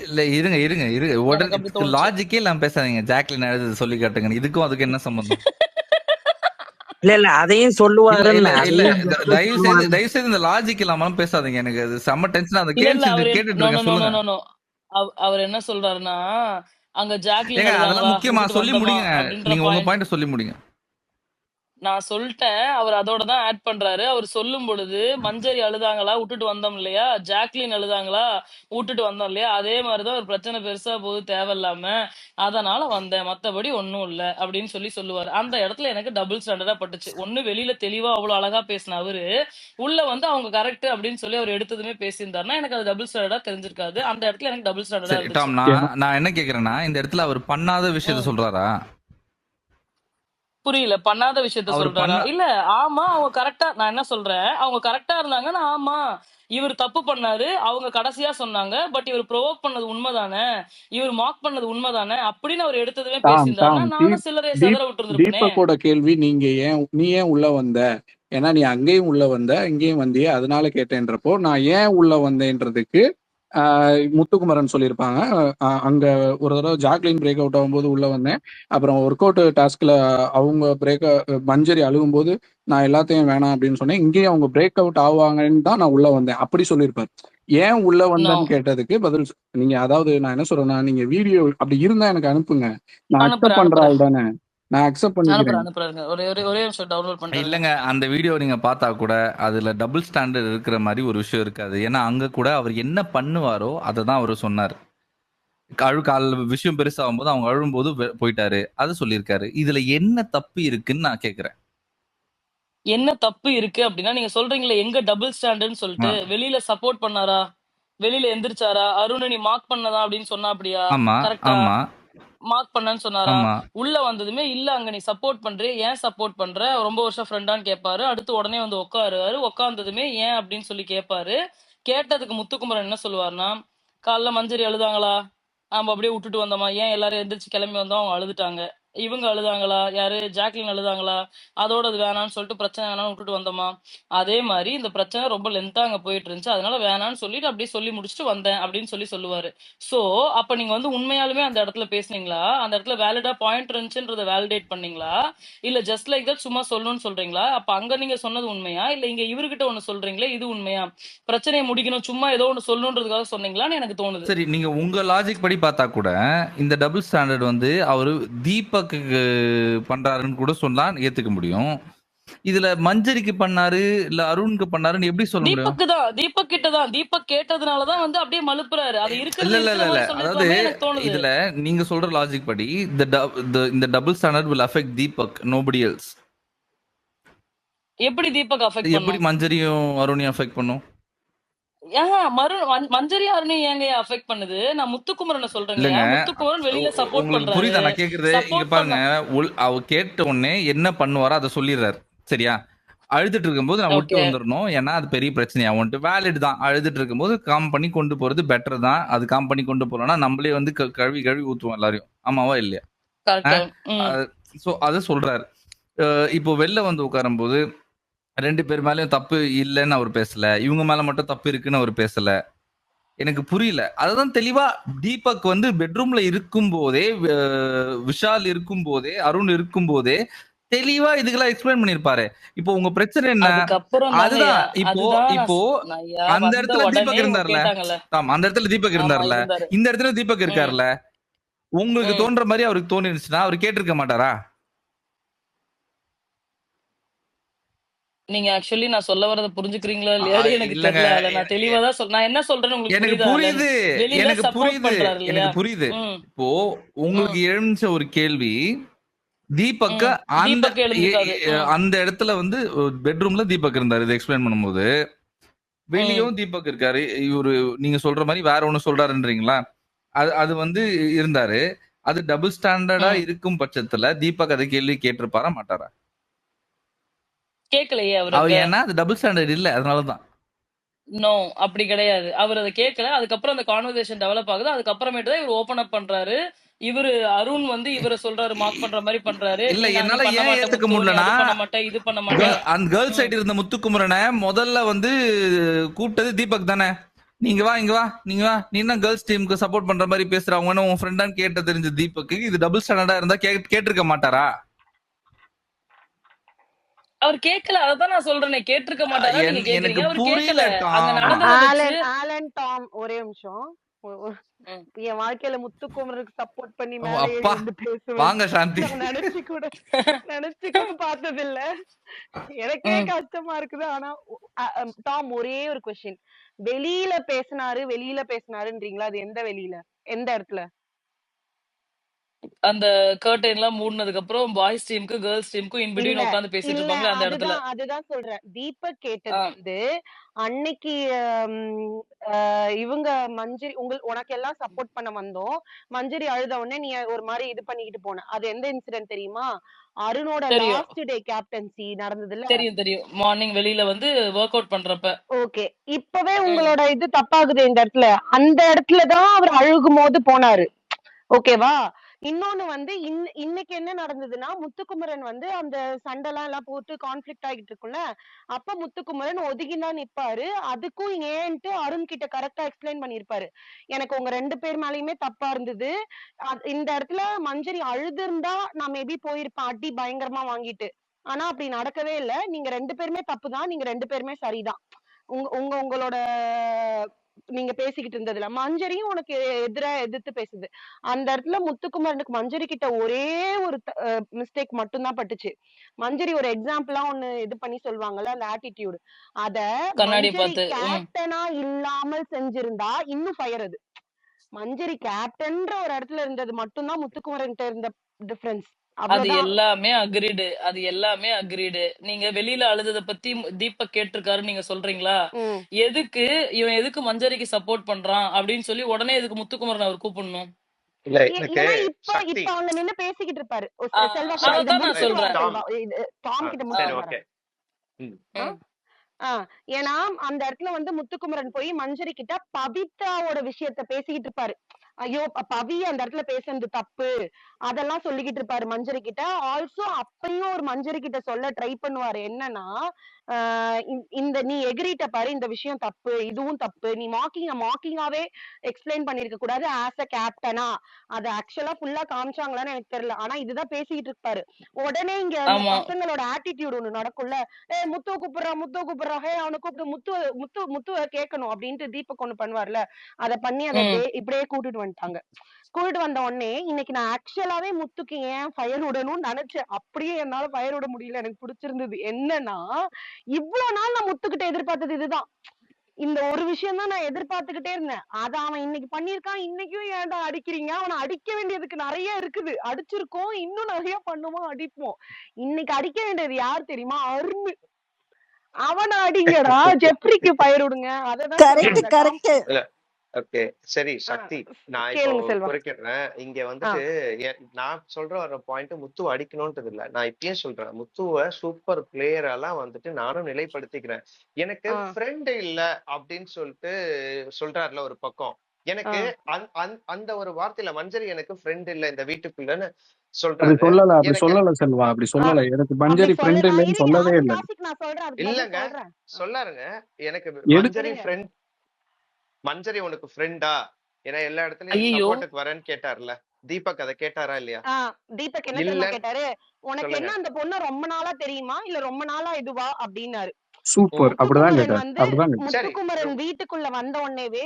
இல்ல இருங்க உடனே லாஜிக்கே எல்லாம் பேசாதீங்க. ஜாக்லின் அழுது சொல்லி காட்டுங்க. இதுக்கும் அதுக்கு என்ன சம்பந்தம்? இல்ல அதையும் சொல்லுவாரு. தயவு செய்து இந்த லாஜிக் இல்லாம பேசாதீங்க. எனக்கு அது செம்ம டென்ஷன். அதை கேட்டுட்டு இருக்கேன். சொல்லுங்க அவர் என்ன சொல்றாருன்னா அங்க ஜாக்லின் அதெல்லாம் முக்கியமா சொல்லி முடிங்க. நீங்க உங்க பாயிண்ட் சொல்லி முடிங்க. நான் சொல்லிட்டேன். அவர் அதோட தான் ஆட் பண்றாரு. அவர் சொல்லும் பொழுது மஞ்சரி அழுதாங்களா விட்டுட்டு வந்தோம் இல்லையா ஜாக்லின் அழுதாங்களா விட்டுட்டு வந்தோம் இல்லையா அதே மாதிரிதான் ஒரு பிரச்சனை பெருசா போது தேவையில்லாம அதனால வந்தேன் மத்தபடி ஒன்னும் இல்ல அப்படின்னு சொல்லுவாரு. அந்த இடத்துல எனக்கு டபுள் ஸ்டாண்டர்டா பட்டுச்சு. ஒண்ணு வெளியில தெளிவா அவ்வளவு அழகா பேசின அவரு உள்ள வந்து அவங்க கரெக்ட் அப்படின்னு சொல்லி அவர் எடுத்ததுமே பேசியிருந்தாருன்னா எனக்கு அது டபுள் ஸ்டாண்டர்டா தெரிஞ்சிருக்காது. அந்த இடத்துல எனக்கு டபுள் ஸ்டாண்டர்டா இருந்துச்சு. நான் என்ன கேக்குறேன்னா இந்த இடத்துல அவர் பண்ணாத விஷயத்த சொல்றாரா? புரியல. பண்ணாத விஷயத்த சொல்றாரா? இல்ல ஆமா அவங்க கரெக்டா நான் என்ன சொல்றேன் அவங்க கரெக்டா இருந்தாங்கன்னா ஆமா இவர் தப்பு பண்ணாரு அவங்க கடைசியா சொன்னாங்க. பட் இவர் ப்ரோவோக் பண்ணது உண்மைதானே இவர் மார்க் பண்ணது உண்மைதானே அப்படின்னு அவர் எடுத்ததுமே பேசியிருந்தாருன்னா நானும் சிலரை சதற விட்டு தீபக்கோட கேள்வி நீ ஏன் உள்ள வந்த ஏன்னா நீ அங்கேயும் உள்ள வந்த இங்கேயும் வந்தியே அதனால கேட்டேன்றப்போ நான் ஏன் உள்ள வந்தேன்றதுக்கு முத்துக்குமரன் சொல்லியிருப்பாங்க. அங்க ஒரு தடவை ஜாக்லின் பிரேக் அவுட் ஆகும்போது உள்ள வந்தேன். அப்புறம் ஒர்க் அவுட் டாஸ்க்ல அவங்க மஞ்சரி அழுகும்போது நான் எல்லாத்தையும் வேணாம் அப்படின்னு சொன்னேன். இங்கேயும் அவங்க பிரேக் அவுட் ஆவாங்கன்னு தான் நான் உள்ள வந்தேன் அப்படி சொல்லியிருப்பாரு. ஏன் உள்ள வந்தேன்னு கேட்டதுக்கு பதில் நீங்க அதாவது நான் என்ன சொல்றேன்னா நீங்க வீடியோ அப்படி இருந்தா எனக்கு அனுப்புங்க. நான் அக்செப்ட் பண்ற ஆள் தானே. நான் அக்செப்ட் பண்ணிக்கிறேன். இல்லங்க அந்த வீடியோ நீங்க பார்த்தா கூட அதுல டபுள் ஸ்டாண்டர்ட் இருக்கிற மாதிரி ஒரு விஷயம் இருக்காது. ஏன்னா அங்க கூட அவர் என்ன பண்ணுவாரோ அதை தான் அவர் சொன்னார். விஷயம் பெருசாகும் போது அவங்க அழும்போது போயிட்டாரு அது சொல்லியிருக்காரு. இதுல என்ன தப்பு இருக்குன்னு நான் கேக்குறேன். என்ன தப்பு இருக்கு அப்படின்னா நீங்க சொல்றீங்களே எங்க டபுள் ஸ்டாண்டர்ட்னு சொல்லிட்டு வெளியில சப்போர்ட் பண்ணாரா வெளியில எந்திரிச்சாரா அருண் நீ மார்க் பண்ணதா அப்படின்னு சொன்னா அப்படியா? கரெக்டா மார்க் பண்ணேன்னு சொன்னாரா? ஆமா. உள்ள வந்ததுமே இல்ல அங்க நீ சப்போர்ட் பண்றியே, ஏன் சப்போர்ட் பண்ற? ரொம்ப வருஷம் ஃப்ரெண்டான்னு கேட்பாரு. அடுத்து உடனே வந்து உட்காருவாரு. உட்கார்ந்ததுமே ஏன் அப்படின்னு சொல்லி கேட்பாரு. கேட்டதுக்கு முத்துக்குமரன் என்ன சொல்லுவாருன்னா, காலைல மஞ்சரி அழுதாங்களா? நாம அப்படியே விட்டுட்டு வந்தோமா? ஏன் எல்லாரும் எந்திரிச்சு கிளம்பி வந்தோம், அவங்க அழுதுட்டாங்க. இவங்க அழுதாங்களா? யாரு? ஜாக்லின் அழுதாங்களா? அதோட அது வேணான்னு சொல்லிட்டு பிரச்சனை வேணாம்னு விட்டுட்டு வந்தோமா? அதே மாதிரி இந்த பிரச்சனை ரொம்ப லென்த்தா அங்க போயிட்டு இருந்துச்சு. அதனால வேணான்னு சொல்லிட்டு அப்படியே சொல்லி முடிச்சுட்டு வந்தேன் அப்படின்னு சொல்லி சொல்லுவாரு. சோ அப்ப நீங்க வந்து உண்மையாலுமே அந்த இடத்துல பேசுனீங்களா? அந்த இடத்துல வேலிடா பாயிண்ட் இருந்துச்சுன்றத வேலிடேட் பண்ணீங்களா? இல்ல ஜஸ்ட் லைக் தட் சும்மா சொல்லணும்னு சொல்றீங்களா? அப்ப அங்க நீங்க சொன்னது உண்மையா? இல்ல இங்க இவர்கிட்ட ஒண்ணு சொல்றீங்களே இது உண்மையா? பிரச்சனையை முடிக்கணும் சும்மா ஏதோ ஒண்ணு சொல்லணுன்றதுக்காக சொன்னீங்களான்னு எனக்கு தோணுது. சரி, நீங்க உங்க லாஜிக் படி பார்த்தா கூட இந்த டபுள் ஸ்டாண்டர்ட் வந்து அவரு தீபக்கு பண்றாருன்னு கூட சொன்னா ஏத்துக்க முடியும். இதுல மஞ்சரிக்கு பண்ணாரு இல்ல அருணுக்கு பண்ணாருன்னு எப்படி சொல்ல முடியும்? தீபக் கிட்ட தான். தீபக் கேட்டதுனாலதான் வந்து அப்படியே மலுப்புறாரு. அது இல்ல இருக்கிறது இல்ல இருக்கிற இல்ல இல்ல மாதிரி அதாவது சொல்லிருக்கலாமே எனக்கு தோணுது. இதுல நீங்க சொல்ற லாஜிக் படி இந்த double standard will affect Deepak, nobody else. எப்படி தீபக் அஃபெக்ட் எப்படி பண்ணும்? மஞ்சரியும் அருணையும் அஃபெக்ட் பண்ணும்? மஞ்சரி யாருன்னு ஏங்க அஃபெக்ட் பண்ணுது? நான் முத்துக்குமரனை சொல்றேங்க. இல்லங்க, முத்துக்குமரன் வெளியில சப்போர்ட் உங்களுக்கு பண்றாரு. புரியுதா நான் கேக்குறது? இங்க சப்போர்ட் பாருங்க, பண்ண அவ கேட்ட உடனே என்ன பண்ணுவாரோ அதை சொல்லிடுறாரு. சரியா? அழுதுட்டு இருக்கும்போது நான் விட்டு ஓகே. வந்துடணும், ஏன்னா அது பெரிய பிரச்சனையா வந்துட்டு வேலிட் தான். அழுதுட்டு இருக்கும்போது காம் பண்ணி கொண்டு போறது பெட்டர் தான். அது காம் பண்ணி கொண்டு போறோம்னா நம்மளே வந்து கழுவி கழுவி ஊத்துவோம் எல்லாரையும். ஆமாவா இல்லையா? சோ அதை சொல்றாரு. இப்போ வெளில வந்து உட்காரும்போது 2 பேர் மேலயும் தப்பு இல்லைன்னு அவர் பேசல, இவங்க மேல மட்டும் தப்பு இருக்குன்னு அவர் பேசல. எனக்கு புரியல. அதுதான் தெளிவா தீபக் வந்து பெட்ரூம்ல இருக்கும் போதே, விஷால் இருக்கும் போதே, அருண் இருக்கும் போதே தெளிவா இதுக்கெல்லாம் எக்ஸ்பிளைன் பண்ணிருப்பாரு. இப்போ உங்க பிரச்சனை என்ன? அதுக்கப்புறம் அதுதான் இப்போ அதுதான் இப்போ அந்த வந்த இடத்துல உடனே தீபக் இவங்க இருந்தார்ல, கேட்டாங்கல்ல. அந்த இடத்துல தீபக் ஆமா இருந்தார்ல, இருந்தாரு. இந்த இடத்துல தீபக் ம் இருக்காருல்ல, உங்களுக்கு ம் தோன்ற மாதிரி அவருக்கு தோணி இருந்துச்சுன்னா அவர் கேட்டிருக்க மாட்டாரா? நீங்க ஆக்சுவலி நான் சொல்ல வரத புரிஞ்சுக்கிறீங்களா இல்லையான்னு எனக்கு இல்லங்க, தெரியல. அல நான் தெளிவா தான் நான் என்ன சொல்றேன்னு உங்களுக்கு எனக்கு புரியுதா? அலன் புரியுது, வெளியில எனக்கு சப்போர்ட் புரியுது, பண்றாரு இல்லையா? எனக்கு புரியுது. ம் இப்போ உங்களுக்கு ம் எழுந்த ஒரு கேள்வி, தீபக் ம் அந்த தீபக் எழுந்திருக்காது. அந்த இடத்துல வந்து பெட்ரூம்ல தீபக் இருந்தாரு. இதை எக்ஸ்பிளைன் பண்ணும்போது ம் வெளியும் தீபக் இருக்காரு. இவரு நீங்க சொல்ற மாதிரி வேற ஒண்ணு சொல்றாருன்றீங்களா? அது வந்து இருந்தாரு. அது டபுள் ஸ்டாண்டர்டா ம் இருக்கும் பட்சத்துல தீபக் அதை கேள்வி கேட்டிருப்பாரா மாட்டாரா? கேட்கலையே அவர் அவருக்கு. ஏன்னா அது டபுள் ஸ்டாண்டர்ட் இல்ல, அதனாலதான். நோ அப்படி கிடையாது. அவர் அதை கேட்கல. அதுக்கப்புறம் அந்த கான்வர்சேஷன் டெவலப் ஆகுது. அதுக்கப்புறமேட்டு தான் இவர் ஓபன் அப் பண்றாரு. இவரு அருண் வந்து இவரை சொல்றாரு, மார்க் பண்ற மாதிரி பண்றாரு. இல்ல, நீ என்னால பண்ண ஏன் மாட்ட ஏத்துக்க முத்து, நீ முடியலனா, அது பண்ண மாட்ட, இது பண்ண மாட்ட. அந்த கேர்ள் ம் சைடு இருந்த முத்துக்குமரனை முதல்ல வந்து கூப்பிட்டது தீபக் தானே. நீங்க வா, இங்க வா, நீங்க வா, நீ தான் கேர்ள்ஸ் டீமுக்கு சப்போர்ட் பண்ற மாதிரி பேசுறவங்க உன் ஃப்ரெண்டான்னு கேட்ட தெரிஞ்ச தீபக்கு இது டபுள் ஸ்டாண்டர்டா இருந்தா கேட்டிருக்க மாட்டாரா? அவர் கேட்கல. அதான் நான் சொல்றேனே, கேட்டிருக்க மாட்டாரா நீங்க எனக்கு கேக்குறீங்க. அவர் புரியல கேட்கல. அங்க டாம். நடந்ததை வச்சு ஆலன் ஆலன் டாம் ஒரே நிமிஷம். ம் என் வாழ்க்கையில முத்துக்குமரனுக்கு சப்போர்ட் பண்ணி மேல ஏறி அப்பா வந்து பேசுவேன் வாங்க சாந்தி. நான் நினைச்சு கூட பார்த்ததில்ல. எனக்கே ம் கஷ்டமா இருக்குது. ஆனா டாம் ஒரே ஒரு கொஸ்டின், வெளியில பேசினாருன்றீங்களா? அது எந்த வெளியில, எந்த இடத்துல? அந்த கர்டைன் எல்லாம் மூடினதுக்கு அப்புறம் பாய்ஸ் டீமுக்கு கேர்ள்ஸ் டீமுக்கும் இன் இல்ல பிட்வீன் உட்கார்ந்து பேசிட்டு இல்ல இருப்பாங்களே அந்த இடத்துல. அதுதான் சொல்றேன். தீபக் கேட்டது வந்து அன்னைக்கு இவங்க மஞ்சரி உனக்கு எல்லாம் சப்போர்ட் பண்ண வந்தோம், மஞ்சரி அழுத உடனே நீ ஒரு மாதிரி இது பண்ணிக்கிட்டு போன, அது எந்த இன்சிடென்ட் தெரியுமா? அருணோட தெரியும் லாஸ்ட் டே கேப்டன்சி நடந்ததுல. தெரியும். மார்னிங் வெளியில வந்து ஒர்க் அவுட் பண்றப்ப. ஓகே, இப்பவே உங்களோட இது தப்பாகுது இந்த இடத்துல. அந்த இடத்துலதான் அவர் அழுகும் போது போனாரு. ஓகேவா? இன்னொன்னு வந்து இன்னைக்கு என்ன நடந்ததுன்னா, முத்துக்குமரன் வந்து அந்த சண்டைலாம் எல்லாம் போட்டு கான்ஃபிளிக்ட் ஆகிட்டு இருக்குல்ல, அப்ப முத்துக்குமரன் ஒதுங்கிதான் நிப்பாரு. அதுக்கும் ஏன்ட்டு அருண் கிட்ட கரெக்டா எக்ஸ்பிளைன் பண்ணிருப்பாரு. எனக்கு உங்க 2 பேர் மேலயுமே தப்பா இருந்தது. இந்த இடத்துல மஞ்சரி அழுதுருந்தா நான் மேபி போயிருப்பேன் அடி பயங்கரமா வாங்கிட்டு. ஆனா அப்படி நடக்கவே இல்ல. நீங்க 2 பேருமே தப்புதான், நீங்க 2 பேருமே சரிதான். உங்களோட நீங்க பேசிக்கிட்டு இருந்ததுல மஞ்சரியும் உனக்கு எதிர்த்து பேசுது. அந்த இடத்துல முத்துக்குமரனுக்கு மஞ்சரி கிட்ட ஒரே ஒரு மிஸ்டேக் மட்டும்தான் பட்டுச்சு. மஞ்சரி ஒரு எக்ஸாம்பிளா ஒண்ணு இது பண்ணி சொல்லுவாங்கல்ல, அந்த ஆட்டிடியூட், அத மஞ்சரி கேப்டனா இல்லாமல் செஞ்சிருந்தா இன்னும் ஃபயர். அது மஞ்சரி கேப்டன்ற ஒரு இடத்துல இருந்தது மட்டும்தான் முத்துக்குமரன் இருந்த டிஃபரன்ஸ். அது எல்லாமே அக்ரீடு. நீங்க வெளியில அழுதத பத்தி தீபக் கேட்டிருக்காரு நீங்க சொல்றீங்களா? இவன் எதுக்கு மஞ்சரிக்கு சப்போர்ட் பண்றான் அப்படின்னு சொல்லி உடனே எதுக்கு முத்துக்குமரன் அவர் கூப்பிடணும்? இல்ல எனக்கு ஏன்னா இப்ப சக்தி இப்ப அவங்க நின்னு பேசிக்கிட்டு இருப்பாரு செல்வா இத அதத்தான் நான் முடிச்சிட்டு வா சொல்றேன். டாம் செல்வா டாம் கிட்ட சரி முடிச்சிட்டு ஓகே வரேன். ம். ஏன்னா அந்த இடத்துல வந்து முத்துக்குமரன் போய் மஞ்சரி கிட்ட பவித்ராவோட விஷயத்த பேசிக்கிட்டு இருப்பாரு. ஐயோ பவி அந்த இடத்துல பேசுனது தப்பு அதெல்லாம் சொல்லிக்கிட்டு இருப்பாரு மஞ்சரி கிட்ட. ஆல்சோ அப்பயும் ஒரு மஞ்சரி கிட்ட சொல்ல ட்ரை பண்ணுவாரு என்னன்னா இந்த நீ எகிரிட்ட பாரு இந்த விஷயம் தப்பு இதுவும் தப்பு நீ மாக்கிங்காவே எக்ஸ்பிளைன் பண்ணிருக்க கூடாது ஆஸ் அ கேப்டனா. அது ஆக்சுவலா ஃபுல்லா காமிச்சாங்களான்னு எனக்கு தெரியல. ஆனா இதுதான் பேசிக்கிட்டு இருப்பாரு. உடனே இங்க அந்த ஆமா. பசங்களோட ஆட்டிடியூட் ஒண்ணு நடக்கும்ல, முத்துவ கூப்பிடுறா ஹே அவனை கூப்பிட்டு முத்துவ கேட்கணும் அப்படின்ட்டு தீபக் ஒண்ணு பண்ணுவார்ல. அத பண்ணி அதை இப்படியே கூட்டிட்டு வந்துட்டாங்க. கூட்டிட்டு வந்த உடனே இன்னைக்கு நான் ஆக்சுவலாவே முத்துக்கு ஏன் ஃபயர் விடணும்னு நினைச்சேன். அப்படியே என்னால ஃபயர் விட முடியல. எனக்கு பிடிச்சிருந்தது என்னன்னா இவ்வளவு நாள் நான் முத்துக்கிட்ட எதிர்பார்த்தது இதுதான். இந்த ஒரு விஷயம் தான் நான் எதிர்பார்த்துக்கிட்டே இருந்தேன். அத அவன் இன்னைக்கு பண்ணிருக்கான். இன்னைக்கும் ஏன்டா அடிக்கிறீங்க? அவனை அடிக்க வேண்டியதுக்கு நிறைய இருக்குது. அடிச்சிருக்கோம், இன்னும் நிறைய பண்ணுவோம், அடிப்போம். இன்னைக்கு அடிக்க வேண்டியது யார் தெரியுமா? அருண். அவனை அடிங்கடா, ஜெப்ரிக்கு ஃபயர் விடுங்க. அததான் கரெக்ட் சொல்றாங்க டாம். கரெக்ட். இல்ல ஓகே சரி சக்தி நான் இப்போ கேளுங்க செல்வா. குறைக்கிறேன் இங்க வந்துட்டு நான் சொல்ற ஒரு பாயிண்ட் முத்துவை அடிக்கணும்ன்றது இல்ல. நான் இப்பயும் சொல்றேன் முத்துவை சூப்பர் பிளேயரெல்லாம் வந்துட்டு நானும் நிலைப்படுத்திக்கிறேன். எனக்கு ஃப்ரெண்ட் இல்ல அப்படின்னு சொல்லிட்டு சொல்றாருல ஒரு பக்கம். எனக்கு அந்த ஒரு வார்த்தையில மஞ்சரி எனக்கு ஃப்ரெண்ட் இல்ல இந்த வீட்டுக்குள்ளன்னு அப்படி சொல்றாரு. சொல்லல அப்படி எனக்கு சொல்லல செல்வா, அப்படி சொல்லல. எனக்கு அப்படி மஞ்சரி சொல்ல ஃப்ரெண்ட் இல்லைன்னு இருங்க சொல்லவே அது இல்லை. டாபிக் நான் சொல்றேன். அதுக்கு பதில் இல்லங்க சொல்றேன். சொல்லாருங்க எனக்கு எடு மஞ்சரி இருங்க. ஃப்ரெண்ட் மஞ்சரி உனக்கு ஃப்ரெண்டா ஏன்னா எல்லா இடத்துலயும் ஐயோ சப்போர்ட்டுக்கு வரேன்னு கேட்டார்ல. தீபக் அதை கேட்டாரா இல்லையா? தீபக் என்ன தெரியுமா இல்ல கேட்டாரு? உனக்கு சொல்லுங்க. என்ன அந்த பொண்ணு ரொம்ப நாளா தெரியுமா இல்ல ரொம்ப நாளா இதுவா அப்படின்னாரு. சூப்பர், அப்படிதான் முத்துக்குமரன் கேட்டார், வந்து அப்படிதான் கேட்டார். சரி முத்துக்குமரன் வீட்டுக்குள்ள வந்த உடனேவே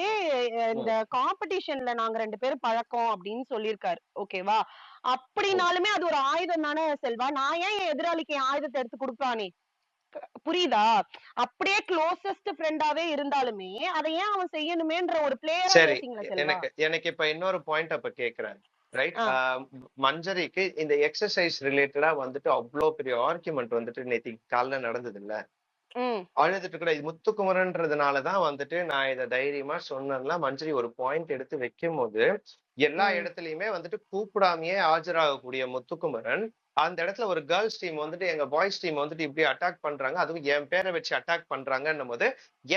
இந்த காம்படிஷன்ல நாங்க 2 பேரும் பழக்கம் அப்படின்னு சொல்லியிருக்காரு. ஓகேவா? அப்படினாலுமே அது ஒரு ஆயுதம் தானே செல்வா. நான் ஏன் என் எதிராளிக்கு என் ஆயுதத்தை எடுத்து கொடுப்பானே? புரியுதா? அப்படியே க்ளோசஸ்ட் ஃப்ரெண்டாவே இருந்தாலுமே அதை ஏன் அவன் செய்யணுமேன்ற ஒரு பிளேயரா சரி யோசிங்களா செல்வா. எனக்கு இப்ப இன்னொரு பாயிண்ட் அப்ப கேக்குறேன். ரைட் மஞ்சரிக்கு இந்த எக்ஸசைஸ் ரிலேட்டடா வந்துட்டு அவ்வளவு பெரிய ஆர்குமெண்ட் வந்துட்டு நேற்று காலைல நடந்தது இல்ல. அழுதுட்டு கூட முத்துக்குமரன்றதுனாலதான் வந்துட்டு நான் இதை தைரியமா சொன்னேன்ல. மஞ்சரி ஒரு பாயிண்ட் எடுத்து வைக்கும் போது எல்லா இடத்துலயுமே வந்துட்டு கூப்பிடாமையே ஆஜராகக்கூடிய முத்துக்குமரன் அந்த இடத்துல ஒரு கேர்ள்ஸ் டீம் வந்துட்டு எங்க பாய்ஸ் டீம் வந்துட்டு இப்படி அட்டாக் பண்றாங்க, அதுவும் என் பேரை வச்சு அட்டாக் பண்றாங்கன்னும் போது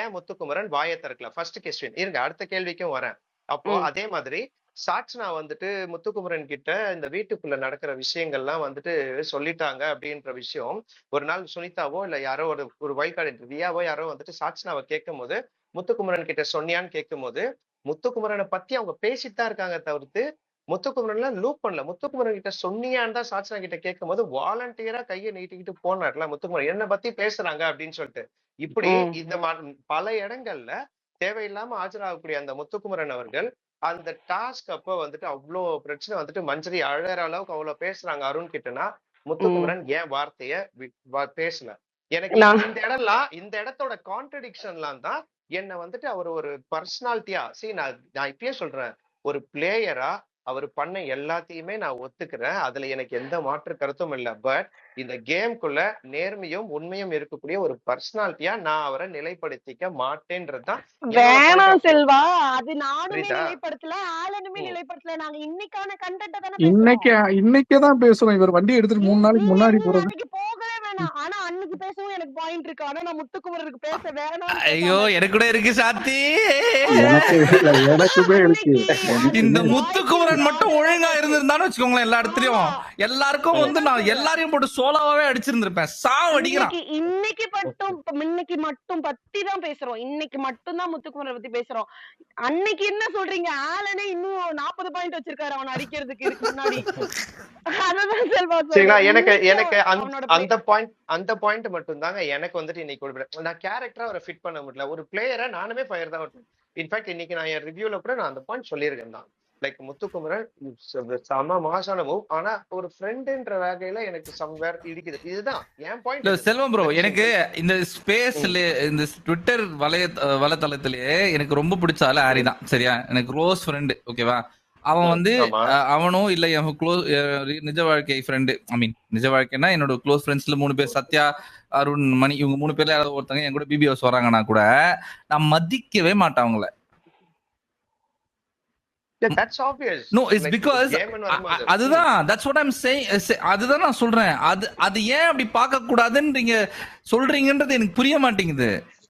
ஏன் முத்துக்குமரன் வாயை திறக்கல? First question. இருங்க அடுத்த கேள்விக்கும் வரேன். அப்போ அதே மாதிரி சாட்சனா வந்துட்டு முத்துக்குமரன் கிட்ட இந்த வீட்டுக்குள்ள நடக்கிற விஷயங்கள்லாம் வந்துட்டு சொல்லிட்டாங்க அப்படின்ற விஷயம் ஒரு நாள் சுனிதாவோ இல்ல யாரோ ஒரு வைல்ட் ரியாவோ யாரோ வந்துட்டு சாட்சனாவை கேட்கும் போது முத்துக்குமரன் கிட்ட சொன்னியான்னு கேட்கும் போது முத்துக்குமரனை பத்தி அவங்க பேசிட்டு தான் இருக்காங்க தவிர்த்து முத்துக்குமரன் லூப் பண்ணல. முத்துக்குமரன் கிட்ட சொன்னியான்னு தான் சாட்சனா கிட்ட கேட்கும் போது வாலண்டியரா கையை நீட்டிக்கிட்டு போனார்ல முத்துக்குமரன் என்ன பத்தி பேசுறாங்க அப்படின்னு சொல்லிட்டு. இப்படி இந்த பல இடங்கள்ல தேவையில்லாம ஆஜராகக்கூடிய அந்த முத்துக்குமரன் அவர்கள் அந்த டாஸ்க் அப்ப வந்துட்டு அவ்வளவு பிரச்சனை வந்துட்டு மஞ்சரி அழற அளவுக்கு அவ்வளவு பேசுறாங்க அருண் கிட்டனா முத்துக்குமரன் ஏன் வார்த்தைய பேசல? எனக்கு இந்த இடத்தோட கான்ட்ரடிக்ஷன்லாம் தான் என்ன வந்துட்டு அவர் ஒரு பர்சனாலிட்டியா நான் இப்பயே சொல்றேன். ஒரு பிளேயரா அவர் பண்ண எல்லாத்தையுமே நான் ஒத்துக்கிறேன். அதுல எனக்கு எந்த மாற்று கருத்தும் இல்லை. பட் இந்த கேம்குள்ள நேர்மையும் உண்மையும் இருக்கக்கூடிய ஒரு பர்சனாலிட்டியா நான் அவரை நிலைப்படுத்திக்க மாட்டேன்றதுதான். வேணாம் செல்வா, அது நானுமே நிலைப்படுத்தல, ஆலனுமே நிலைப்படுத்தல. நாங்க இன்னைக்கான கண்டென்ட் தானே இன்னைக்கேதான் பேசுறோம். இவர் வண்டி எடுத்துட்டு 3 நாளைக்கு முன்னாடி போறது போகவே வேணாம். ஆனா அன்னைக்கு பேசவும் எனக்கு பாயிண்ட் இருக்கு. ஆனா நான் முத்துக்குமரனுக்கு பேச வேணாம். ஐயோ எனக்கு கூட இருக்கு சாத்தி. எனக்குமே இருக்கு. இந்த முத்துக்குமரன் மட்டும் ஒழுங்கா இருந்திருந்தான்னு வச்சுக்கோங்களேன் எல்லா இடத்துலயும் எல்லாருக்கும் வந்து நான் எல்லாரையும் போட்டு சோலாவே அடிச்சிருந்திருப்பேன். சாவ அடிக்கிறான். இன்னைக்கு மட்டும் பத்தி தான் பேசுறோம். இன்னைக்கு மட்டும் தான் முத்துக்குமரன் பத்தி பேசுறோம். அன்னைக்கு என்ன சொல்றீங்க? ஆலனே இன்னும் 40 பாயிண்ட் வச்சிருக்காரு அவன் அடிக்கிறதுக்கு இதுக்கு முன்னாடி. அதான் செல்வா எனக்கு அந்த பாயிண்ட் மட்டும் தாங்க எனக்கு வந்துட்டு இன்னைக்கு நான் கேரக்டரா அவரை ஃபிட் பண்ண முடியல. ஒரு பிளேயரா நானுமே ஃபயர் தான். இன்ஃபேக்ட் இன்னைக்கு நான் என் ரிவ்யூல கூட நான் அந்த பாயிண்ட் சொல்லியிருக்கேன் தான். லைக் முத்துக்குமரன் செம மாசான மூவ். ஆனா ஒரு ஃப்ரெண்ட்ன்ற வகையில எனக்கு சம்வேர் இடிக்குது. இதுதான் என் பாயிண்ட். செல்வம் ப்ரோ, எனக்கு இந்த ஸ்பேஸ்ல இந்த ட்விட்டர் வலைத்தளத்திலேயே எனக்கு ரொம்ப பிடிச்ச ஆளு ஹாரி தான். சரியா? எனக்கு க்ளோஸ் ஃப்ரெண்டு. ஓகேவா? அவன் வந்து அவனும் இல்ல என் க்ளோஸ் நிஜ வாழ்க்கை ஃப்ரெண்டு. ஐ மீன் நிஜ வாழ்க்கைன்னா என்னோட க்ளோஸ் ஃப்ரெண்ட்ஸ்ல 3 பேர் சத்யா, அருண், மணி. இவங்க 3 பேர்ல யாராவது ஒருத்தங்க என் கூட பிபிஎஸ் வராங்கன்னா கூட நான் மதிக்கவே மாட்டேன் அவங்கள. Yeah, that's obvious. No it's Like because game ன்னு வரும்போது அதுதான் தட்ஸ் வாட் ஐம் சேயிங். அதுதான் நான் சொல்றேன். அது ஏன் அப்படி பார்க்க கூடாதுன்னு நீங்க சொல்றீங்கன்றது எனக்கு புரிய மாட்டேங்குது.